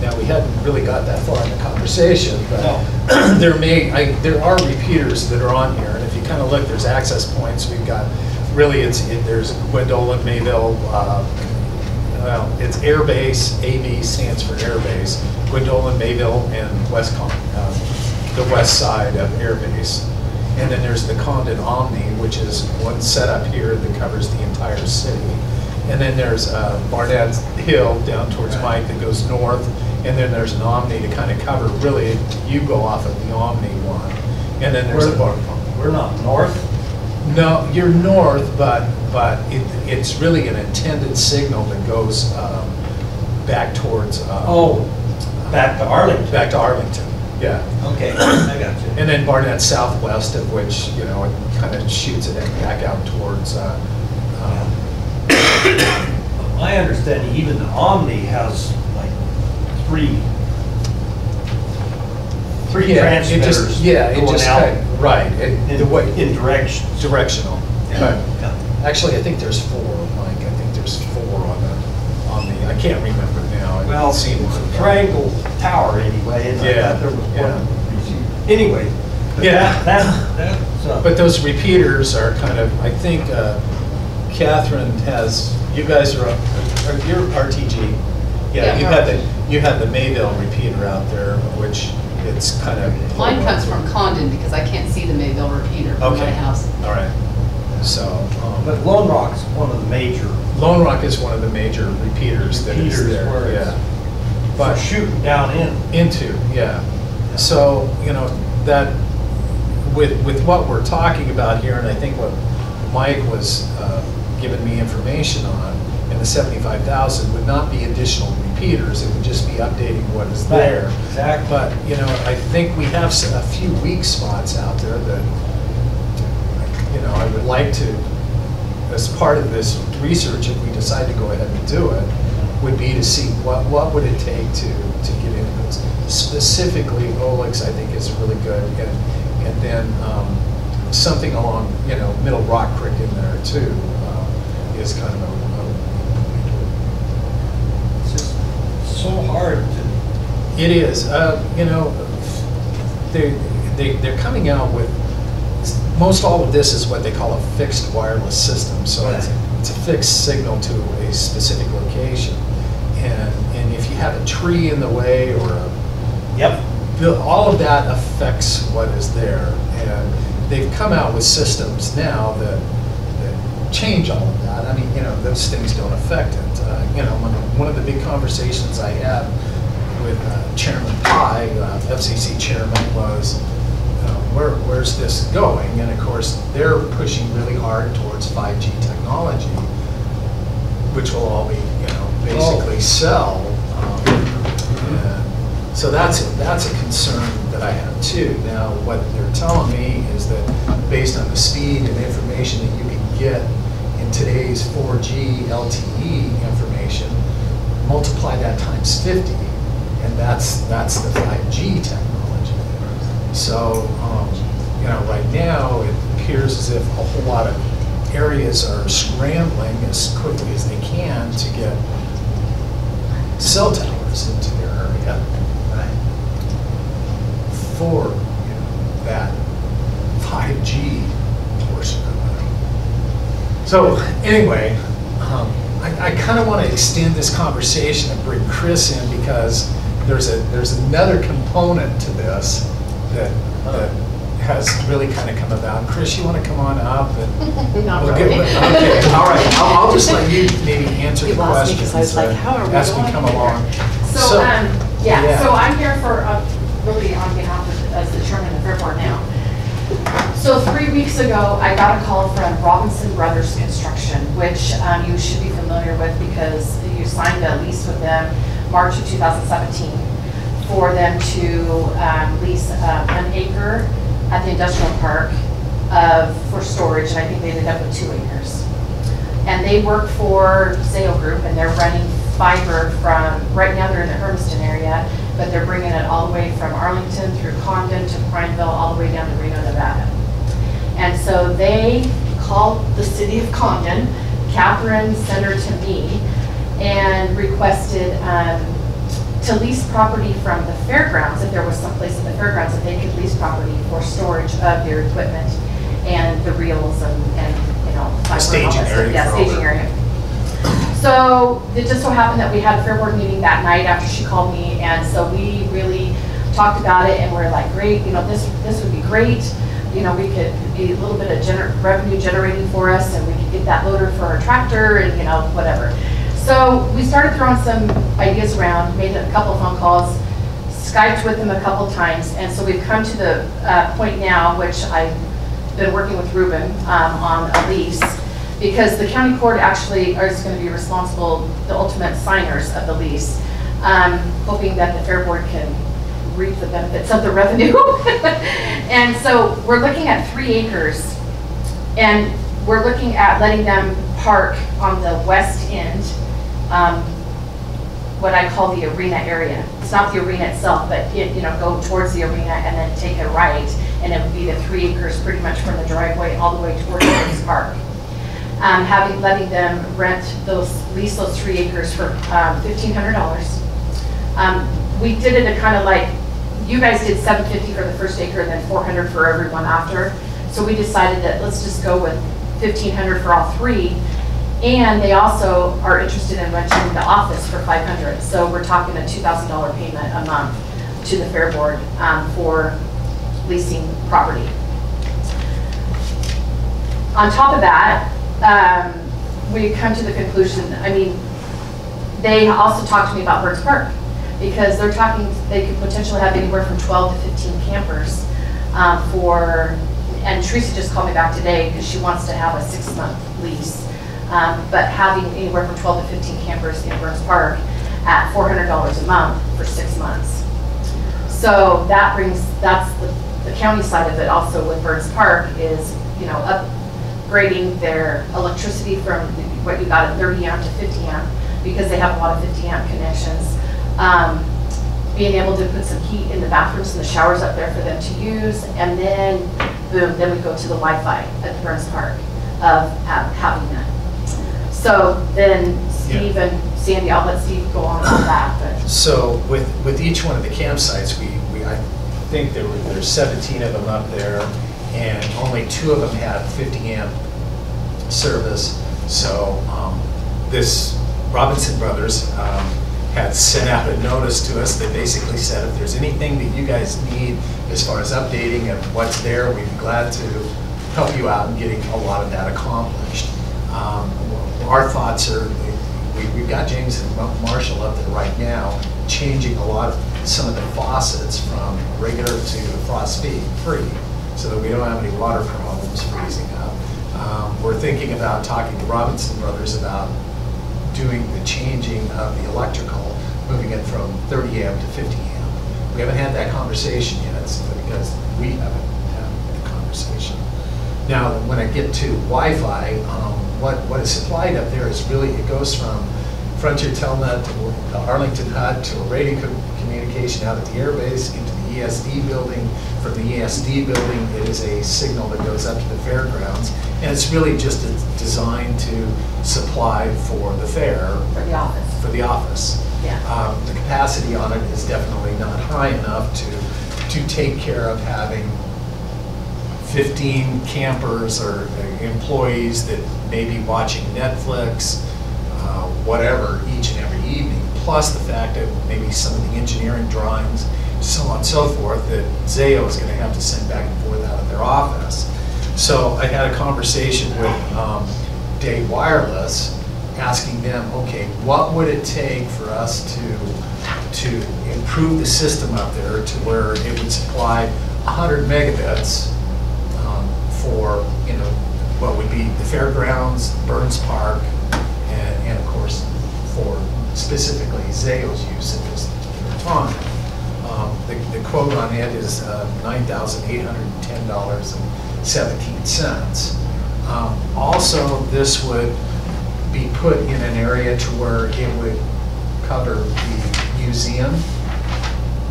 Now, we hadn't really got that far in the conversation, but No. there are repeaters that are on here, and if you kind of look, there's access points. We've got, really, there's Gwendolen, Mayville, well, it's Air Base, AB stands for Air Base, Gwendolen, Mayville, and Westcon, the west side of Air Base. And then there's the Condon Omni, which is one setup here that covers the entire city. And then there's Barnett Hill down towards Mike that goes north, and then there's an Omni to kind of cover, really, you go off of the Omni one. And then there's a bar. we're not north. No, you're north, but it's really an intended signal that goes back towards. Back to Arlington. Back to Arlington, yeah. Okay, I got you. And then Barnett southwest of which, you know, it kind of shoots it back out towards. My understanding, even the Omni has like three transmitters going out right. in directions. Directional. Yeah. Actually, I think there's 4, Mike. I think there's 4 on the. I can't remember now. Well, it's a triangle tower anyway, and I thought there was one receiver. Anyway. But those repeaters are kind of, I think, Catherine has, you guys are you're RTG. Yeah, you have the Mayville repeater out there, which it's kind of. Mine comes from Condon because I can't see the Mayville repeater from my house. All right. So. But Lone Rock's one of the major. Lone Rock is one of the major repeaters that is there. Where yeah. It's But shooting down into, yeah. So, you know, that with what we're talking about here, and I think what Mike was giving me information on, and the 75,000 would not be additional repeaters, it would just be updating what is there. Exactly. But, you know, I think we have a few weak spots out there that, you know, I would like to, as part of this research, if we decide to go ahead and do it, would be to see what would it take to get into this. Specifically, Olex, I think, is really good, and then something along, you know, Middle Rock Creek in there too is kind of It's just so hard to. It is, you know, they're coming out with. Most all of this is what they call a fixed wireless system. So it's a fixed signal to a specific location. And if you have a tree in the way or all of that affects what is there. And they've come out with systems now that change all of that. I mean, you know, those things don't affect it. You know, one of the big conversations I had with Chairman Pye, FCC chairman, was where's this going? And of course, they're pushing really hard towards 5G technology, which will all be, you know, basically cell. So that's a concern that I have too. Now, what they're telling me is that based on the speed and information that you can get in today's 4G LTE information, multiply that times 50, and that's the 5G technology. So, you know, right now it appears as if a whole lot of areas are scrambling as quickly as they can to get cell towers into their area, right? For, you know, that 5G portion of it. So anyway, I kind of want to extend this conversation and bring Chris in because there's another component to this that has really kind of come about. Chris, you want to come on up? And Not we'll really. Okay, all right. I'll just let you maybe answer the You lost me questions 'cause I was like, how are we as we going come here? along. So, yeah. so I'm here for, really on behalf of, as the chairman of the Fair Board now. So 3 weeks ago, I got a call from Robinson Brothers Construction, which you should be familiar with because you signed a lease with them March of 2017 for them to lease 1 acre at the industrial park for storage, and I think they ended up with 2 acres. And they work for Sale Group, and they're running fiber from, right now they're in the Hermiston area, but they're bringing it all the way from Arlington through Condon to Prineville, all the way down to Reno, Nevada. And so they called the city of Condon, Catherine sent her to me, and requested to lease property from the fairgrounds, if there was some place in the fairgrounds that they could lease property for storage of their equipment and the reels and you know, fiber and all Staging that stuff. area Yeah, for all staging their- area. So it just so happened that we had a Fair Board meeting that night after she called me, and so we really talked about it, and we're like, great, you know, this would be great. You know, we could be a little bit of revenue generating for us, and we could get that loader for our tractor, and you know, whatever. So we started throwing some ideas around, made a couple of phone calls, Skyped with them a couple times, and so we've come to the point now, which I've been working with Ruben on a lease, because the county court actually is going to be responsible, the ultimate signers of the lease, hoping that the Fair Board can reap the benefits of the revenue. And so we're looking at 3 acres, and we're looking at letting them park on the west end, what I call the arena area. It's not the arena itself, but you know, go towards the arena and then take a right, and it would be the 3 acres pretty much from the driveway all the way towards the park. Letting them lease those 3 acres for $1,500. We did it a kind of like, you guys did $750 for the first acre and then $400 for everyone after. So we decided that let's just go with $1,500 for all 3. And they also are interested in renting the office for $500. So we're talking a $2,000 payment a month to the Fair Board for leasing property. On top of that, we come to the conclusion, I mean, they also talked to me about Birds Park, because they're talking, they could potentially have anywhere from 12 to 15 campers and Teresa just called me back today because she wants to have a 6-month lease, but having anywhere from 12 to 15 campers in Burns Park at $400 a month for 6 months. So that's the county side of it also with Burns Park is, you know, upgrading their electricity from what you got at 30 amp to 50 amp, because they have a lot of 50 amp connections. Being able to put some heat in the bathrooms and the showers up there for them to use, and then boom, then we go to the Wi-Fi at the Burns Park of having that. So then Steve and Sandy, I'll let Steve go on with that. But. So with each one of the campsites, I think there's 17 of them up there, and only 2 of them had 50 amp service. So this Robinson Brothers had sent out a notice to us that basically said, if there's anything that you guys need as far as updating of what's there, we'd be glad to help you out in getting a lot of that accomplished. Our thoughts are, we've got James and Marshall up there right now, changing some of the faucets from regular to frost-free, so that we don't have any water problems freezing up. We're thinking about talking to Robinson Brothers about doing the changing of the electrical, moving it from 30 amp to 50 amp. We haven't had that conversation yet, because we haven't had the conversation. Now, when I get to Wi-Fi, what is supplied up there is really, it goes from Frontier Telnet to the Arlington HUD to a radio communication out at the airbase into the ESD building. From the ESD building, it is a signal that goes up to the fairgrounds, and it's really just designed to supply for the fair. For the office. For the office. Yeah. The capacity on it is definitely not high enough to take care of having 15 campers or employees that may be watching Netflix, whatever, each and every evening, plus the fact that maybe some of the engineering drawings so on and so forth, that Zayo is going to have to send back and forth out of their office. So I had a conversation with Dave Wireless, asking them, okay, what would it take for us to improve the system up there to where it would supply 100 megabits for, you know, what would be the fairgrounds, Burns Park, and of course, for specifically Zayo's use of this time. The quote on it is $9,810.17. Also, this would be put in an area to where it would cover the museum.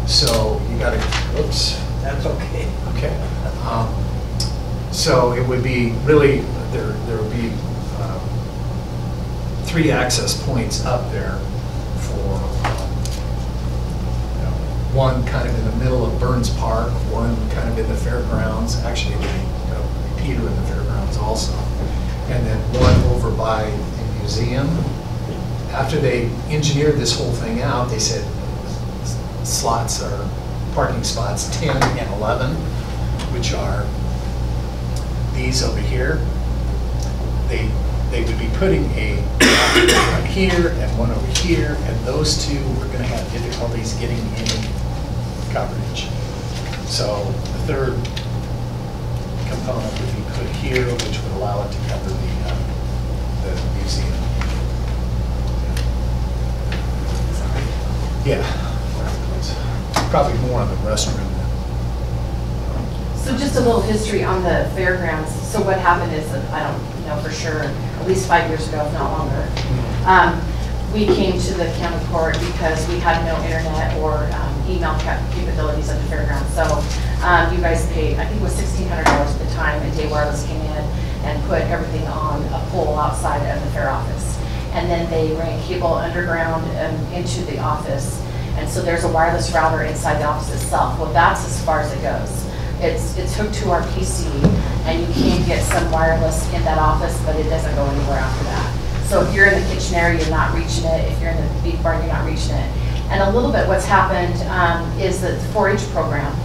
So you got to, oops. That's okay. Okay. So it would be really, there would be 3 access points up there for, one kind of in the middle of Burns Park, one kind of in the fairgrounds, actually Peter in the fairgrounds also, and then one over by the museum. After they engineered this whole thing out, they said slots are parking spots 10 and 11, which are these over here. They would be putting a one here and one over here, and those two were going to have difficulties getting any coverage. So the third component would be put here, which would allow it to cover the museum. Yeah, probably more on the restroom. So just a little history on the fairgrounds. So what happened is, that I don't know for sure, at least 5 years ago, if not longer, we came to the county court because we had no internet or email capabilities at the fairgrounds. So you guys paid, I think it was $1,600 at the time, and Day Wireless came in and put everything on a pole outside of the fair office. And then they ran cable underground into the office. And so there's a wireless router inside the office itself. Well, that's as far as it goes. It's hooked to our PC, and you can get some wireless in that office, but it doesn't go anywhere after that. So if you're in the kitchen area, you're not reaching it. If you're in the beef barn, you're not reaching it. And a little bit what's happened is that the 4-H program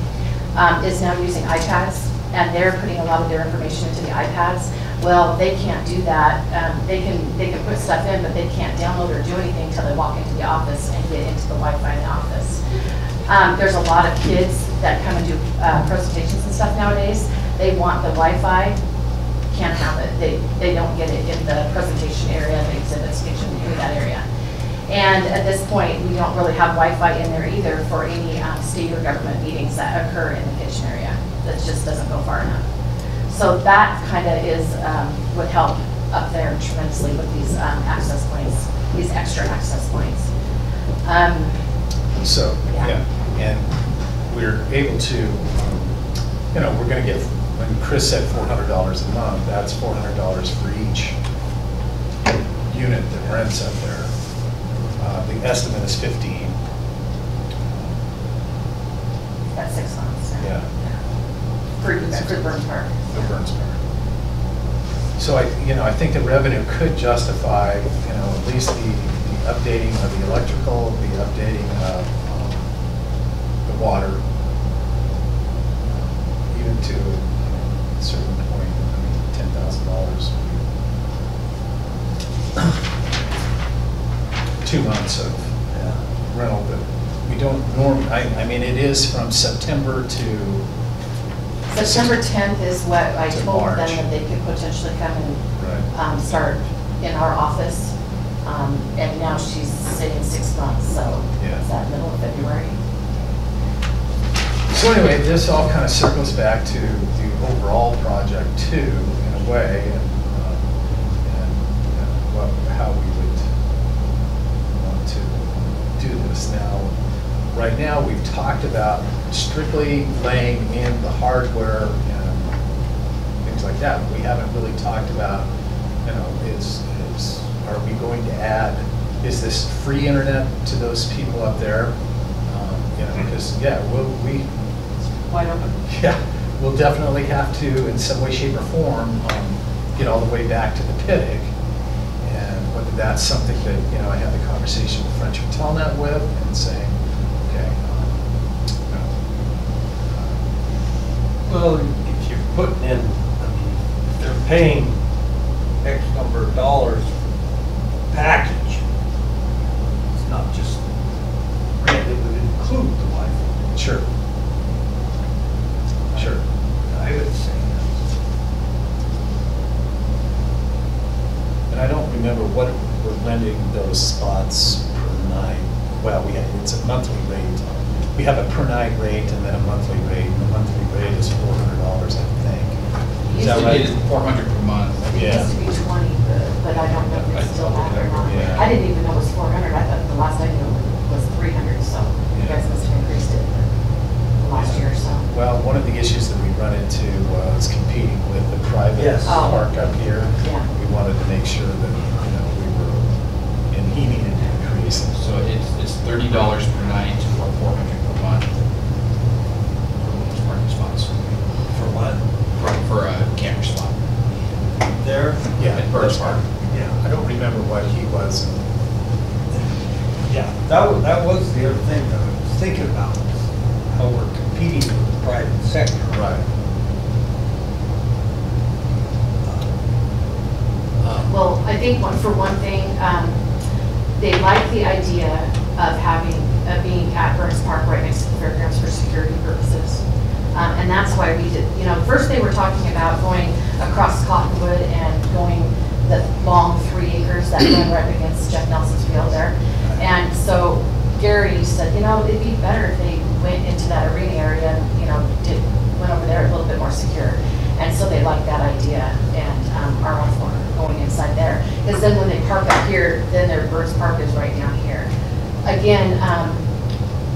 is now using iPads, and they're putting a lot of their information into the iPads. Well, they can't do that. They can put stuff in, but they can't download or do anything until they walk into the office and get into the Wi-Fi in the office. There's a lot of kids that come and do presentations and stuff nowadays. They want the Wi-Fi, can't have it. They don't get it in the presentation area, the exhibit station, in that area. And at this point, we don't really have Wi-Fi in there either for any state or government meetings that occur in the kitchen area. That just doesn't go far enough. So that kind of is, would help up there tremendously with these access points, these extra access points. So, yeah, and we're able to, we're going to get, when Chris said $400 a month, that's $400 for each unit that rents up there. The estimate is 15. That's 6 months. Yeah. For Burns Park. The Burns Park. So I think the revenue could justify, at least the updating of the electrical, the updating of the water, even to a certain point, $10,000. 2 months of rental, but we don't normally, I mean, it is from September to September 10th is what I To told March. them that they could potentially come and Right. start in our office. And now she's saying 6 months, so Yeah. is that middle of February? So anyway, this all kind of circles back to the overall project too, in a way, and how we would want to do this. Now, right now, we've talked about strictly laying in the hardware and things like that. We haven't really talked about, are we going to add, is this free internet to those people up there? Because, Wide open. yeah, we'll definitely have to, in some way, shape, or form, get all the way back to the Pittig. And whether that's something that, I had the conversation with French Telnet with and saying, okay, Well, if you're putting in, I mean, if they're paying X number of dollars package, it's not just rent, it would include the Wi-Fi. Sure. Sure. I would say that. And I don't remember what we're renting those spots per night. Well, it's a monthly rate. We have a per night rate and then a monthly rate. And the monthly rate is $400, I think. Is that right? It is 400 per month. It Yeah. used to be 20, but I don't know if it's still that or not. Yeah. I didn't even know it was 400. I thought the last I knew was 300, so you guys must have increased it the last year or so. Well, one of the issues that we run into was competing with the private Yes. park up here. Yeah. We wanted to make sure that, we were, and he needed to increase. So it's $30 per night or 400 per month for those parking spots. For what? For a camper spot. There? Yeah, At Burns Park. Yeah. I don't remember what he was. Yeah, that was the other thing that I was thinking about, how we're competing with the private sector. Right. Well, I think for one thing, they like the idea of being at Burns Park right next to the fairgrounds for security purposes. And that's why we did, first they were talking about going across Cottonwood and going the long 3 acres that run right against Jeff Nelson's field there. And so Gary said, it'd be better if they went into that arena area and, went over there a little bit more secure. And so they like that idea and are all for going inside there. Because then when they park up here, then their Burns Park is right down here. Again,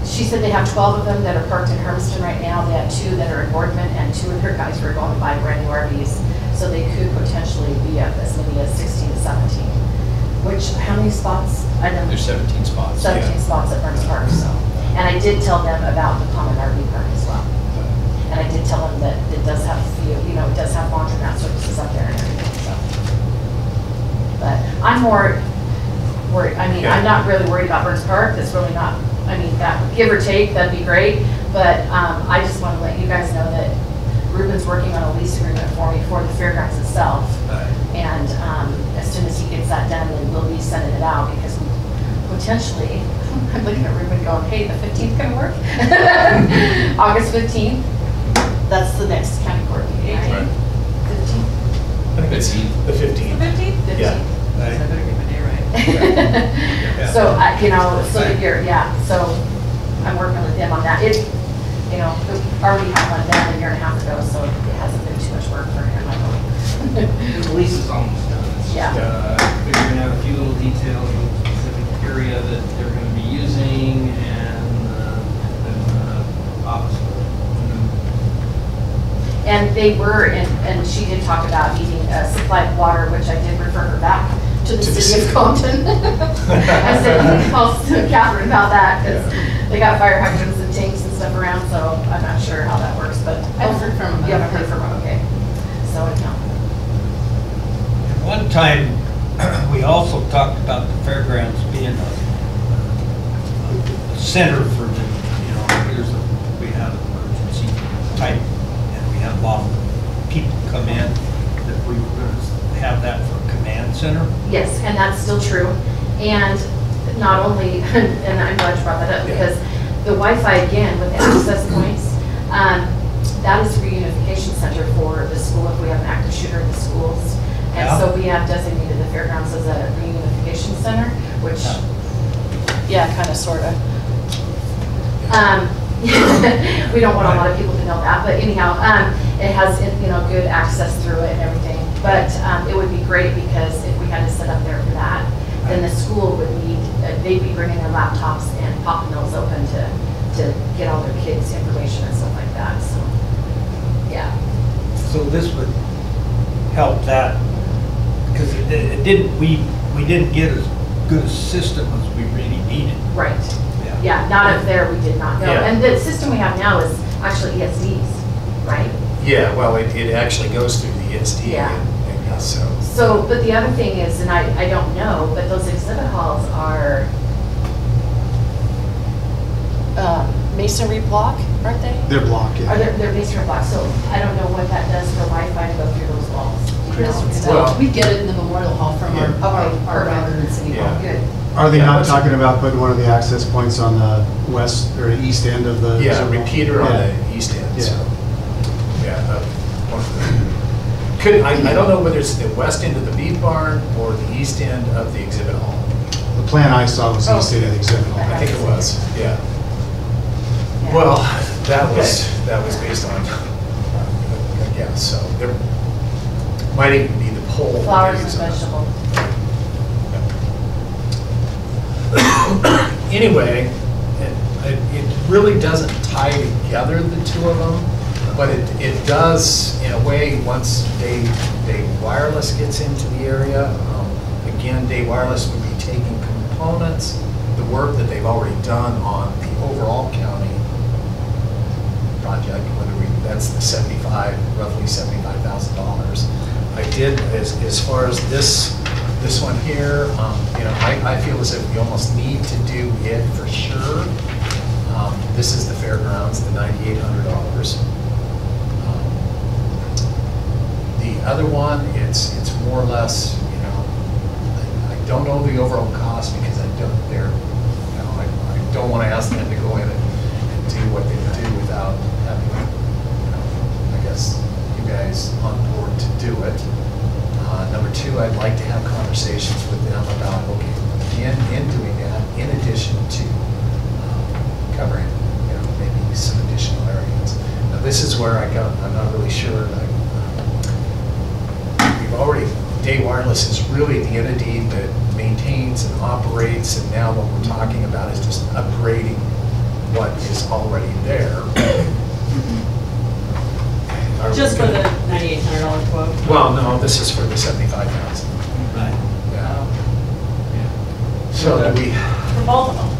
she said they have 12 of them that are parked in Hermiston right now. They have 2 that are in Boardman, and 2 of their guys were going to buy brand new RVs. So they could potentially be up as many as 16 to 17. Which, how many spots? I know. There's 17 spots. 17 spots at Burns Park, so. And I did tell them about the common RV park as well. And I did tell them that it does have it does have laundromat services up there and everything, so. But I'm more worried, I'm not really worried about Burns Park. That's really not, that give or take, that'd be great. But I just want to let you guys know that Ruben's working on a lease agreement for me for the fairgrounds itself. And as soon as he gets that done, then we'll be sending it out because we potentially, I'm looking at Ruben going, hey, the 15th gonna work? August 15th, that's the next county court meeting, right? 15th? I think it's the 15th. 15th? 15th. Yeah. I better get my day right. Yeah. So, so so I'm working with them on that. We already had one done a year and a half ago, so it hasn't been too much work for him, I hope. The lease is almost done. It's Yeah. just, figuring out a few little details on the specific area that they're going to be using and then office. And they were, and she did talk about needing a supply of water, which I did refer her back to the city of Condon. I said, you can call Catherine about that, because they got fire hydrants and tanks and stuff around, so I'm not sure how that works, but. I haven't heard from them. You haven't heard from them, okay. So, At one time, we also talked about the fairgrounds being a center for the, we have emergency type, and we have a lot of people come in, that we were going to have that for a command center. yes, and that's still true. And not only, and I'm glad you brought that up, because the Wi-Fi, again, with the access points, that is for unification center for the school if we have an active shooter in the schools. And so we have designated the fairgrounds as a reunification center, which, kind of, sort of. We don't want a lot of people to know that, but anyhow, it has, good access through it and everything. But it would be great because if we had to set up there for that, then the school would need, they'd be bringing their laptops and popping those open to get all their kids' information and stuff like that, so, yeah. So this would help that, because it didn't, we didn't get as good a system as we really needed. Right. Yeah, not up there, we did not know. Yeah. And the system we have now is actually ESDs, right? Yeah, well, it actually goes through the ESD. Yeah. And so. So, but the other thing is, and I don't know, but those exhibit halls are masonry block, aren't they? They're blocked, Are yeah. they're masonry blocks, so I don't know what that does for Wi-Fi to go through those walls. Chris, Well- we get it in the Memorial Hall from our, Okay, our router in City Hall. Yeah. Good. Are they Yeah, not what's- talking about putting one of the access points on the west or east end of the? Yeah, repeater on Yeah. the east end, Yeah. so, yeah. One of the- Could, I don't know whether it's the west end of the beef barn or the east end of the exhibit hall. The plan I saw was east end of the exhibit hall. I think it was, yeah. Yeah. Well, that was based on, yeah, so there might even be the pole. Flowers and values of it. vegetables. Anyway, it really doesn't tie together the two of them, but it does in a way once Day Wireless gets into the area. Again, Day Wireless would be taking components, the work that they've already done on the overall county project, that's the roughly $75,000. I did, as far as this one here, I feel as if we almost need to do it for sure. This is the fairgrounds, the $9,800. The other one, it's more or less, I don't know the overall cost because I don't want to ask them to go in and do what they do without having, I guess, you guys on board to do it. Number two, I'd like to have conversations with them about, okay, in doing that, in addition to covering, maybe some additional areas. Now, this is where I'm not really sure. We've already, Day Wireless is really the entity that maintains and operates, and now what we're talking about is just upgrading what is already there. Are we Just for gonna- the $9,800 quote? Well, no, this is for the 75,000. Right. Yeah. So do we, For both of them?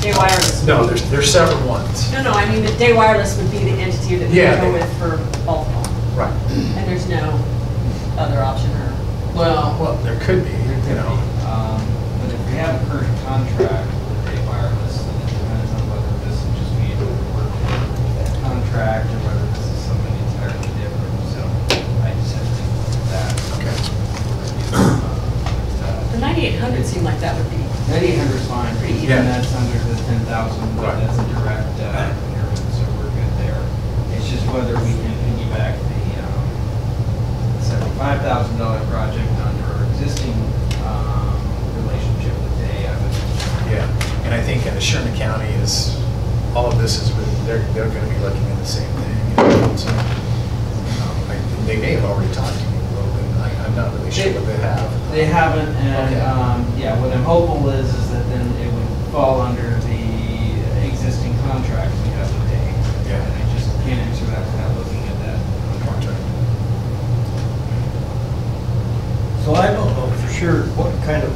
Day Wireless? no, there's separate ones. No, I mean, the Day Wireless would be the entity that we Yeah, go they- with for both of them. Right. And there's no other option or? Well, there could be, But if we have a current contract with Day Wireless, then it depends on whether this would just be able to work with that contract or whether this is something entirely different. So I just have to think about that. Okay. The 9,800 seemed like that would be. 9,800 is fine, even Yeah. that's under the 10,000, Right. that's a direct procurement, so we're good there. It's just whether we can piggyback the $75,000 project under our existing relationship with Day. I would. Yeah, and I think in Sherman County is, all of this is, they're going to be looking at the same thing. So, they may have already talked to me a little bit, I'm not really sure what they have. They haven't, and, Okay. yeah, what I'm hopeful is that then it would fall under the existing contract we have with Day. Yeah. And I just can't answer that without looking at that contract. So I don't know for sure what kind of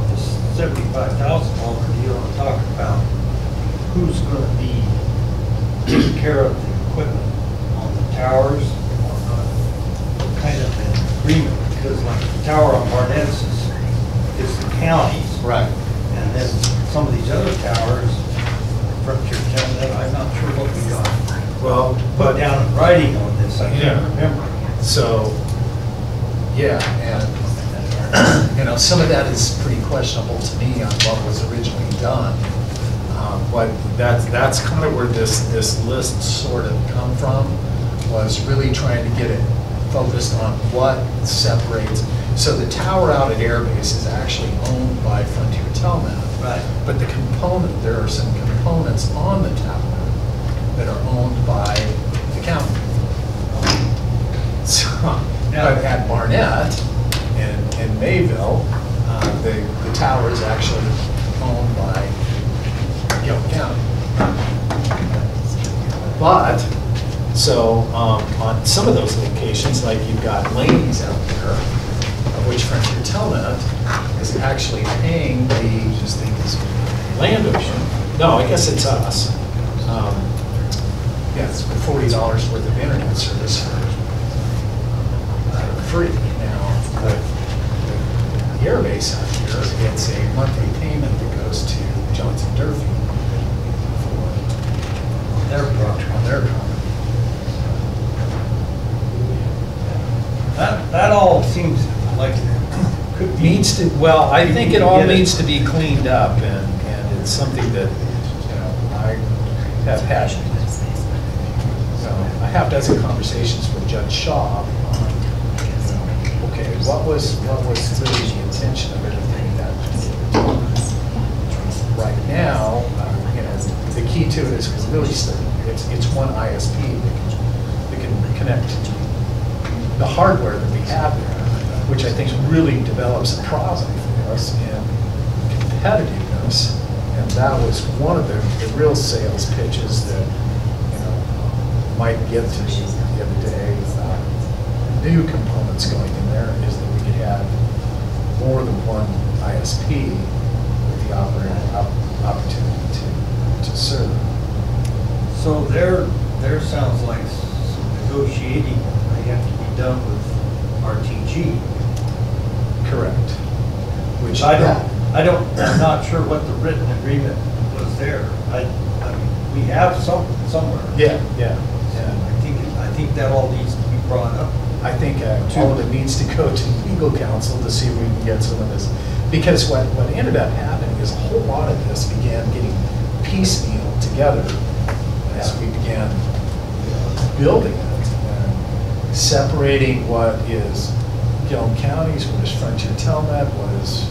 this $75,000 deal I'm talking about, who's going to be taking care of the equipment on the towers, or what kind of an agreement, because like the tower on Barnett is the county's. Right. And then some of these other towers, Frontier Telnet, I'm not sure what we got. Well, Put down in writing on this, I Yeah. can't remember. so, yeah, and, some of that is pretty questionable to me on what was originally done. But that's kind of where this list sort of come from, was really trying to get it focused on what separates. So the tower out at Air Base is actually owned by Frontier Telnet. Right. But there are some components on the tower that are owned by the county. So, but at Barnett and Mayville, the tower is actually owned by Gilliam County. But, so on some of those locations, like you've got Laney's out there, of which Frontier Telnet is actually paying the landowner. No, I guess it's us. Yeah, it's for $40 worth of internet service for free. Now, the airbase out here gets a monthly payment that goes to Johnson to, well, I think it all needs to be cleaned up, and it's something that, you know, I have had, a half dozen conversations with Judge Shaw on, you know, okay, what was really the intention of everything that right now, you know, the key to it is really, it's one ISP that can connect the hardware that we have there, which I think really develops a problem for us in competitiveness. And that was one of the real sales pitches that, you know, Mike get to me the other day. New components going in there is that we could have more than one ISP with the opportunity to serve. So there sounds like some negotiating may have to be done with RTG. Correct. Which I'm not sure what the written agreement was there. I mean, we have something somewhere. Yeah. And I think that all needs to be brought up. I think all of it needs to go to legal counsel to see if we can get some of this. Because what ended up happening is a whole lot of this began getting piecemeal together as we began building it. And separating what is Gilliam County's, what is Frontier Telnet, what is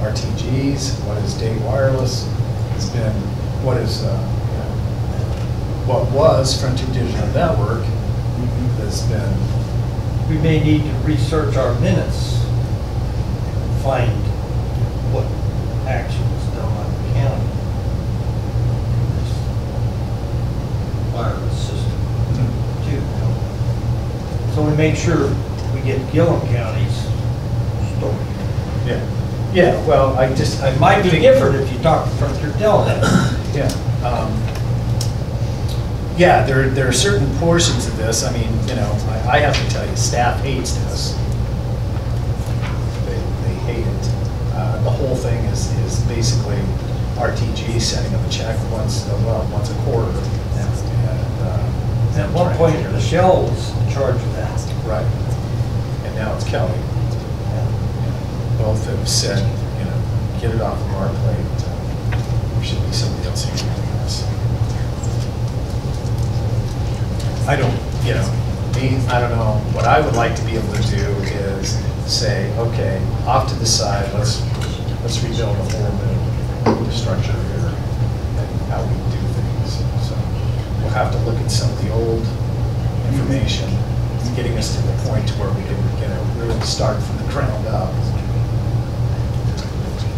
RTG's, what is Day Wireless, has been, what is, what was Frontier Digital Network has been. We may need to research our minutes and find what action was done by the county in this wireless system too. So we make sure we get Gilliam County's story. Yeah, well, It might be different if you talk to Frontier Telnet. Yeah, there are certain portions of this. I mean, you know, I have to tell you, staff hates this. They hate it. The whole thing is basically RTG setting up a check once a quarter. At one point, Michelle was in charge of that. Right. And now it's Kelly. Both have said, you know, get it off of our plate. There should be somebody else handling this. I don't know. What I would like to be able to do is say, okay, off to the side, let's rebuild a whole new structure here and how we do things. So we'll have to look at some of the old information, getting us to the point to where we can really start from the ground up.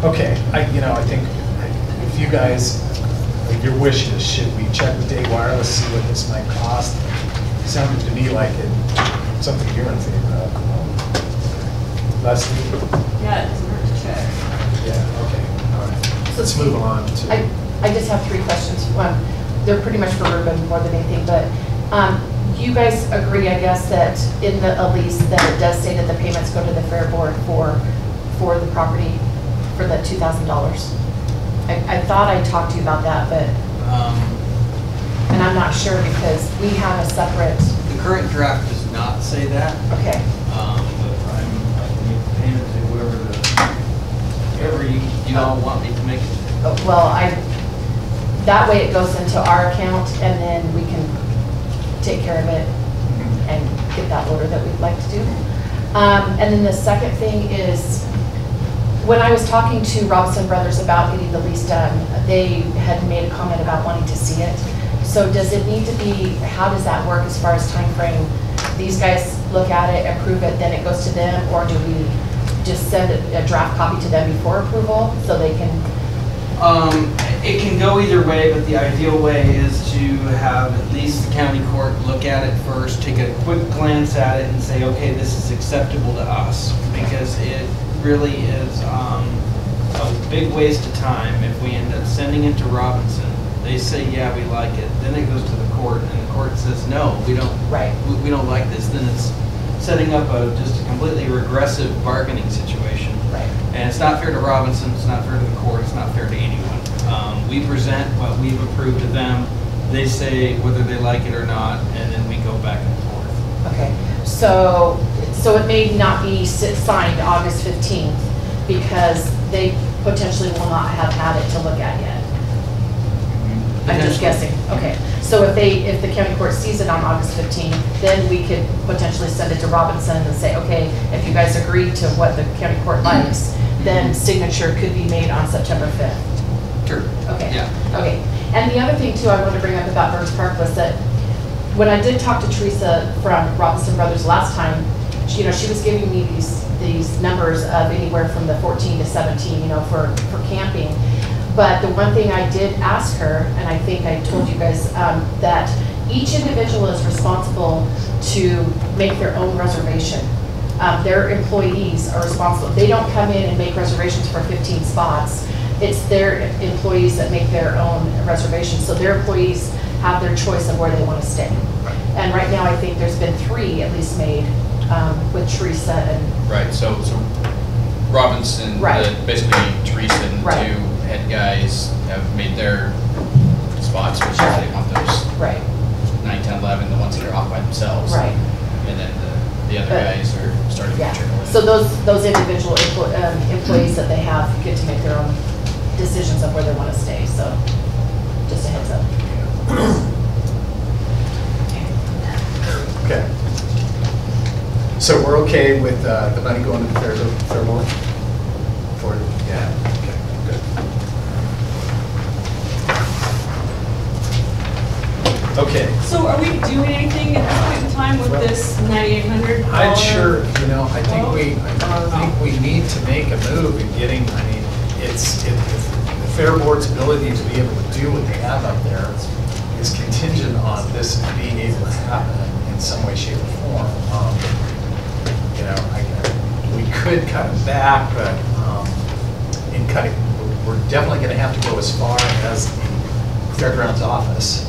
Okay, I think if you guys, your wish is, should we check with Day Wireless, see what this might cost? Sounded to me like something you're in favor of. Leslie? Yeah, it doesn't hurt to check. Yeah, okay, all right. Let's move on to. I just have 3 questions. They're pretty much for Ruben more than anything, but you guys agree, I guess, that in the lease that it does say that the payments go to the Fair Board for the property for the $2,000. I thought I talked to you about that, but and I'm not sure because we have a separate. The current draft does not say that. Okay. But I can make the payment to whoever you all want me to make it. Well, that way it goes into our account and then we can take care of it and get that order that we'd like to do. And then the second thing is, when I was talking to Robson Brothers about getting the lease done, they had made a comment about wanting to see it. So does it need to be, how does that work as far as time frame? These guys look at it, approve it, then it goes to them, or do we just send a draft copy to them before approval so they can? It can go either way, but the ideal way is to have at least the county court look at it first, take a quick glance at it and say, okay, this is acceptable to us, because it really is a big waste of time if we end up sending it to Robinson. They say, yeah, we like it. Then it goes to the court, and the court says, no, we don't. Right. We don't like this. Then it's setting up just a completely regressive bargaining situation. Right. And it's not fair to Robinson. It's not fair to the court. It's not fair to anyone. We present what we've approved to them. They say whether they like it or not, and then we go back and forth. Okay. So it may not be signed August 15th, because they potentially will not have had it to look at yet. I'm just guessing. Okay. So if the county court sees it on August 15th, then we could potentially send it to Robinson and say, okay, if you guys agree to what the county court likes, then signature could be made on September 5th. Sure. Okay. Yeah. Okay. And the other thing too I wanted to bring up about Burns Park was that when I did talk to Teresa from Robinson Brothers last time, she was giving me these numbers of anywhere from the 14 to 17, for camping. But the one thing I did ask her, and I think I told you guys, that each individual is responsible to make their own reservation. Their employees are responsible. They don't come in and make reservations for 15 spots. It's their employees that make their own reservations. So their employees have their choice of where they want to stay. And right now, I think there's been 3 at least made with Teresa and. Right. So Robinson, Right. Basically Teresa and the Right. 2 head guys have made their spots, which Right. they want those Right. 9, 10, 11, the ones that are off by themselves. Right. And then the other But- guys are starting Yeah. to trickle in. So those individual employees that they have get to make their own decisions of where they want to stay. So just a heads up. Okay. So we're okay with the money going to the fair board? Yeah, okay, good. Okay. So are we doing anything at this point in time with this 9,800? I'm sure, I think we need to make a move in getting, the fair board's ability to be able to do what they have up there is contingent on this being able to happen in some way, shape, or form. We could cut it back, but in cutting, we're definitely going to have to go as far as the fairgrounds office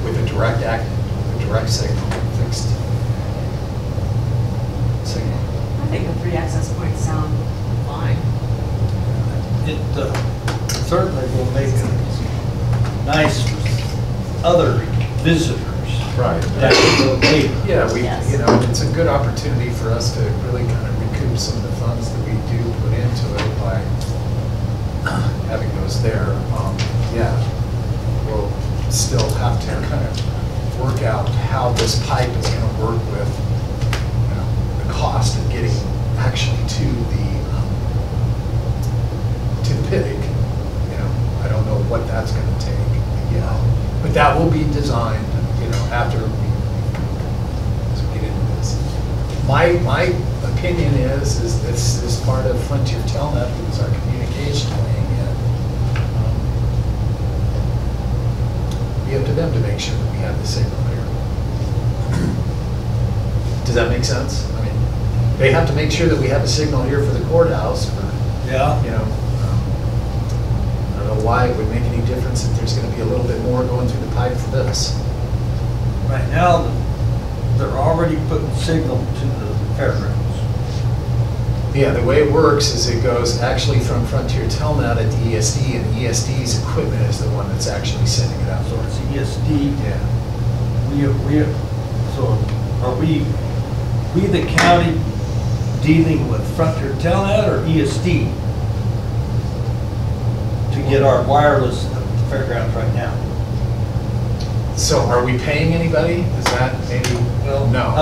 with a direct signal, fixed signal. I think the 3 access points sound fine. It certainly will make it nice for other visitors. Right. That will go later. Yeah, Yes. It's a good opportunity for us to really kind of recoup some of the funds that we do put into it by having those there. Yeah, we'll still have to kind of work out how this pipe is going to work with, the cost of getting actually to the pig. I don't know what that's going to take. But that will be designed. After we get into this. My opinion is this is part of Frontier Telnet, because our communication wing, and be up to them to make sure that we have the signal here. Does that make sense? They have to make sure that we have a signal here for the courthouse. Yeah. I don't know why it would make any difference if there's going to be a little bit more going through the pipe for this. Right now, they're already putting signal to the fairgrounds. Yeah, the way it works is it goes actually from Frontier Telnet at the ESD, and the ESD's equipment is the one that's actually sending it out. So it's ESD. Yeah. So are we the county dealing with Frontier Telnet or ESD to get our wireless at the fairgrounds right now? So are we paying anybody? Is that maybe? Well, No.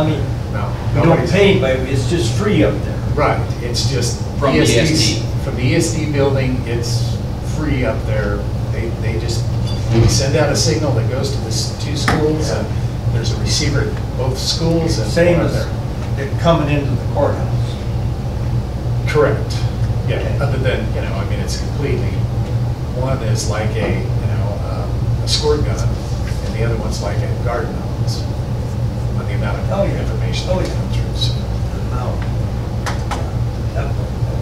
No. We don't pay anybody, it's just free up there. Right, it's just From the ESD. From the ESD building, it's free up there. They just, we send out a signal that goes to the 2 schools, and there's a receiver at both schools. And Same one as there. it coming into the courthouse. Correct. Yeah, Okay. other than, it's completely, one is like a squirt gun, and the other one's like a garden hose, on the amount of information that comes through. So,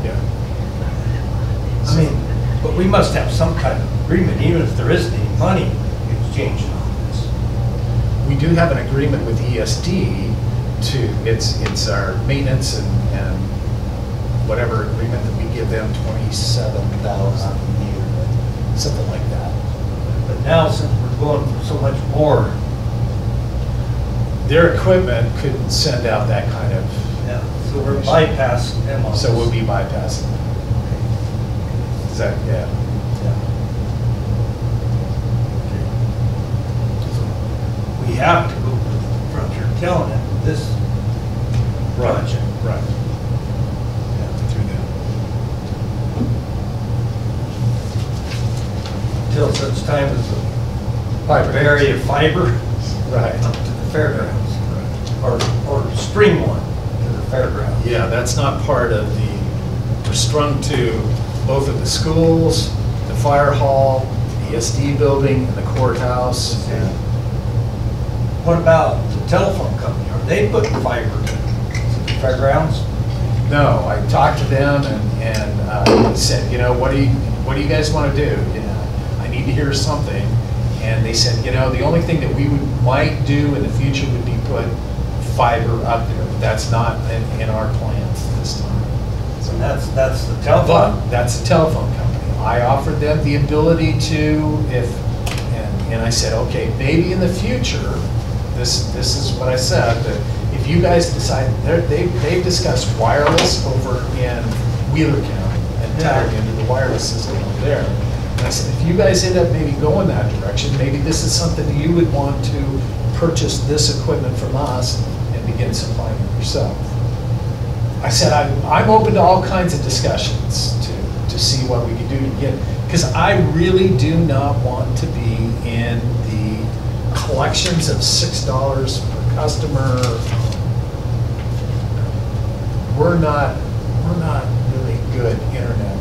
yeah. But we must have some kind of agreement, even if there isn't any money exchanged on this. We do have an agreement with ESD it's our maintenance and whatever agreement that we give them, 27,000 a year, something like that. But now, since we're going for so much more, Their equipment couldn't send out that kind of, so we're bypassing them on so this. we'll be bypassing. Exactly, yeah. We have to go to the frontier telling them this project. Right. Yeah, through that. Until such time as the area of fiber Right. up to the fairgrounds, or string one to the fairgrounds. Yeah, that's not part of the, we're strung to both of the schools, the fire hall, the ESD building, and the courthouse. Okay. What about the telephone company? Are they putting fiber to the fairgrounds? No, I talked to them and said, you know, what do you guys want to do? You know, I need to hear something. And they said, you know, the only thing that we might do in the future would be put fiber up there, but that's not in our plans this time. So that's the telephone? But that's the telephone company. I offered them the ability to, and I said, okay, maybe in the future, this is what I said, that if you guys decide, they've discussed wireless over in Wheeler County and tapping into the wireless system over there. And I said, if you guys end up maybe going that direction, maybe this is something you would want to purchase this equipment from us and begin supplying it yourself. I said, I'm open to all kinds of discussions to see what we can do to get, because I really do not want to be in the collections of $6 per customer. We're not really good internet.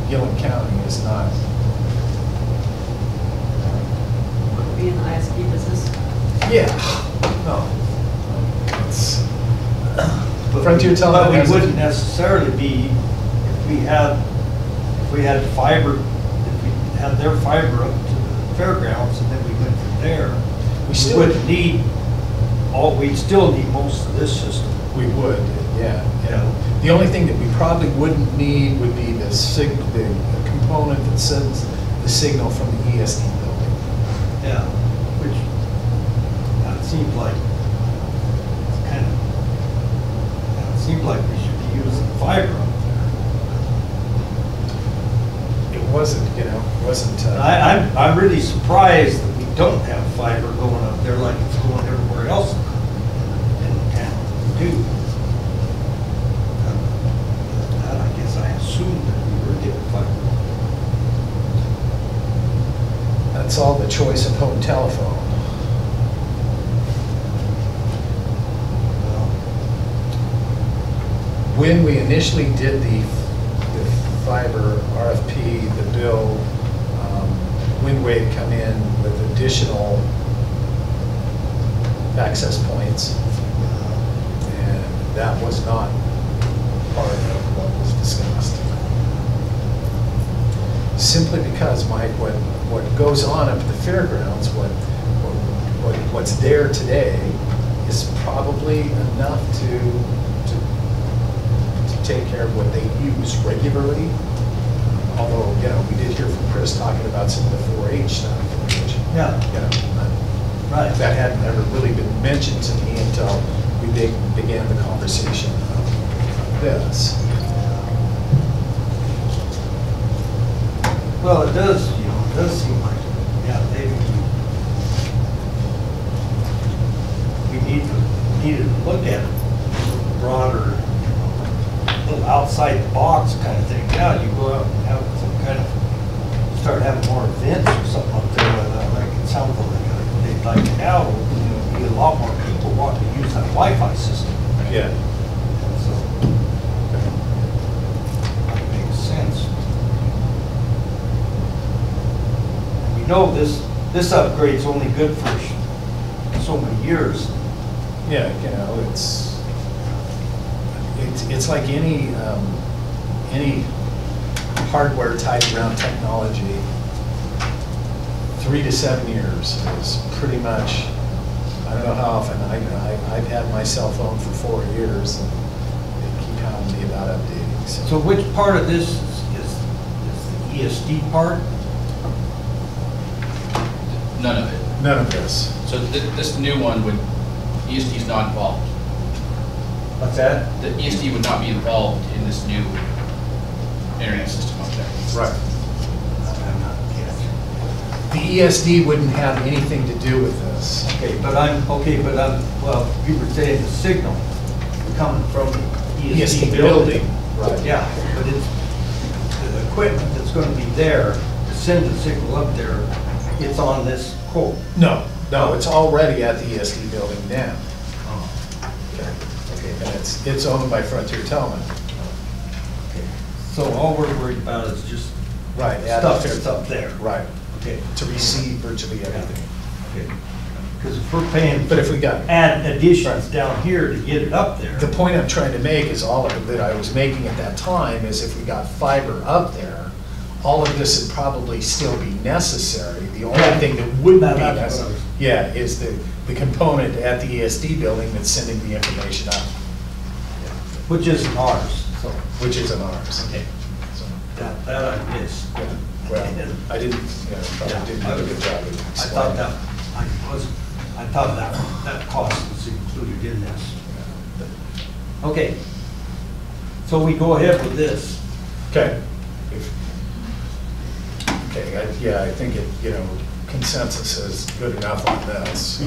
Gilliam County is not. Want to be in the ISP business? Yeah, no. It's, Frontier Tele But we has a- wouldn't necessarily be, if we had fiber, if we had their fiber up to the fairgrounds and then we went from there, we still- wouldn't need, we'd still need most of this system. We would, yeah. Yeah. The only thing that we probably wouldn't need would be the component that sends the signal from the ESD building. Yeah. Which, it seems like, it seems like we should be using fiber up there. It wasn't, I'm really surprised that we don't have fiber going up there like it's going everywhere else in town. We do. That, I guess I assumed that we were getting fiber. That's all the choice of home telephone. When we initially did the fiber RFP, the bill, Windwave come in with additional access points, and that was not part of what was discussed. Simply because, Mike, what goes on up at the fairgrounds, what's there today is probably enough to take care of what they use regularly. Although, we did hear from Chris talking about some of the 4-H stuff, which, Yeah. Right. that hadn't ever really been mentioned to me until we began the conversation of this. Well, it does seem like, maybe we need to look at it a little broader, a little outside the box kind of thing. Yeah, you go out and have some kind of, start having more events or something up there, like it sounds like they'd like now, you get a lot more people wanting to use that Wi-Fi system. Yeah. So, that makes sense. We know this upgrade's only good for so many years. Yeah, it's like any hardware tied around technology. 3 to 7 years is pretty much. I don't know how often. I've had my cell phone for 4 years, and they keep telling me about updating. So which part of this is the ESD part? None of it. None of this. So this new one ESD is not involved. What's that? The ESD would not be involved in this new internet system Right. I'm not catching. The ESD wouldn't have anything to do with this. Okay, but well, you were saying the signal coming from the ESD building. Right. Yeah, but it's, the equipment that's gonna be there to send the signal up there, it's on this pole. No, it's already at the ESD building now. Oh, Okay, and it's owned by Frontier Teleman. okay. So all we're worried about is just Right. stuff that's up there. Right, Okay, to receive virtually everything. okay. Because if we're paying, But if we got, add additions down here to get it up there. the point I'm trying to make is all of it that I was making at that time is if we got fiber up there, all of this would probably still be necessary. The only thing that wouldn't be That's what I necessary, was- yeah, is the component at the ESD building that's sending the information up, Which isn't ours, so which isn't ours. Okay. So, that I missed. yeah. Well, I didn't, probably didn't do a good job of I explaining. thought that cost was included in this. Okay. So we go ahead with this. Okay. Okay, yeah, I think consensus is good enough on this.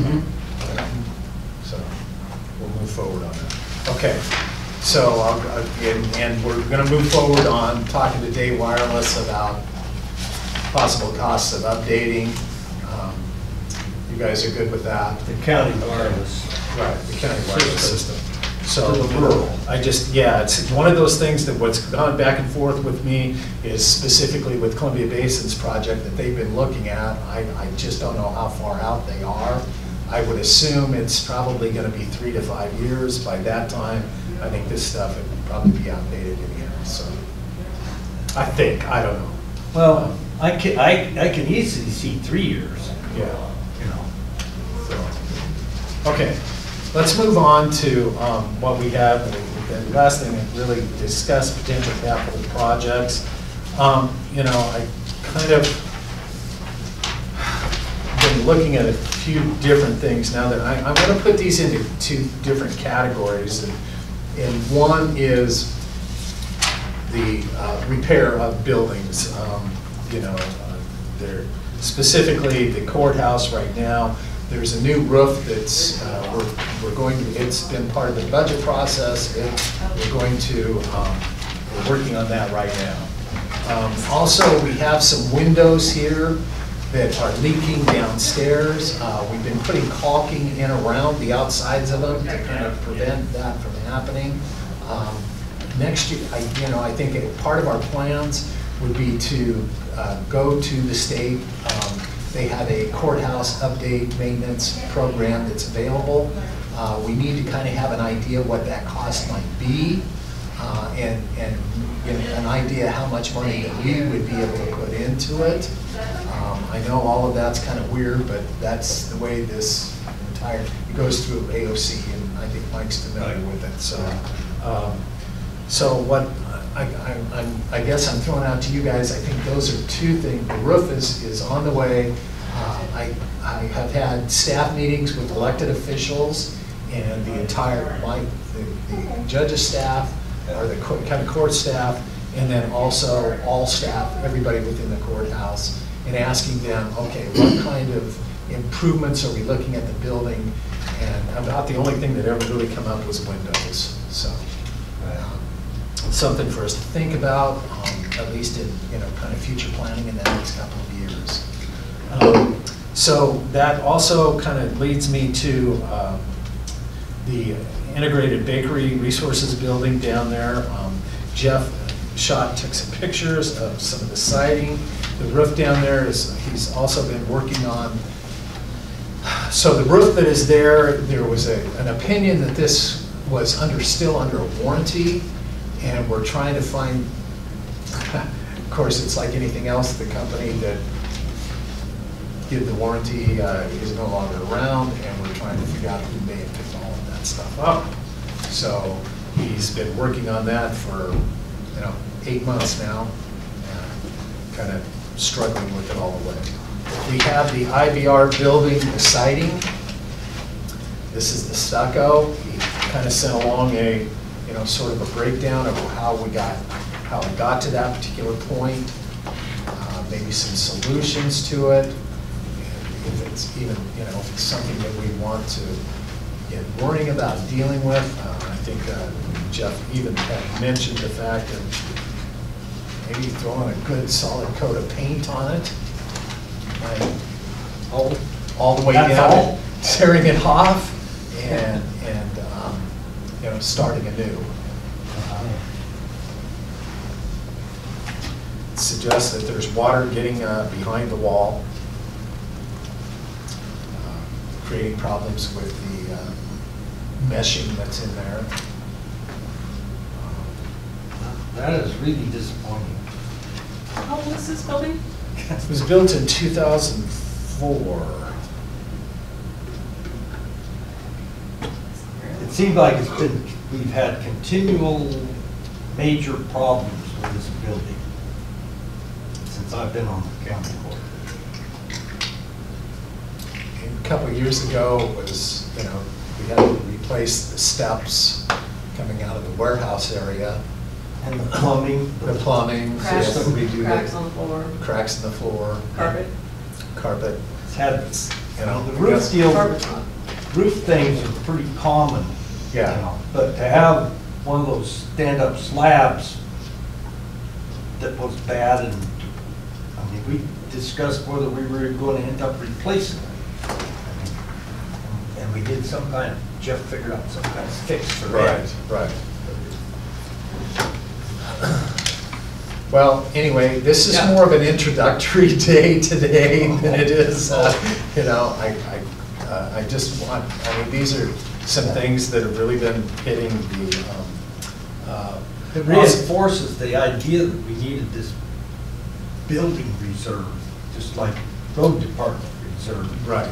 So we'll move forward on that. Okay, so and we're going to move forward on talking to Dave Wireless about possible costs of updating. You guys are good with that? The county wireless. Right, the county wireless system. So, To the rural. it's one of those things that what's gone back and forth with me is specifically with Columbia Basin's project that they've been looking at. I just don't know how far out they are. I would assume it's probably gonna be 3 to 5 years. By that time, I think this stuff would probably be outdated anyhow, so. I think, I don't know. Well, I can easily see 3 years, Yeah. you know. Okay, let's move on to what we have. The last thing that really discuss potential capital projects. I kind of been looking at a few different things now that I'm going to put these into 2 different categories. And one is the repair of buildings. They're specifically the courthouse right now. There's a new roof that's, it's been part of the budget process. We're working on that right now. Also, we have some windows here that are leaking downstairs. We've been putting caulking in around the outsides of them to kind of prevent that from happening. Next year, I think part of our plans would be to go to the state. They have a courthouse update maintenance program that's available. We need to kind of have an idea what that cost might be and an idea how much money that we would be able to put into it. I know all of that's kind of weird, but that's the way this it goes through AOC, and I think Mike's familiar with it. So what I guess I'm throwing out to you guys, I think those are 2 things. The roof is on the way. I have had staff meetings with elected officials and the judge's staff, or the county court staff, and then also all staff, everybody within the courthouse, and asking them, okay, what kind of improvements are we looking at the building? And about the only thing that ever really come up was windows. So something for us to think about, at least in kind of future planning in the next couple of years. So that also kind of leads me to the integrated bakery resources building down there. Jeff took some pictures of some of the siding. The roof down there he's also been working on. So the roof that is there was an opinion that this was still under warranty, and we're trying to find, of course, it's like anything else, the company that did the warranty is no longer around, and we're trying to figure out who may have picked all of that stuff up. So he's been working on that for 8 months now, kind of struggling with it all the way. We have the IBR building, the siding. This is the stucco. He kind of sent along a sort of a breakdown of how we got to that particular point. maybe some solutions to it. If it's even, if it's something that we want to get worrying about dealing with. I think Jeff even had mentioned the fact that maybe throwing a good solid coat of paint on it, like all the way down, tearing it off, and starting anew. It suggests that there's water getting behind the wall, creating problems with the meshing that's in there. That is really disappointing. How old is this building? It was built in 2004. It seems like we've had continual major problems with this building since I've been on the county board. And a couple of years ago, it was, we had to replace the steps coming out of the warehouse area. And the plumbing. The plumbing. Cracks, so we do cracks on the floor. Cracks in the floor. Carpet. It's had, the we roof got- deal, Carpet's not. roof things are pretty common. Yeah. But to have one of those stand-up slabs that was bad, and, we discussed whether we were going to end up replacing it. And we did some kind of, Jeff figured out some kind of fix for that. Right. Well, anyway, this is Yeah. more of an introductory day today than it is, I just want, these are some things that have really been hitting the, It reinforces the idea that we needed this building reserve, just like road department reserve. right.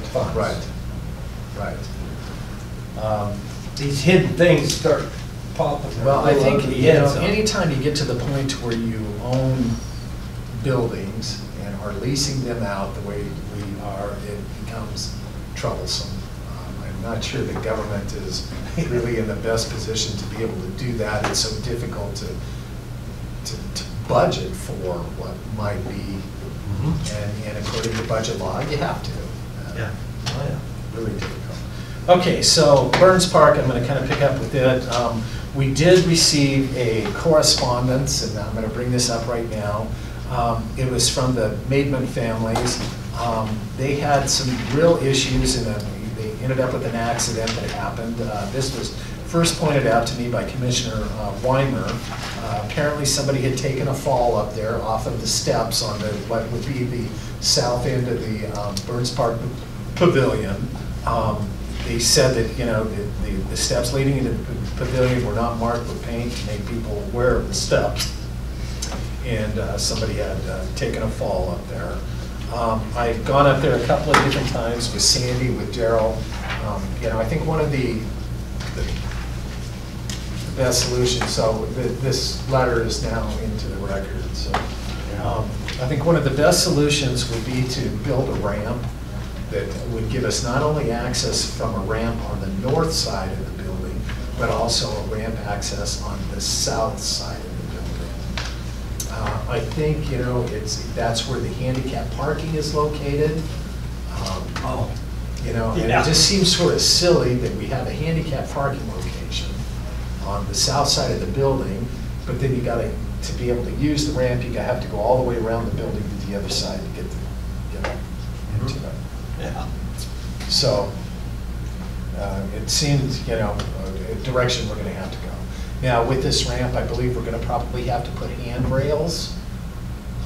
funds. These hidden things start popping. Well, I think, under the heads up. anytime you get to the point where you own buildings and are leasing them out the way we are, it becomes troublesome. I'm not sure the government is really in the best position to be able to do that. It's so difficult to budget for what might be, and according to budget law, you have to. Yeah. Oh, yeah. Really difficult. Okay, so Burns Park, I'm going to kind of pick up with it. We did receive a correspondence, and I'm going to bring this up right now. It was from the Maidman families. They had some real issues, and they ended up with an accident that happened. This was first pointed out to me by Commissioner Weimer. Apparently somebody had taken a fall up there off of the steps on what would be the south end of the Burns Park Pavilion. They said that, the steps leading into the pavilion were not marked with paint to make people aware of the steps. And somebody had taken a fall up there. I've gone up there a couple of different times with Sandy, with Daryl. I think one of the best solutions, so this letter is now into the record. So I think one of the best solutions would be to build a ramp that would give us not only access from a ramp on the north side of the building, but also a ramp access on the south side of the building. I think, that's where the handicap parking is located. And it just seems sort of silly that we have a handicap parking location on the south side of the building, but then to be able to use the ramp, you have to go all the way around the building to the other side to get into it. Yeah. So it seems, a direction we're going to have to go. Now, with this ramp, I believe we're going to probably have to put handrails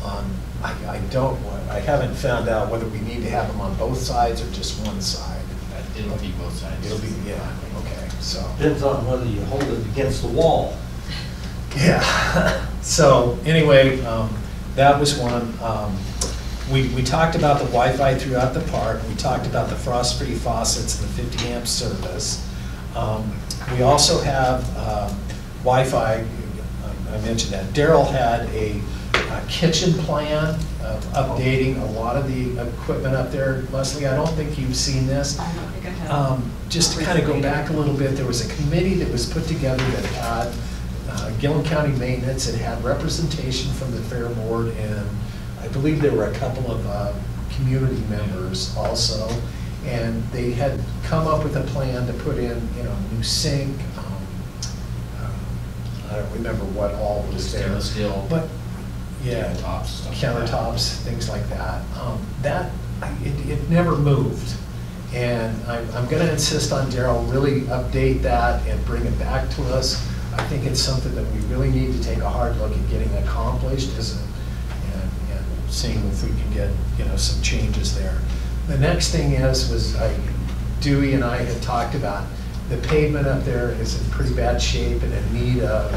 on. I haven't found out whether we need to have them on both sides or just one side. It'll be both sides. It'll be, okay, so. Depends on whether you hold it against the wall. Yeah, so anyway, that was one. We talked about the Wi-Fi throughout the park. We talked about the frost-free faucets and the 50 amp service. We also have Wi-Fi, I mentioned that. Daryl had a kitchen plan of updating a lot of the equipment up there. Leslie, I don't think you've seen this. I don't think I have. Just to kind of go back a little bit, there was a committee that was put together that had Gilliam County Maintenance. It had representation from the Fair Board and I believe there were a couple of community members also, and they had come up with a plan to put in, you know, new sink. I don't remember what all was there. Stainless steel. But, yeah, Countertops, stuff like that. countertops, things like that. It never moved. And I'm going to insist on Daryl really update that and bring it back to us. I think it's something that we really need to take a hard look at getting accomplished, and seeing if we can get, you know, some changes there. The next thing was Dewey and I had talked about the pavement up there is in pretty bad shape and it need a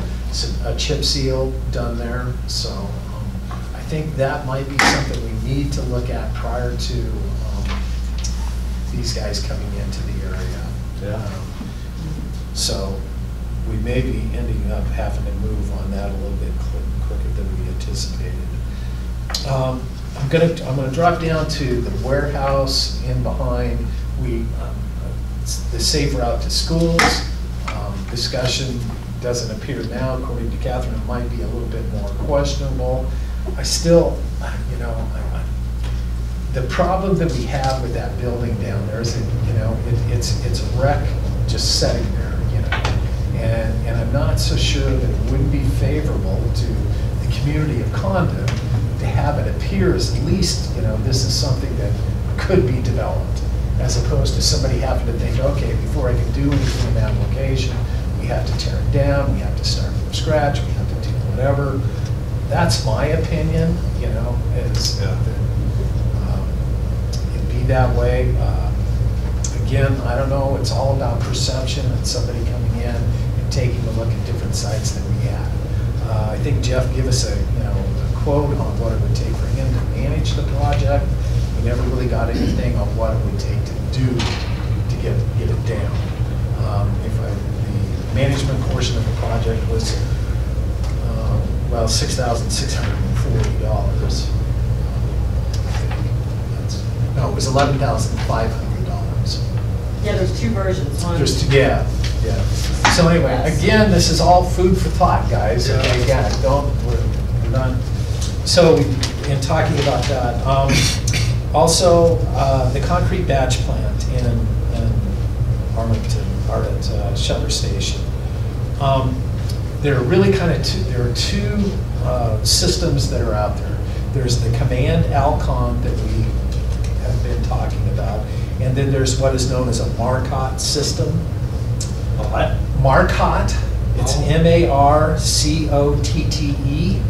chip seal done there. So I think that might be something we need to look at prior to these guys coming into the area. Yeah. So we may be ending up having to move on that a little bit quicker than we anticipated. I'm gonna drop down to the warehouse in behind. The safe route to schools. Discussion doesn't appear now, according to Catherine, it might be a little bit more questionable. I still, you know, the problem that we have with that building down there is that, you know, it's a wreck just sitting there, you know. And I'm not so sure that it wouldn't be favorable to the community of Condon to have it appear as at least, you know, this is something that could be developed, as opposed to somebody having to think, okay, before I can do anything in that location, we have to tear it down, we have to start from scratch, we have to do whatever. That's my opinion, you know, is that it'd be that way. Again, I don't know, it's all about perception and somebody coming in and taking a look at different sites than we had. I think Jeff gave us a quote on what it would take for him to manage the project. We never really got anything on what it would take to do to get it down. The management portion of the project was well, $6,640. No, it was $11,500. Yeah, there's two versions. One. Yeah. So anyway, again, this is all food for thought, guys. Okay, again, we're not. So in talking about that, also the concrete batch plant in Arlington, or at Shelter Station. There are really there are two systems that are out there. There's the Command Alcon that we have been talking about, and then there's what is known as a Marcotte system. What? Marcotte. It's an M-A-R-C-O-T-T-E.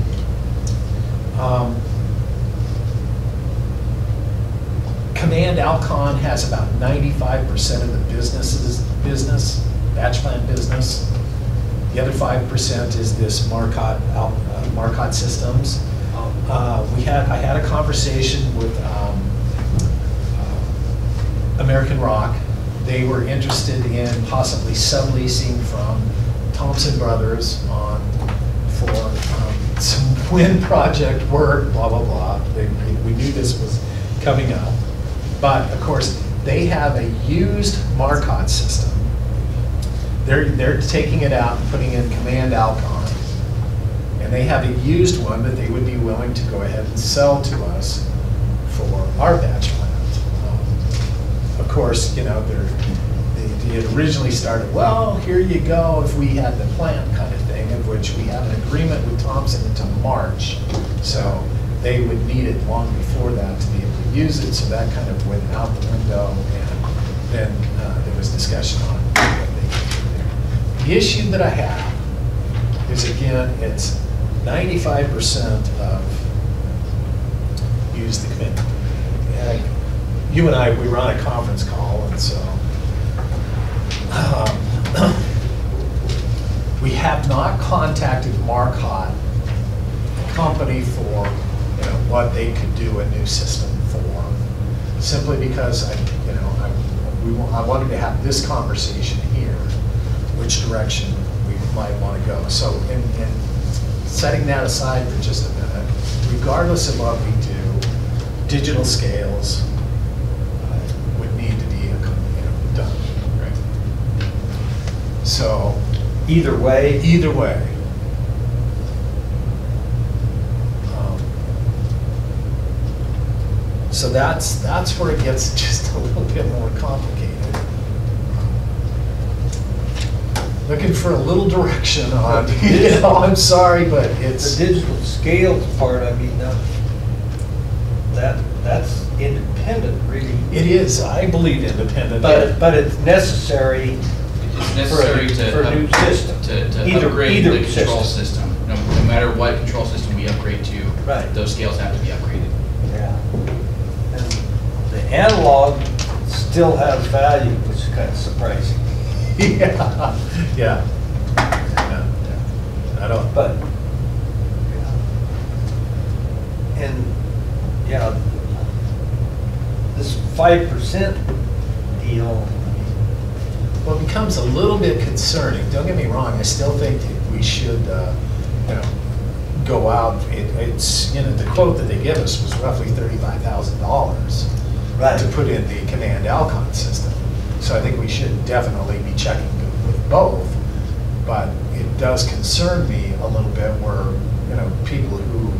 Command Alcon has about 95% of the business, batch plant business. The other 5% is this Marcotte Systems. I had a conversation with American Rock. They were interested in possibly subleasing from Thompson Brothers for some wind project work, blah, blah, blah. We knew this was coming up. But of course, they have a used Marcotte system. They're taking it out and putting in Command Alcon. And they have a used one that they would be willing to go ahead and sell to us for our batch plant. Of course, you know, they had originally started, well, here you go, if we had the plant kind of thing, of which we have an agreement with Thompson until March. So they would need it long before that to be able to use it, so that kind of went out the window, and then there was discussion on what they could do there. The issue that I have is, again, it's 95% of used equipment. You and I, we were on a conference call, and so we have not contacted Marcotte, the company, for what they could do a new system for, simply because I wanted to have this conversation here, which direction we might want to go. So in setting that aside for just a minute, regardless of what we do, digital scales would need to be done. Right? So Either way, So that's where it gets just a little bit more complicated. Looking for a little direction on, I'm sorry, but it's. The digital scales part, I mean, that's independent, really. It is, I believe, independent. But it's necessary It's necessary for a new system. to upgrade the control system. No matter what control system we upgrade to, Right. those scales have to be upgraded. Yeah. And the analog still has value, which is kind of surprising. Yeah, yeah. I don't, But, and, yeah, this 5% deal, well, it becomes a little bit concerning. Don't get me wrong, I still think that we should, go out. It's, the quote that they give us was roughly $35,000 right, to put in the command Alcon system. So I think we should definitely be checking with both, but it does concern me a little bit where, people who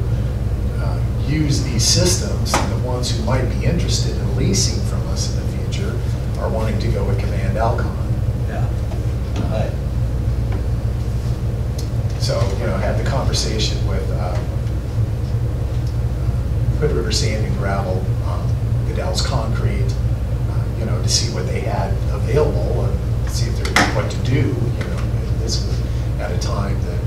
use these systems, and the ones who might be interested in leasing from us in the future, are wanting to go with command Alcon. yeah. Right. So, had the conversation with Hood River Sand and Gravel, Goodell's Concrete, to see what they had available and see if there was what to do. This was at a time that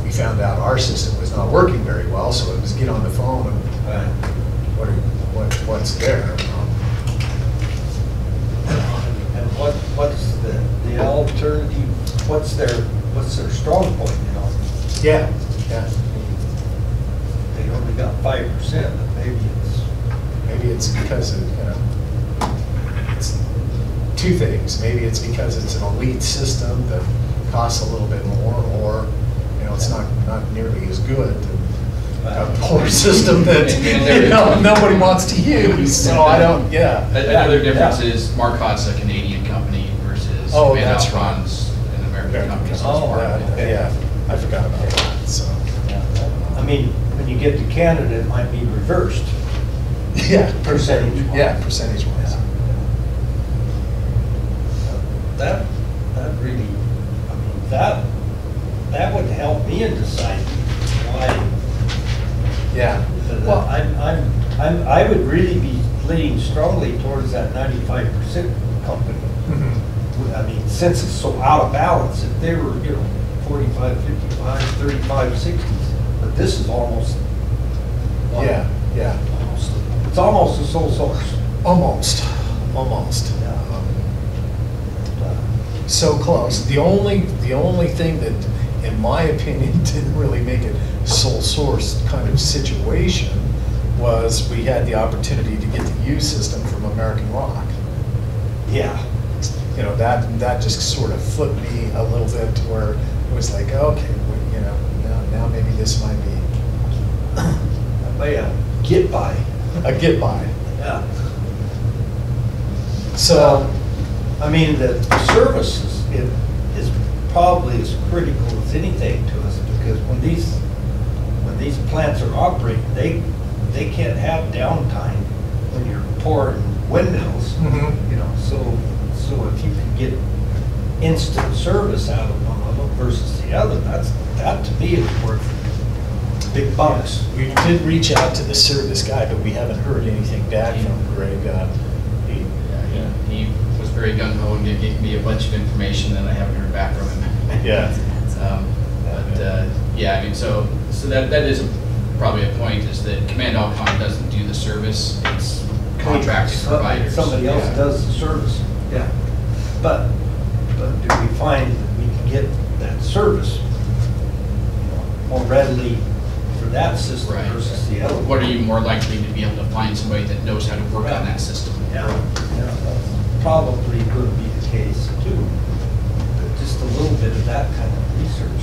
we found out our system was not working very well, so it was get on the phone and what's there. And what's the alternative, what's their strong point, Yeah. They only got 5%, but Maybe it's because of, it's two things. Maybe it's because it's an elite system that costs a little bit more, or, it's not nearly as good. A poor system that nobody wants to use, so I don't, Another difference is Marcot's a Canadian company versus Command that's Alcon's an American company. So it's yeah, I forgot about that, so. I mean, when you get to Canada, it might be reversed. Yeah. Percentage-wise. Yeah, percentage-wise. That really, I mean, that would help me in deciding why. Yeah. Well, I would really be leaning strongly towards that 95% company. Mhm. I mean, since it's so out of balance, if they were, 45, 55, 35, 60s, but this is almost. Yeah. It's almost a sole source. Almost. So close. The only thing that, in my opinion, didn't really make it sole source kind of situation was we had the opportunity to get the U system from American Rock. Yeah. That just sort of flipped me a little bit to where it was like, okay, now maybe this might be a get by. a get by. Yeah. So, I mean, the service is probably as critical as anything to us, because when these plants are operating, they can't have downtime when you're pouring windmills. Mhm. So if you can get instant service out of one of them versus the other, that to me is worth big bucks. we did reach out to the service guy, but we haven't heard anything back from Greg. He was very gung-ho and gave me a bunch of information, and I haven't heard back from him. Yeah. I mean, so that is probably a point, is that Command Alcon doesn't do the service, it's contracted providers. Somebody else Yeah. does the service, yeah. But do we find that we can get that service more readily for that system Right. versus the other? What are you more likely to be able to find somebody that knows how to work on that system? Yeah, that's probably could be the case too. But just a little bit of that kind of research.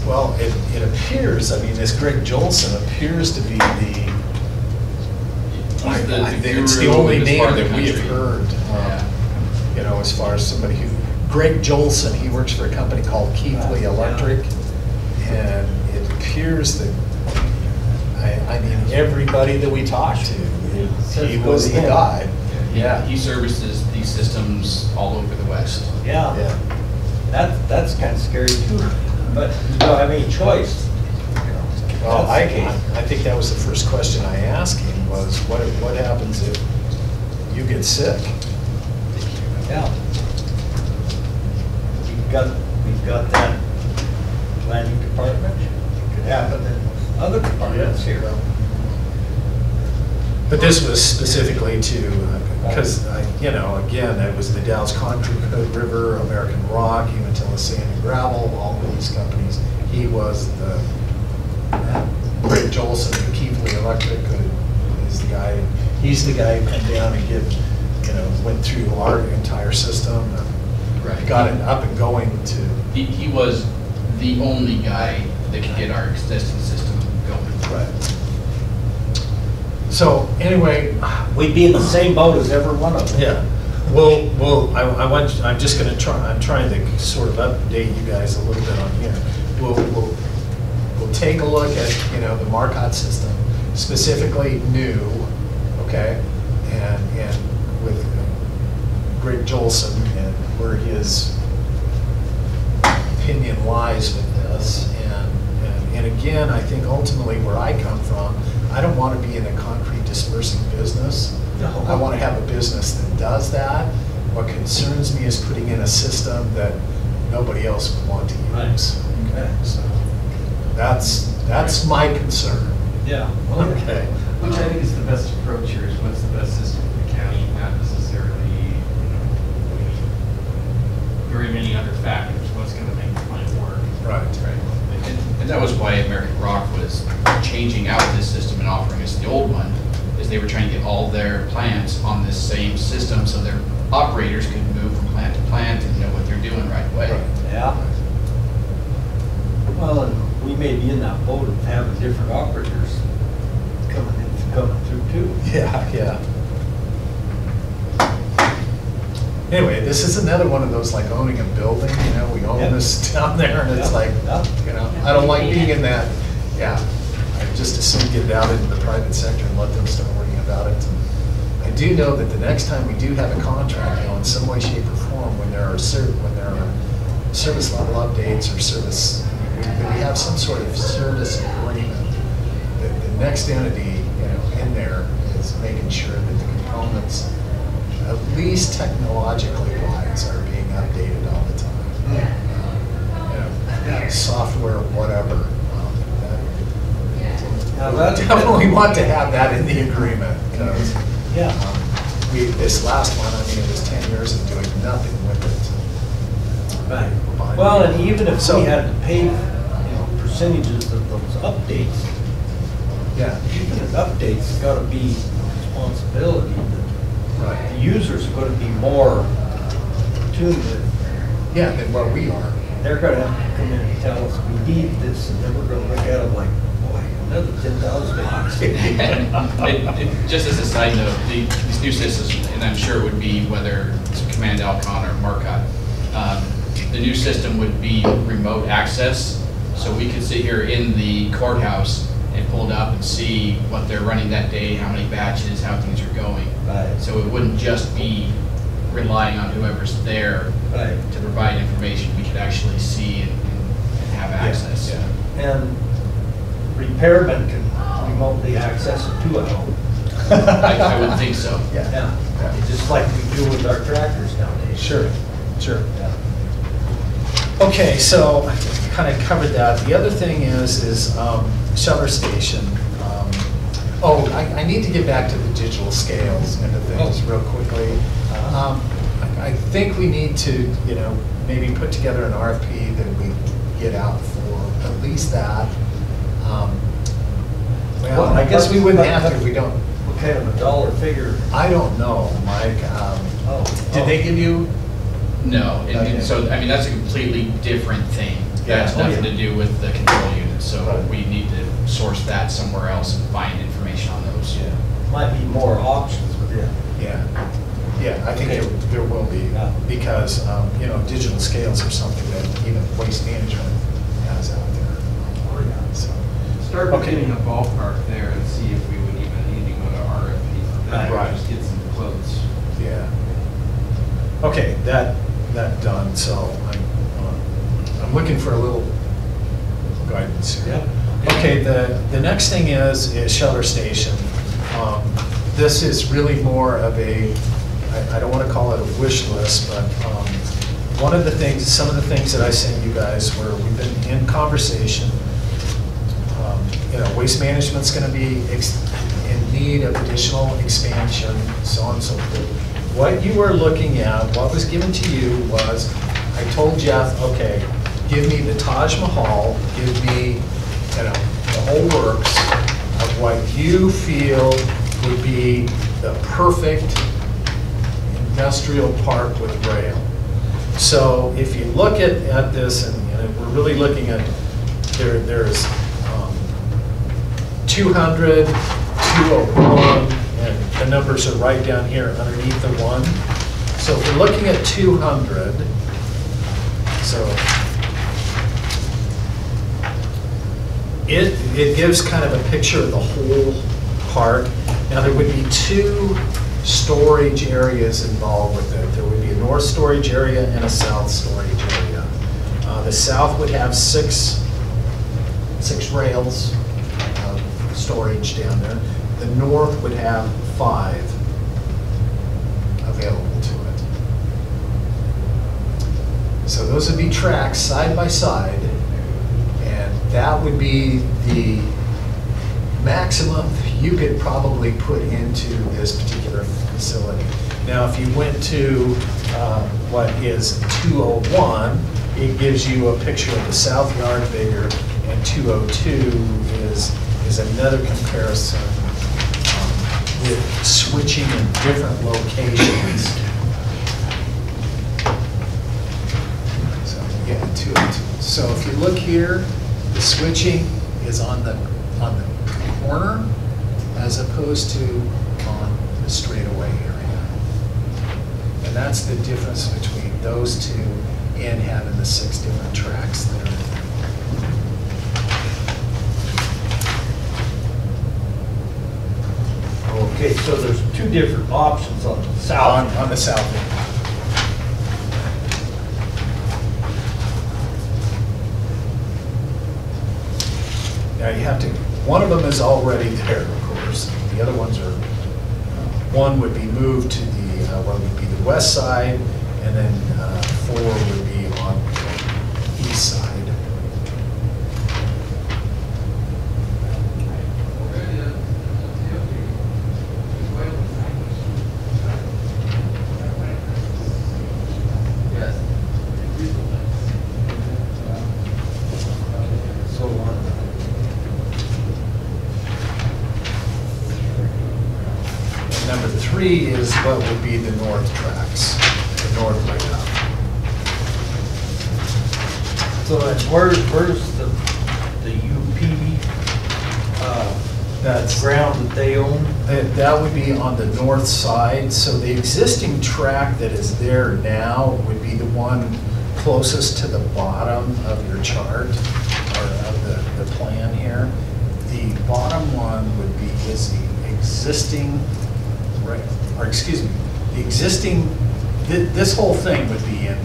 Well, it appears, this Greg Jolson appears to be it's the guru only in this name part of the that we have country. heard, Yeah. as far as somebody who, Greg Jolson, he works for a company called Keithley Electric, and it appears that, everybody that we talk to he was the guy. Yeah. He services these systems all over the West. Yeah, Yeah. that's kind of scary too, but you don't have any choice. Well, That's the case. I think that was the first question I asked him was, what happens if you get sick? Yeah. We've got that planning department, it could happen in other departments here. But this was specifically to, because, you know, again, it was the Dow's Concrete, Hood River, American Rock, Umatilla Sand and Gravel, all of these companies. He was the, Greg Jolson, the Keithley Electric is the guy, he's the guy who came down and went through our entire system. Right. Got it up and going to. He was the only guy that could get our existing system going. Right. So anyway, We'd be in the same boat as every one of them. yeah. I'm just gonna try, I'm trying to sort of update you guys a little bit on here. We'll take a look at, the Marcotte system, specifically new, okay? And with Greg Jolson and where his opinion lies with this. And again, I think ultimately where I come from, I don't want to be in a concrete dispersing business. No. I want to have a business that does that. What concerns me is putting in a system that nobody else would want to use. Right. Okay. So that's my concern. Yeah, okay. Which I think is the best approach here, is what's the best system for the county, not necessarily, very many other factors, what's gonna make the plan work. Right. And that was why American Rock was changing out this system and offering us the old one, is they were trying to get all their plants on this same system so their operators could move from plant to plant and know what they're doing right away. Yeah. Well, and we may be in that boat of having different operators coming through too. Yeah. Anyway, this is another one of those like owning a building, we own Yep. this down there and it's Yep. like, Yep. I don't like being in that. Yeah, I just as soon get it out into the private sector and let them start worrying about it. I do know that the next time we do have a contract, in some way, shape, or form, when there are service level updates or service, when we have some sort of service agreement, the next entity, in there is making sure that the components, at least technologically wise, are being updated all the time. Software, whatever. Definitely want to have that in the agreement, because this last one, it was 10 years of doing nothing with it. Right. Well, and even if we had to pay, percentages of those updates, even the updates got to be responsibility. The users are going to be more tuned with. Yeah, than what we are. They're going to have to come in and tell us we need this, and then we're going to look at them like, boy, another $10,000. Just as a side note, these new systems, and I'm sure it would be whether it's Command Alcon or Marcotte, the new system would be remote access, so we could sit here in the courthouse and pull it up and see what they're running that day, how many batches, how things are going. Right. So it wouldn't just be relying on whoever's there to provide information. We could actually see and have access. And repairmen can remotely access it too at home. I would think so. Yeah. Just like we do with our tractors nowadays. Sure. Yeah. Okay, so I kind of covered that. The other thing is shutter station. I need to get back to the digital scales and the things real quickly. I think we need to, maybe put together an RFP that we get out for at least that. Well, I guess we wouldn't have to if we don't. What kind of a dollar figure? I don't know, Mike. Did they give you? No, Okay. and so, that's a completely different thing. That has nothing to do with the control unit, so we need to source that somewhere else and find information on those. Might be more options with it. Yeah, I think there will be, because, digital scales are something that even Waste Management has out there. So, Start getting a ballpark there and see if we would even need to go to RFP Right. Just get some quotes. Yeah. Okay, that done, so I'm looking for a little guidance here. Yeah. Okay, the next thing is shelter station. This is really more of a, I don't want to call it a wish list, but one of the things, some of the things that I sent you guys were, we've been in conversation. Waste management's going to be in need of additional expansion, so on and so forth. What you were looking at, what was given to you was, I told Jeff, okay, give me the Taj Mahal, give me, the whole works of what you feel would be the perfect industrial park with rail. So if you look at this, and we're really looking at, there's 200, 201, and the numbers are right down here underneath the one. So if we're looking at 200, so it gives kind of a picture of the whole park. Now there would be 2 storage areas involved with it. There would be a north storage area and a south storage area. The south would have six rails storage down there. The north would have 5 available to it. So those would be tracks side by side, and that would be the maximum you could probably put into this particular facility. Now, if you went to what is 201, it gives you a picture of the south yard bigger, and 202 is another comparison with switching in different locations. So yeah, 202. So if you look here, the switching is on the corner as opposed to on the straightaway area. And that's the difference between those two and having the 6 different tracks there. Okay, so there's 2 different options on the south. On the south end. Now you have to, one of them is already there, of course. The other ones are, one would be moved to the, what would be the west side, and then 4 would be on the east side. Number 3 is what would be the north tracks, the north layout. So where's the UP, that's ground that they own? That would be on the north side. So the existing track that is there now would be the one closest to the bottom of your chart, or of the plan here. The bottom one would be is the existing, or excuse me, the existing, this whole thing would be in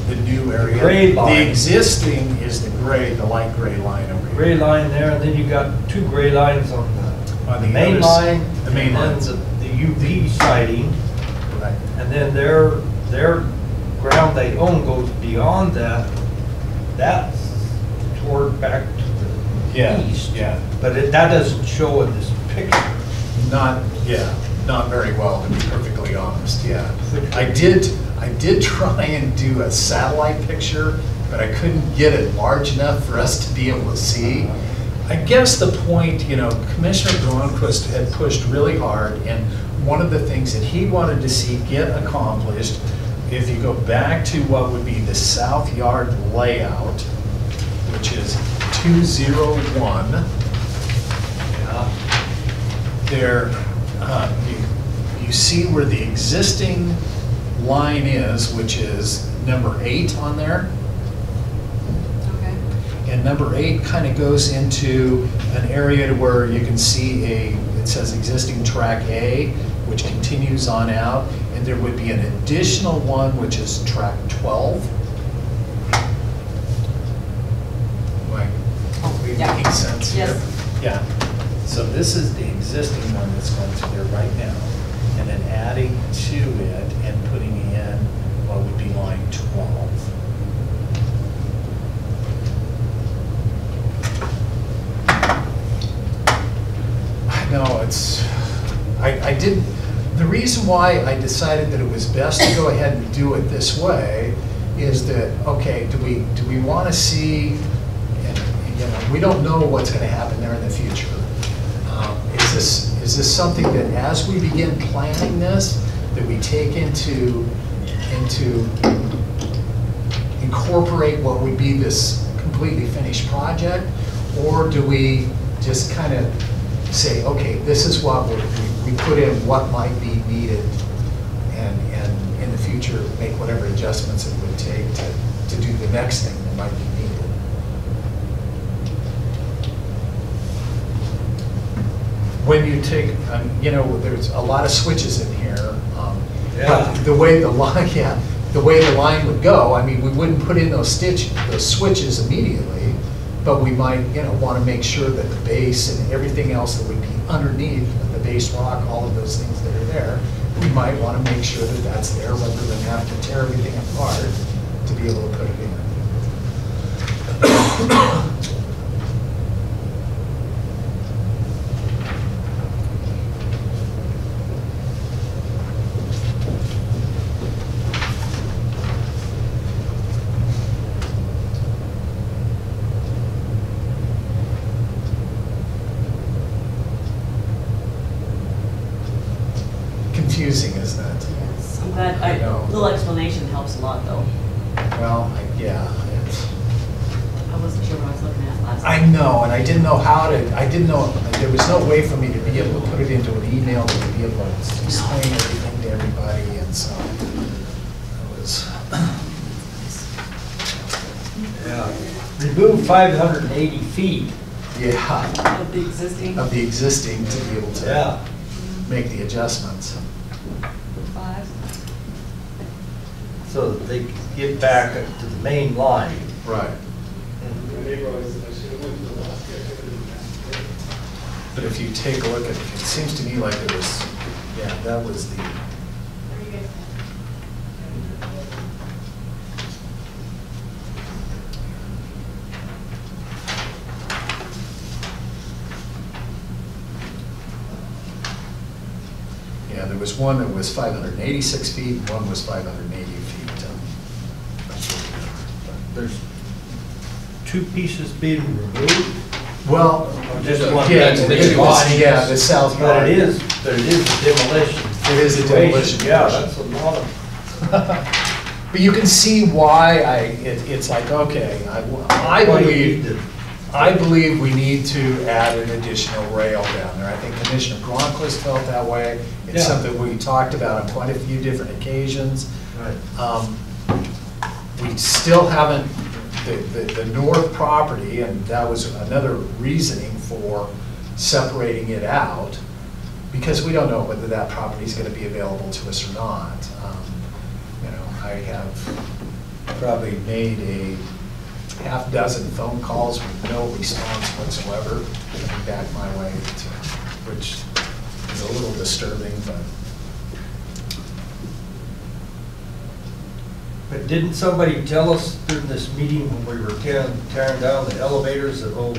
the new area. The gray line. The existing is the gray, the light gray line over here. Gray line there, and then you got 2 gray lines on the main other line. the main and lines. then the UP siding, Right. and then their ground they own goes beyond that. That's toward back to the east. Yeah. But that doesn't show in this picture. Not very well, to be perfectly honest, yeah. I did try and do a satellite picture, but I couldn't get it large enough for us to be able to see. I guess the point, Commissioner Gronquist had pushed really hard, and one of the things that he wanted to see get accomplished, if you go back to what would be the south yard layout, which is 201, there, you see where the existing line is, which is number 8 on there. Okay. And number 8 kind of goes into an area to where you can see it says existing track A, which continues on out, and there would be an additional one, which is track 12. Am I Yeah. making sense here? Yes. Yeah. So this is the existing one that's going through there right now, and then adding to it and putting in what would be line 12. No, I didn't, the reason why I decided that it was best to go ahead and do it this way is that, okay, do we want to see, and, you know, we don't know what's going to happen there in the future. Is this something that as we begin planning this, that we take into incorporate what would be this completely finished project? Or do we just kind of say, okay, this is what we put in, what might be needed, and in the future make whatever adjustments it would take to do the next thing that might be needed. When you take, you know, there's a lot of switches in here, but the way the line, the way the line would go, I mean, we wouldn't put in those switches immediately, but we might, you know, want to make sure that the base and everything else that would be underneath, the base rock, all of those things that are there, we might want to make sure that that's there rather than have to tear everything apart to be able to put it in. Confusing, isn't it? Yes, I'm glad, I know. a little explanation helps a lot, though. Well, yeah. I wasn't sure what I was looking at last I time. know, and I didn't know how to, there was no way for me to be able to put it into an email that would be able to explain everything to everybody, and so it was. Yeah. Remove 580 feet. Yeah, Of the existing of the existing to be able to Yeah. make the adjustments. 5. So that they can get back to the main line. Right. But if you take a look at it, it seems to me like it was, yeah, that was the. Yeah, there was one that was 586 feet, and one was 580 feet. There's two pieces being removed. Well, Just one. yeah, the it two was, lines. yeah, the south But yard. it is a demolition. It is a demolition. Yeah, that's a lot of, But you can see why it's like, okay, I Why you need believe, to- I believe we need to add an additional rail down there. I think Commissioner Gronquist felt that way. It's Yeah. something we talked about on quite a few different occasions. right. We still haven't, the north property, and that was another reasoning for separating it out, because we don't know whether that property is going to be available to us or not. You know, I have probably made a half dozen phone calls with no response whatsoever coming back my way, which is a little disturbing, but. But didn't somebody tell us during this meeting when we were tearing down the elevators that, oh,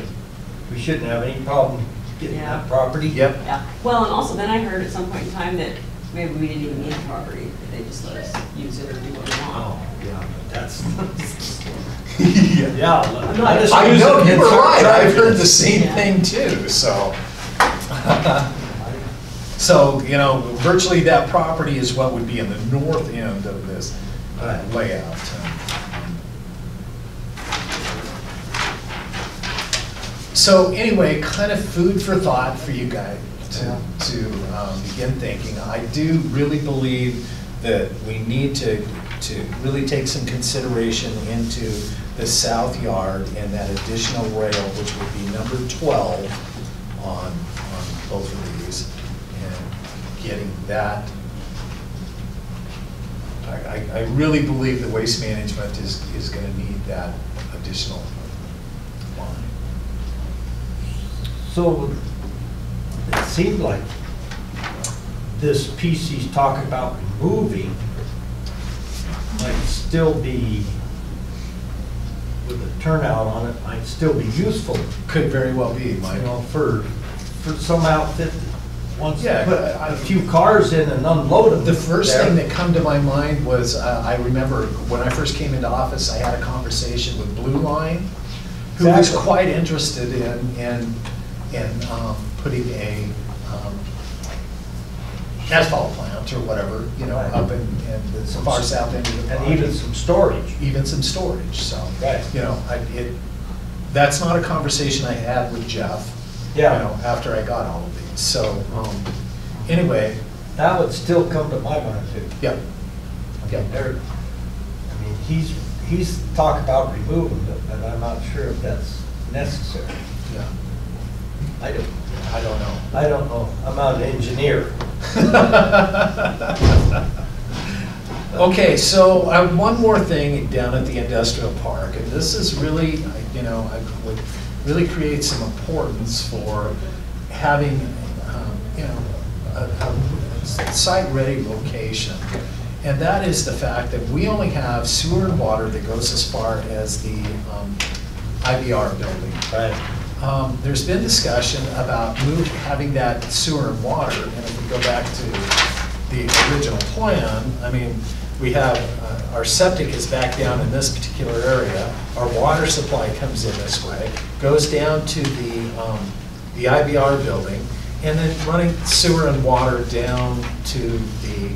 we shouldn't have any problem getting Yeah. that property? Yep. Yeah, well, and also then I heard at some point in time that maybe we didn't even need the property, that they just let us use it or do what we Oh, want. yeah, but that's, Yeah. yeah. I'm not- let us I use know, it you and were start right, I've heard driving. the same Yeah. thing too, so. So, you know, virtually that property is what would be in the north end of this layout. So anyway, kind of food for thought for you guys to begin thinking. I do really believe that we need to really take some consideration into the south yard and that additional rail, which would be number 12 on both of these. And getting that. I really believe that waste management is going to need that additional line. So it seemed like this piece he's talking about removing might still be, with a turnout on it, might still be useful. Could very well be, You Mike. know, for some outfit that wants to Yeah, put a few cars in and unload them. The first there. thing that come to my mind was, I remember when I first came into office, I had a conversation with Blue Line, who was Exactly. quite interested in putting a asphalt plant or whatever, you know, Right. up in the far south end of the And project. even some storage. Even some storage, so, Right. you know, that's not a conversation I had with Jeff, you Yeah. know, after I got all of these, so, anyway, That would still come to my mind too. yeah. I mean, he's talked about removing it, but I'm not sure if that's necessary. Yeah. I don't know. I don't know. I'm not an engineer. Okay, so one more thing down at the industrial park, and this is really, you know, would really create some importance for having, you know, a site-ready location. And that is the fact that we only have sewer and water that goes as far as the IBR building. Right. There's been discussion about having that sewer and water, and if we go back to the original plan, I mean, we have, our septic is back down in this particular area, our water supply comes in this way, goes down to the IBR building, and then running sewer and water down to the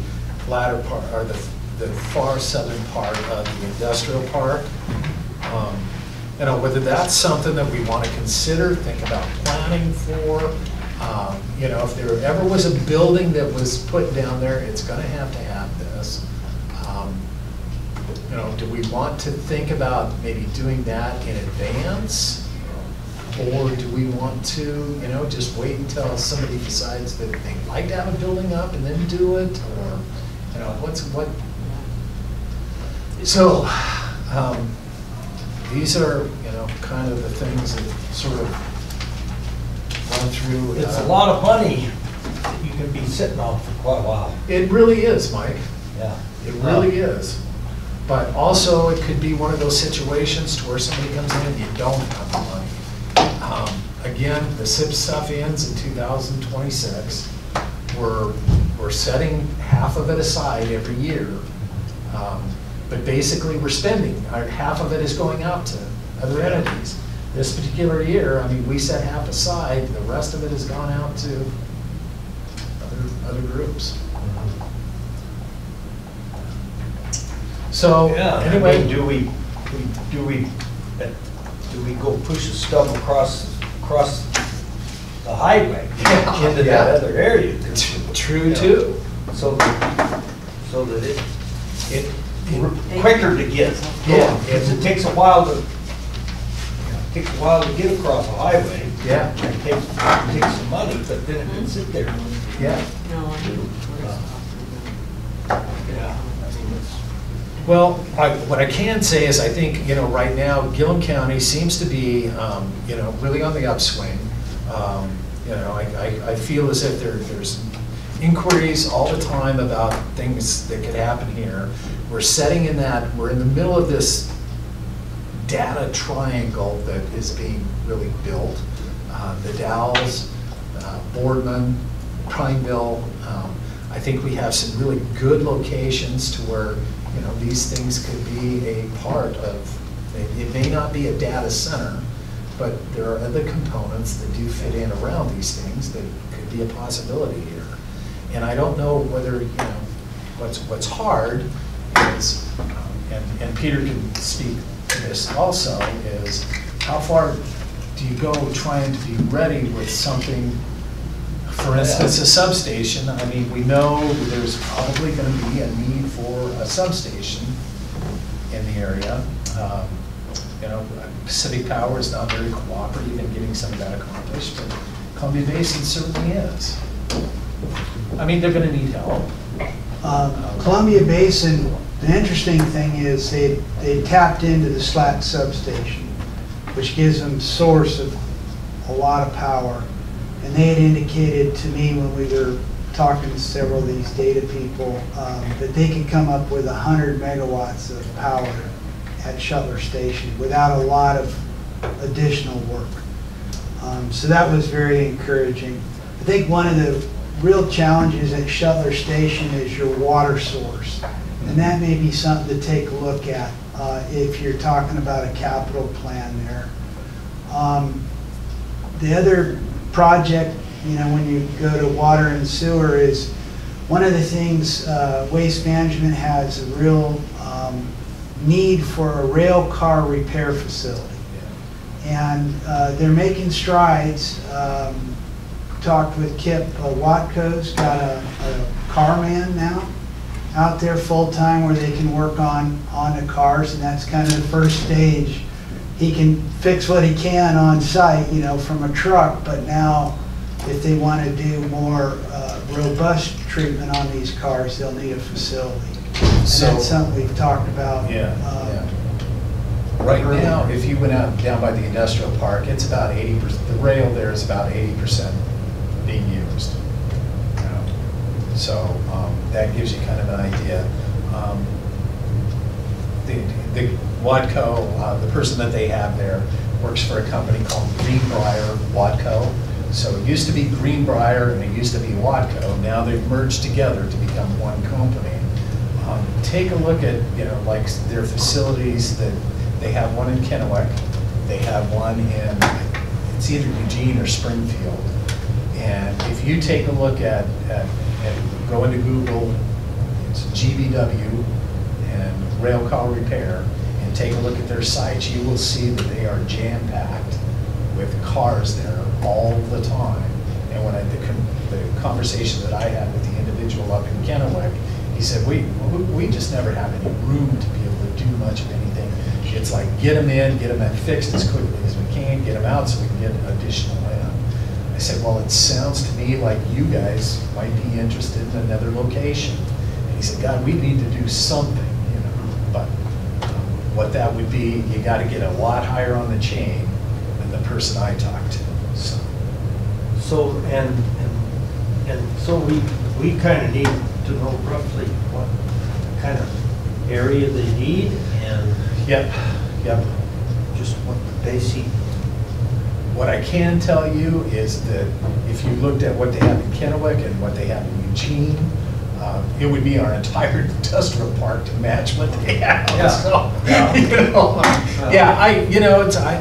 latter part, or the far southern part of the industrial park. You know, whether that's something that we want to consider, think about planning for. You know, if there ever was a building that was put down there, it's going to have this. You know, do we want to think about maybe doing that in advance? Or do we want to, you know, just wait until somebody decides that they'd like to have a building up and then do it? Or, you know, so, these are, you know, kind of the things that sort of run through. It's a lot of money that you can be sitting on for quite a while. It really is, Mike. Yeah. It really is. But also, it could be one of those situations to where somebody comes in and you don't have the money. Again, the SIP stuff ends in 2026. We're setting half of it aside every year. But basically, we're spending, half of it is going out to other entities. This particular year, I mean, we set half aside, the rest of it has gone out to other groups. So, Yeah, anyway. I mean, do we go push a stub across the highway into that other area? True too. So that it quicker to get Yeah. going, because it takes a while to get across a highway. Yeah. It takes some money, but then it can sit there. Yeah. No, I don't. Yeah. Well, what I can say is I think, you know, right now, Gilliam County seems to be, you know, really on the upswing. You know, I feel as if there's inquiries all the time about things that could happen here. We're we're in the middle of this data triangle that is being really built. The Dalles, Boardman, Prineville. I think we have some really good locations to where, you know, these things could be a part of, it may not be a data center, but there are other components that do fit in around these things that could be a possibility here. And I don't know whether, you know, what's hard is, and Peter can speak to this also, is how far do you go trying to be ready with something, for instance, a substation? I mean, we know there's probably going to be a need for a substation in the area. You know, Pacific Power is not very cooperative in getting some of that accomplished, but Columbia Basin certainly is. I mean, they're gonna need help. Columbia Basin, the interesting thing is they tapped into the Slat substation, which gives them source of a lot of power. And they had indicated to me when we were talking to several of these data people that they could come up with 100 megawatts of power at Shuttler Station without a lot of additional work. So that was very encouraging. I think one of the real challenges at Shuttler Station is your water source. And that may be something to take a look at if you're talking about a capital plan there. The other project, when you go to water and sewer, is one of the things Waste Management has a real need for a rail car repair facility. And they're making strides. Talked with Kip Watco's got a car man now out there full time where they can work on the cars, and that's kind of the first stage. He can fix what he can on site, from a truck, but now if they want to do more robust treatment on these cars, they'll need a facility. And that's something we've talked about. Right now, if you went out down by the industrial park, it's about 80%, the rail there is about 80% being used. So that gives you kind of an idea. The Watco, the person that they have there works for a company called Greenbrier Watco. So it used to be Greenbrier and it used to be Watco. Now they've merged together to become one company. Take a look at, like their facilities. That they have one in Kennewick. They have one in, it's either Eugene or Springfield. And if you take a look at go into Google, it's GBW and rail car repair, and take a look at their sites, you will see that they are jam-packed with cars there all the time. And when the conversation that I had with the individual up in Kennewick, he said, we just never have any room to be able to do much of anything. It's like, get them in, get them fixed as quickly as we can, get them out so we can get additional land. I said, well, it sounds to me like you guys might be interested in another location. And he said, God, we need to do something, but what that would be, you got to get a lot higher on the chain than the person I talked to. So so we kind of need to know roughly what kind of area they need and Yep. just what the basic. What I can tell you is that if you looked at what they have in Kennewick and what they have in Eugene, it would be our entire industrial park to match what they have. Yeah. So,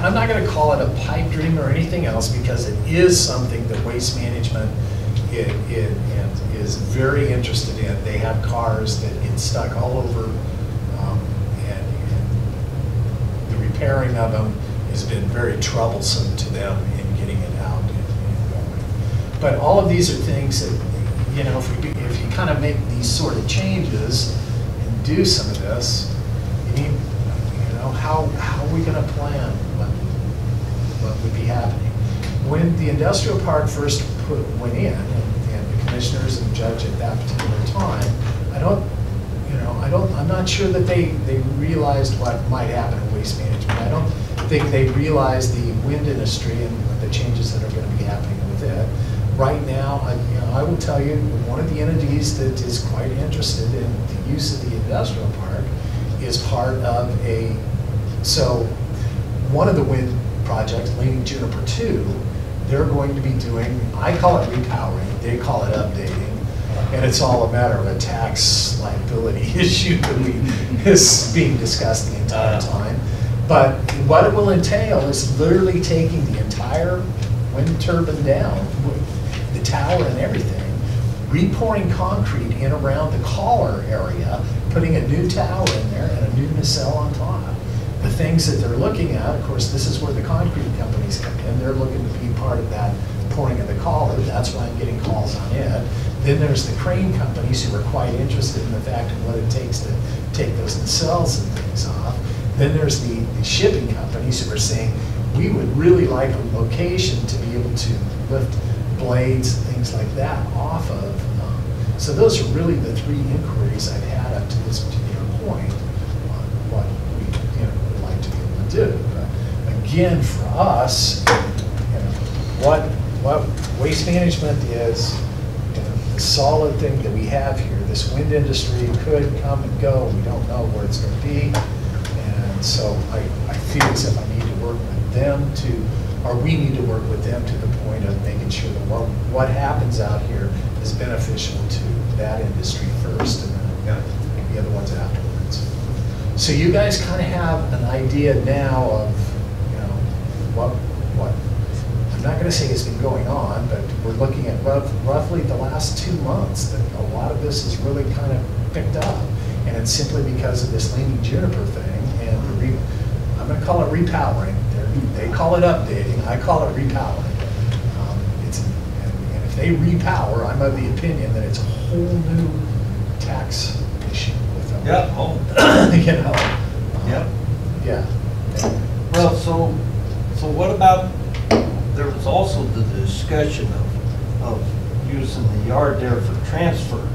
I'm not going to call it a pipe dream or anything else, because it is something that Waste Management is very interested in. They have cars that get stuck all over, and the repairing of them has been very troublesome to them in getting it out and going. But all of these are things that, if you kind of make these sort of changes and do some of this, you need, how are we going to plan what would be happening? When the industrial park first went in, and the commissioners and the judge at that particular time, I'm not sure that they realized what might happen in Waste Management. I don't think they realized the wind industry and the changes that are going to be happening with it. Right now, I will tell you, one of the entities that is quite interested in the use of the industrial park is part of one of the wind projects, Leaning Juniper 2, they're going to be doing, I call it repowering, they call it updating, and it's all a matter of a tax liability issue that is being discussed the entire time. But what it will entail is literally taking the entire wind turbine down, the tower and everything, repouring concrete in around the collar area, putting a new tower in there and a new nacelle on top. The things that they're looking at, of course, this is where the concrete companies come in. They're looking to be part of that pouring of the collar. That's why I'm getting calls on it. Then there's the crane companies who are quite interested in the fact of what it takes to take those nacelles and things off. Then there's the shipping companies who are saying, we would really like a location to be able to lift blades, things like that off of. So those are really the three inquiries I've had up to this particular point on what we would like to be able to do. But again, for us, what waste management is, the solid thing that we have here. This wind industry could come and go. We don't know where it's going to be. And so I feel as if I need to work with them or we need to work with them to the point of making sure that what happens out here is beneficial to that industry first and then the other ones afterwards. So you guys kind of have an idea now of, what I'm not going to say has been going on, but we're looking at roughly the last 2 months that a lot of this has really kind of picked up. And it's simply because of this leaning juniper thing. And I'm going to call it repowering. They call it updating. I call it repowering. And if they repower, I'm of the opinion that it's a whole new tax issue with them. Yep. Yep. Yeah. Well, so what about, there was also the discussion of using the yard there for transfer,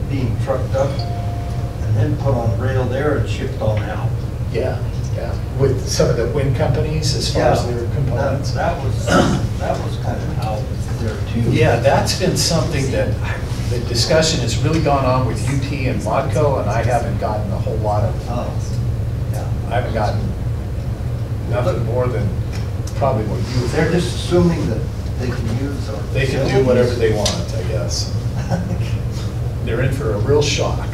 being trucked up and then put on rail there and shipped on out. Yeah. With some of the wind companies as far as their components. That was kind of out there too. Yeah, that's been something that the discussion has really gone on with UP and Modco, and I haven't gotten a whole lot of. I haven't gotten nothing more than probably what you. They're just assuming that they can use our. They can do whatever they want, I guess. They're in for a real shock.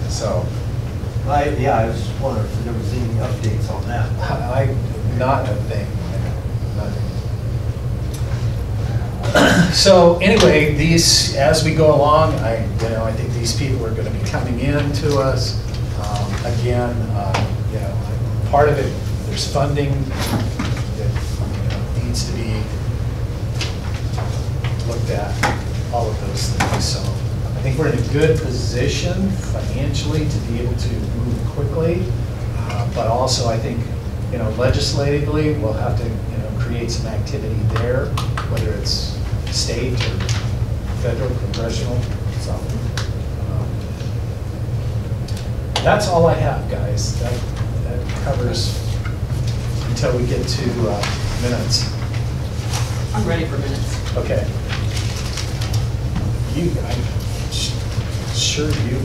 So. I was just wondering if there was any updates on that. Not a thing. Nothing. So anyway, these, as we go along, I think these people are going to be coming in to us. Again, part of it, there's funding that needs to be looked at, all of those things. So I think we're in a good position financially to be able to move quickly, but also I think, legislatively, we'll have to, create some activity there, whether it's state or federal, congressional, something. That's all I have, guys. That covers until we get to minutes. I'm ready for minutes. Okay. I'm sure you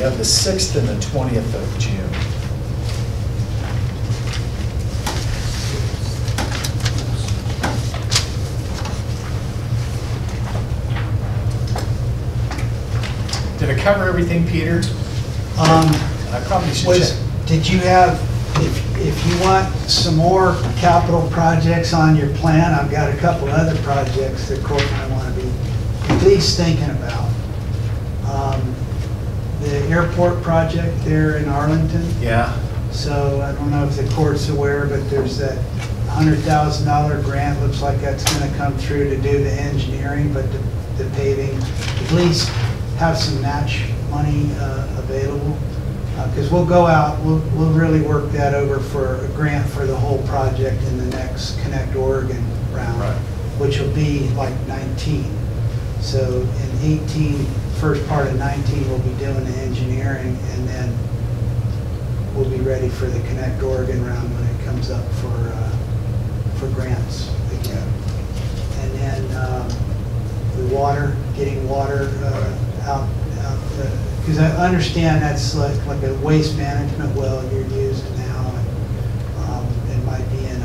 have the 6th and the 20th of June. Did I cover everything, Peter? I probably should check. Did you have, if you want some more capital projects on your plan, I've got a couple other projects that Court and I want to be at least thinking about. The airport project there in Arlington. Yeah. So I don't know if the court's aware, but there's that $100,000 grant. Looks like that's going to come through to do the engineering, but the paving, at least have some match money available. Because we'll go out, we'll really work that over for a grant for the whole project in the next Connect Oregon round, Right. which will be like 19. So in 18, first part of 19, we'll be doing the engineering, and then we'll be ready for the Connect Oregon round when it comes up for grants again. And then the water, getting water out, because I understand that's like a waste management well you're using now, and it might be in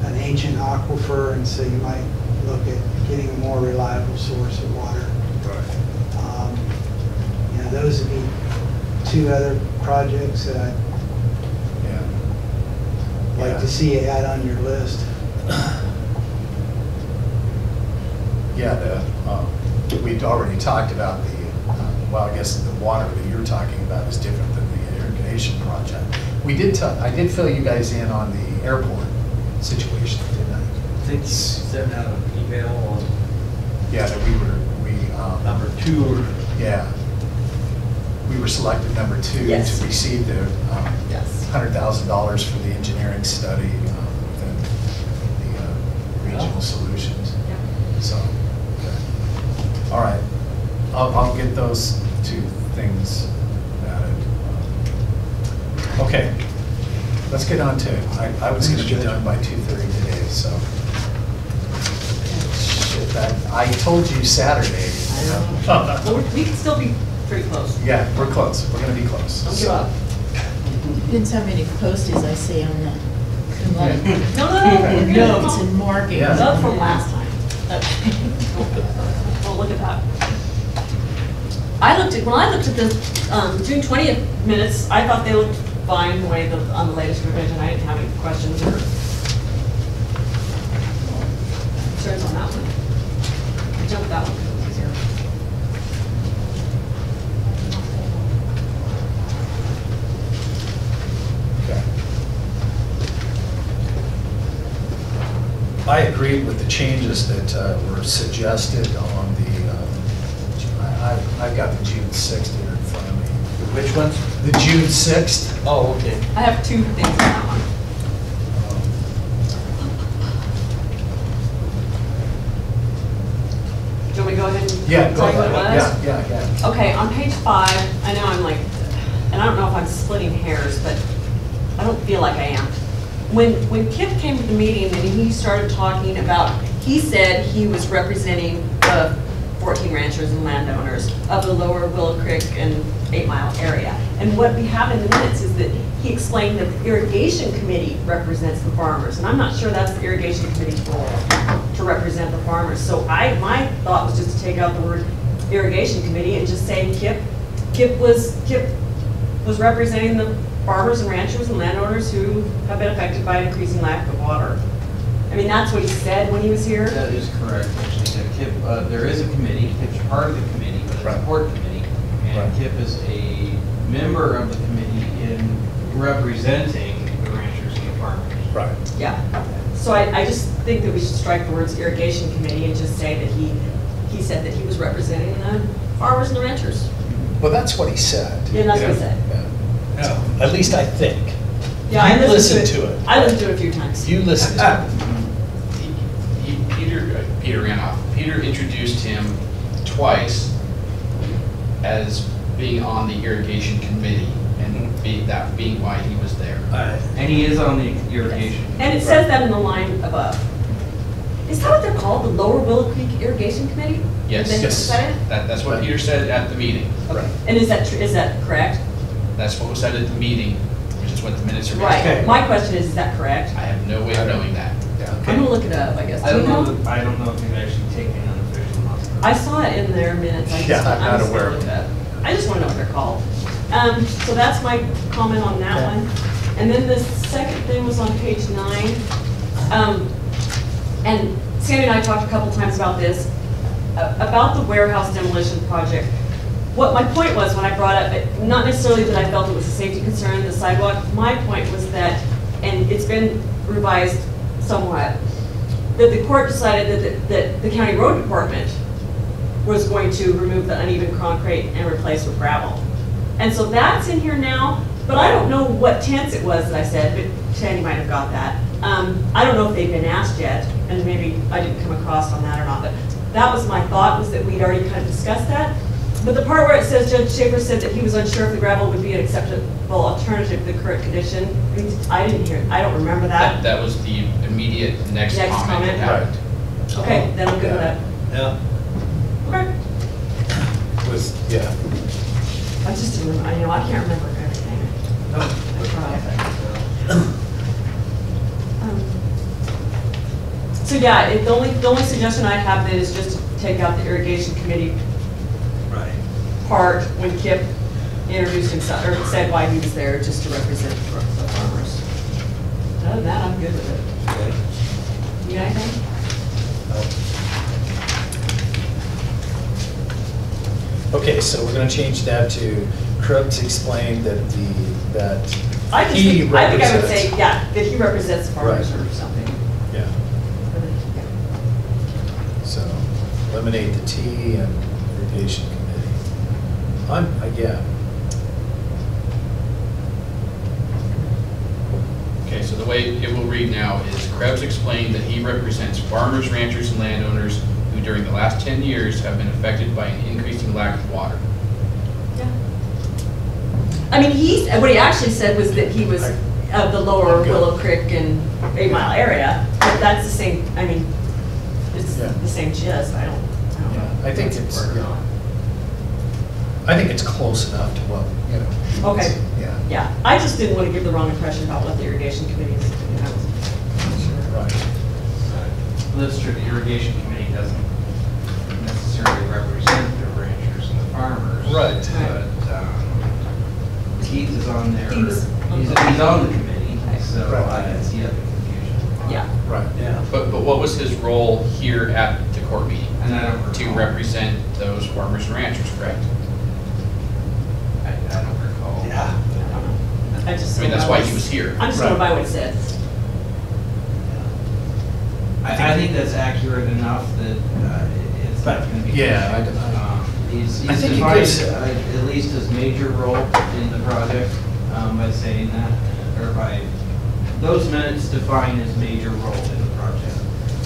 an ancient aquifer, and so you might look at getting a more reliable source of water. Right. Those would be two other projects that I'd like to see you add on your list. Yeah, we'd already talked about the, well, I guess the water that you're talking about is different than the irrigation project. I did fill you guys in on the airport situation, didn't I? I think you sent out an email on. Yeah, that we number 2. Yeah. We were selected number 2 Yes. to receive the Yes. $100,000 for the engineering study within the regional solutions. Yep. So, okay. All right. I'll get those 2 things added. Okay. Let's get on to, I was going to be done by 2:30 today, so. Shit, I told you Saturday. Well, we can still be pretty close. Yeah, we're close. We're going to be close. Don't give up. Depends how many posties I see on the. No, we're good. Notes and markings. Yeah. Up from last time. Okay. Oh, look at that. When I looked at the June 20th minutes, I thought they looked fine the way on the latest revision. I didn't have any questions or concerns on that one. I jumped that one because it was easier. Okay. I agreed with the changes that were suggested on the, I've got the June 6th here in front of me. Which ones? The June 6th. Oh, okay. I have 2 things on that one. Do you want me to go ahead and Yeah, go tell you what it ahead. was? Yeah. Okay, on page 5, I know I'm like, and I don't know if I'm splitting hairs, but I don't feel like I am. When Kip came to the meeting and he started talking about, he said he was representing the 14 ranchers and landowners of the lower Willow Creek and 8 Mile area. And what we have in the minutes is that he explained that the irrigation committee represents the farmers. And I'm not sure that's the irrigation committee's role, to represent the farmers. So my thought was just to take out the word irrigation committee and just say Kip was representing the farmers and ranchers and landowners who have been affected by an increasing lack of water. I mean, that's what he said when he was here. That is correct, actually. Kip, there is a committee, Kip's part of the committee, but it's a board committee. And Kip is a member of the committee in representing the ranchers and the farmers. Right. Yeah. So I just think that we should strike the words irrigation committee and just say that he said that he was representing the farmers and the ranchers. Well, that's what he said. Yeah, that's what he said. Yeah. At least I think. Yeah, I You listened to it. I listened to it a few times. You listened to it. Peter ran off. Peter introduced him twice as being on the irrigation committee and that being why he was there. And he is on the irrigation. And it says that in the line above. Is that what they're called, the Lower Willow Creek Irrigation Committee? Yes. Is that it? That's what Peter said at the meeting. Okay. And is that correct? That's what was said at the meeting, which is what the minutes are. Right. based on. My question is that correct? I have no way of knowing that. I'm gonna look it up, I guess. I Do you don't know? know if you've actually taken an official month. I saw it in their minutes. I Yeah, I'm not just aware gonna of look it up. I just want to know what they're called. So that's my comment on that one. And then the second thing was on page 9. And Sandy and I talked a couple times about this, about the warehouse demolition project. What my point was when I brought up it, not necessarily that I felt it was a safety concern, the sidewalk, my point was that, and it's been revised somewhat, that the court decided that the county road department was going to remove the uneven concrete and replace with gravel. And so that's in here now, but I don't know what tense it was that I said, but Sandy might have got that. I don't know if they've been asked yet, and maybe I didn't come across on that or not, but that was my thought, was that we'd already kind of discussed that. But the part where it says Judge Schaefer said that he was unsure if the gravel would be an acceptable alternative to the current condition, I didn't hear, I don't remember that. That was the immediate next comment that happened. Okay, then I'm good with that. Yeah. Okay. Yeah. I just didn't remember, I can't remember everything. I tried. So yeah, the only suggestion I have then is just to take out the irrigation committee part when Kip introduced himself, or said why he was there, just to represent the farmers. Other than that, I'm good with it. You got anything? Okay, so we're going to change that to Krug's explained that I he think I would represents. say, yeah, that he represents farmers or something. Yeah. So eliminate the T and irrigation committee. Yeah. so the way it will read now is Krebs explained that he represents farmers, ranchers, and landowners who during the last 10 years have been affected by an increasing lack of water. Yeah. I mean, what he actually said was that he was of the lower Willow Creek and 8 Mile area, but that's the same, I mean, it's the same gist, I don't know. Yeah, I think it's close enough to what, you know. Okay. Yeah. Yeah, I just didn't want to give the wrong impression about what the irrigation committee is doing. I wasn't sure. Right. Well, that's true, the irrigation committee doesn't necessarily represent the ranchers and the farmers. Right. But Keith is on there, He's he's on the committee, so Right. I can see the confusion. Yeah. Right. Yeah. But what was his role here at the court meeting? And I don't To recall. represent those farmers and ranchers, correct? I don't recall. Yeah. I just. I mean, that's why he was here. I'm just going by what it said. I think that's accurate enough that it's not going to be. Yeah, He's I think it defined gives- at least his major role in the project by saying that, or by, those minutes define his major role in the project.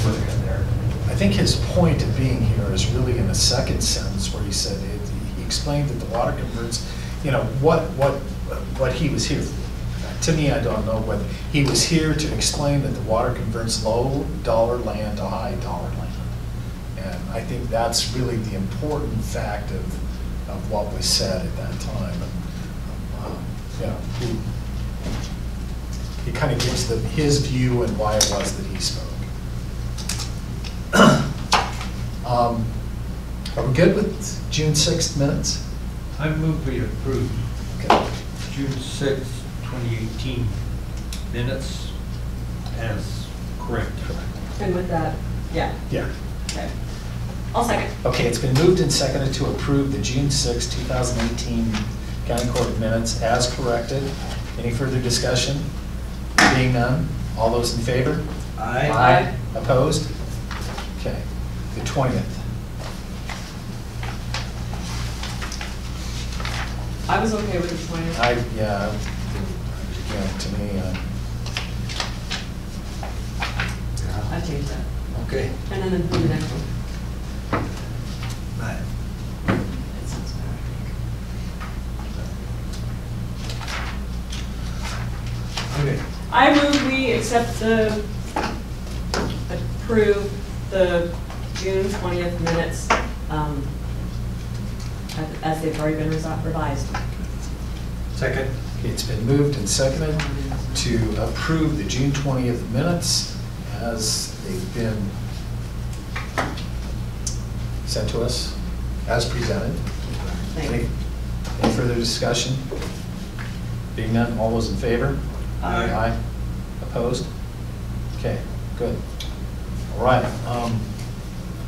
Put it there. I think his point of being here is really in the second sentence where he said, he explained that the water converts, you know, what he was here for. To me, I don't know whether, he was here to explain that the water converts low dollar land to high dollar land. And I think that's really the important fact of what was said at that time. And, you know, he kind of gives his view and why it was that he spoke. Are we good with June 6th minutes? I move we approve Okay. June 6th, 2018 minutes as correct. And with that, yeah, Yeah. okay. I'll second. Okay, it's been moved and seconded to approve the June 6, 2018 County Court minutes as corrected. Any further discussion? Being none, all those in favor? Aye. Opposed? Okay, the 20th. I was okay with the 20th. Yeah, to me, I changed that. Okay. And then the next one. Right. That sounds better, I think. Okay. I move we approve the June 20th minutes as they've already been revised. Second. Okay, it's been moved and seconded to approve the June 20th minutes as they've been sent to us, as presented. Thank Any you. any further discussion? Being none, all those in favor? Aye. Opposed? Okay, good. All right.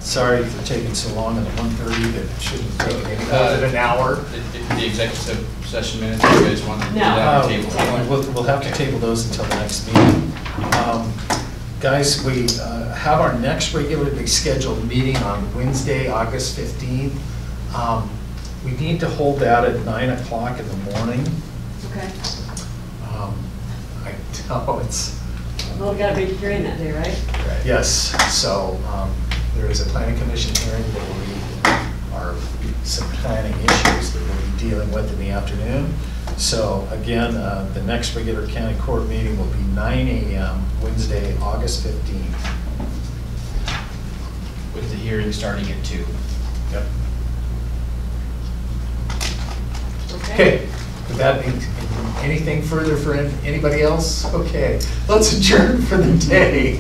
Sorry for taking so long at 1:30, that it shouldn't have taken any more than an hour. The executive session minutes, you guys want to do that on the table? We'll have to table those until the next meeting. Guys, we have our next regularly scheduled meeting on Wednesday, August 15th. We need to hold that at 9 o'clock in the morning. Okay. I know it's, Well, we got a big hearing that day, right? yes, so there is a planning commission hearing that are some planning issues that we'll be dealing with in the afternoon. So again, the next regular county court meeting will be 9 a.m. Wednesday, August 15th. With the hearing starting at 2. Yep. Okay, with that, anything further for anybody else? Okay, let's adjourn for the day.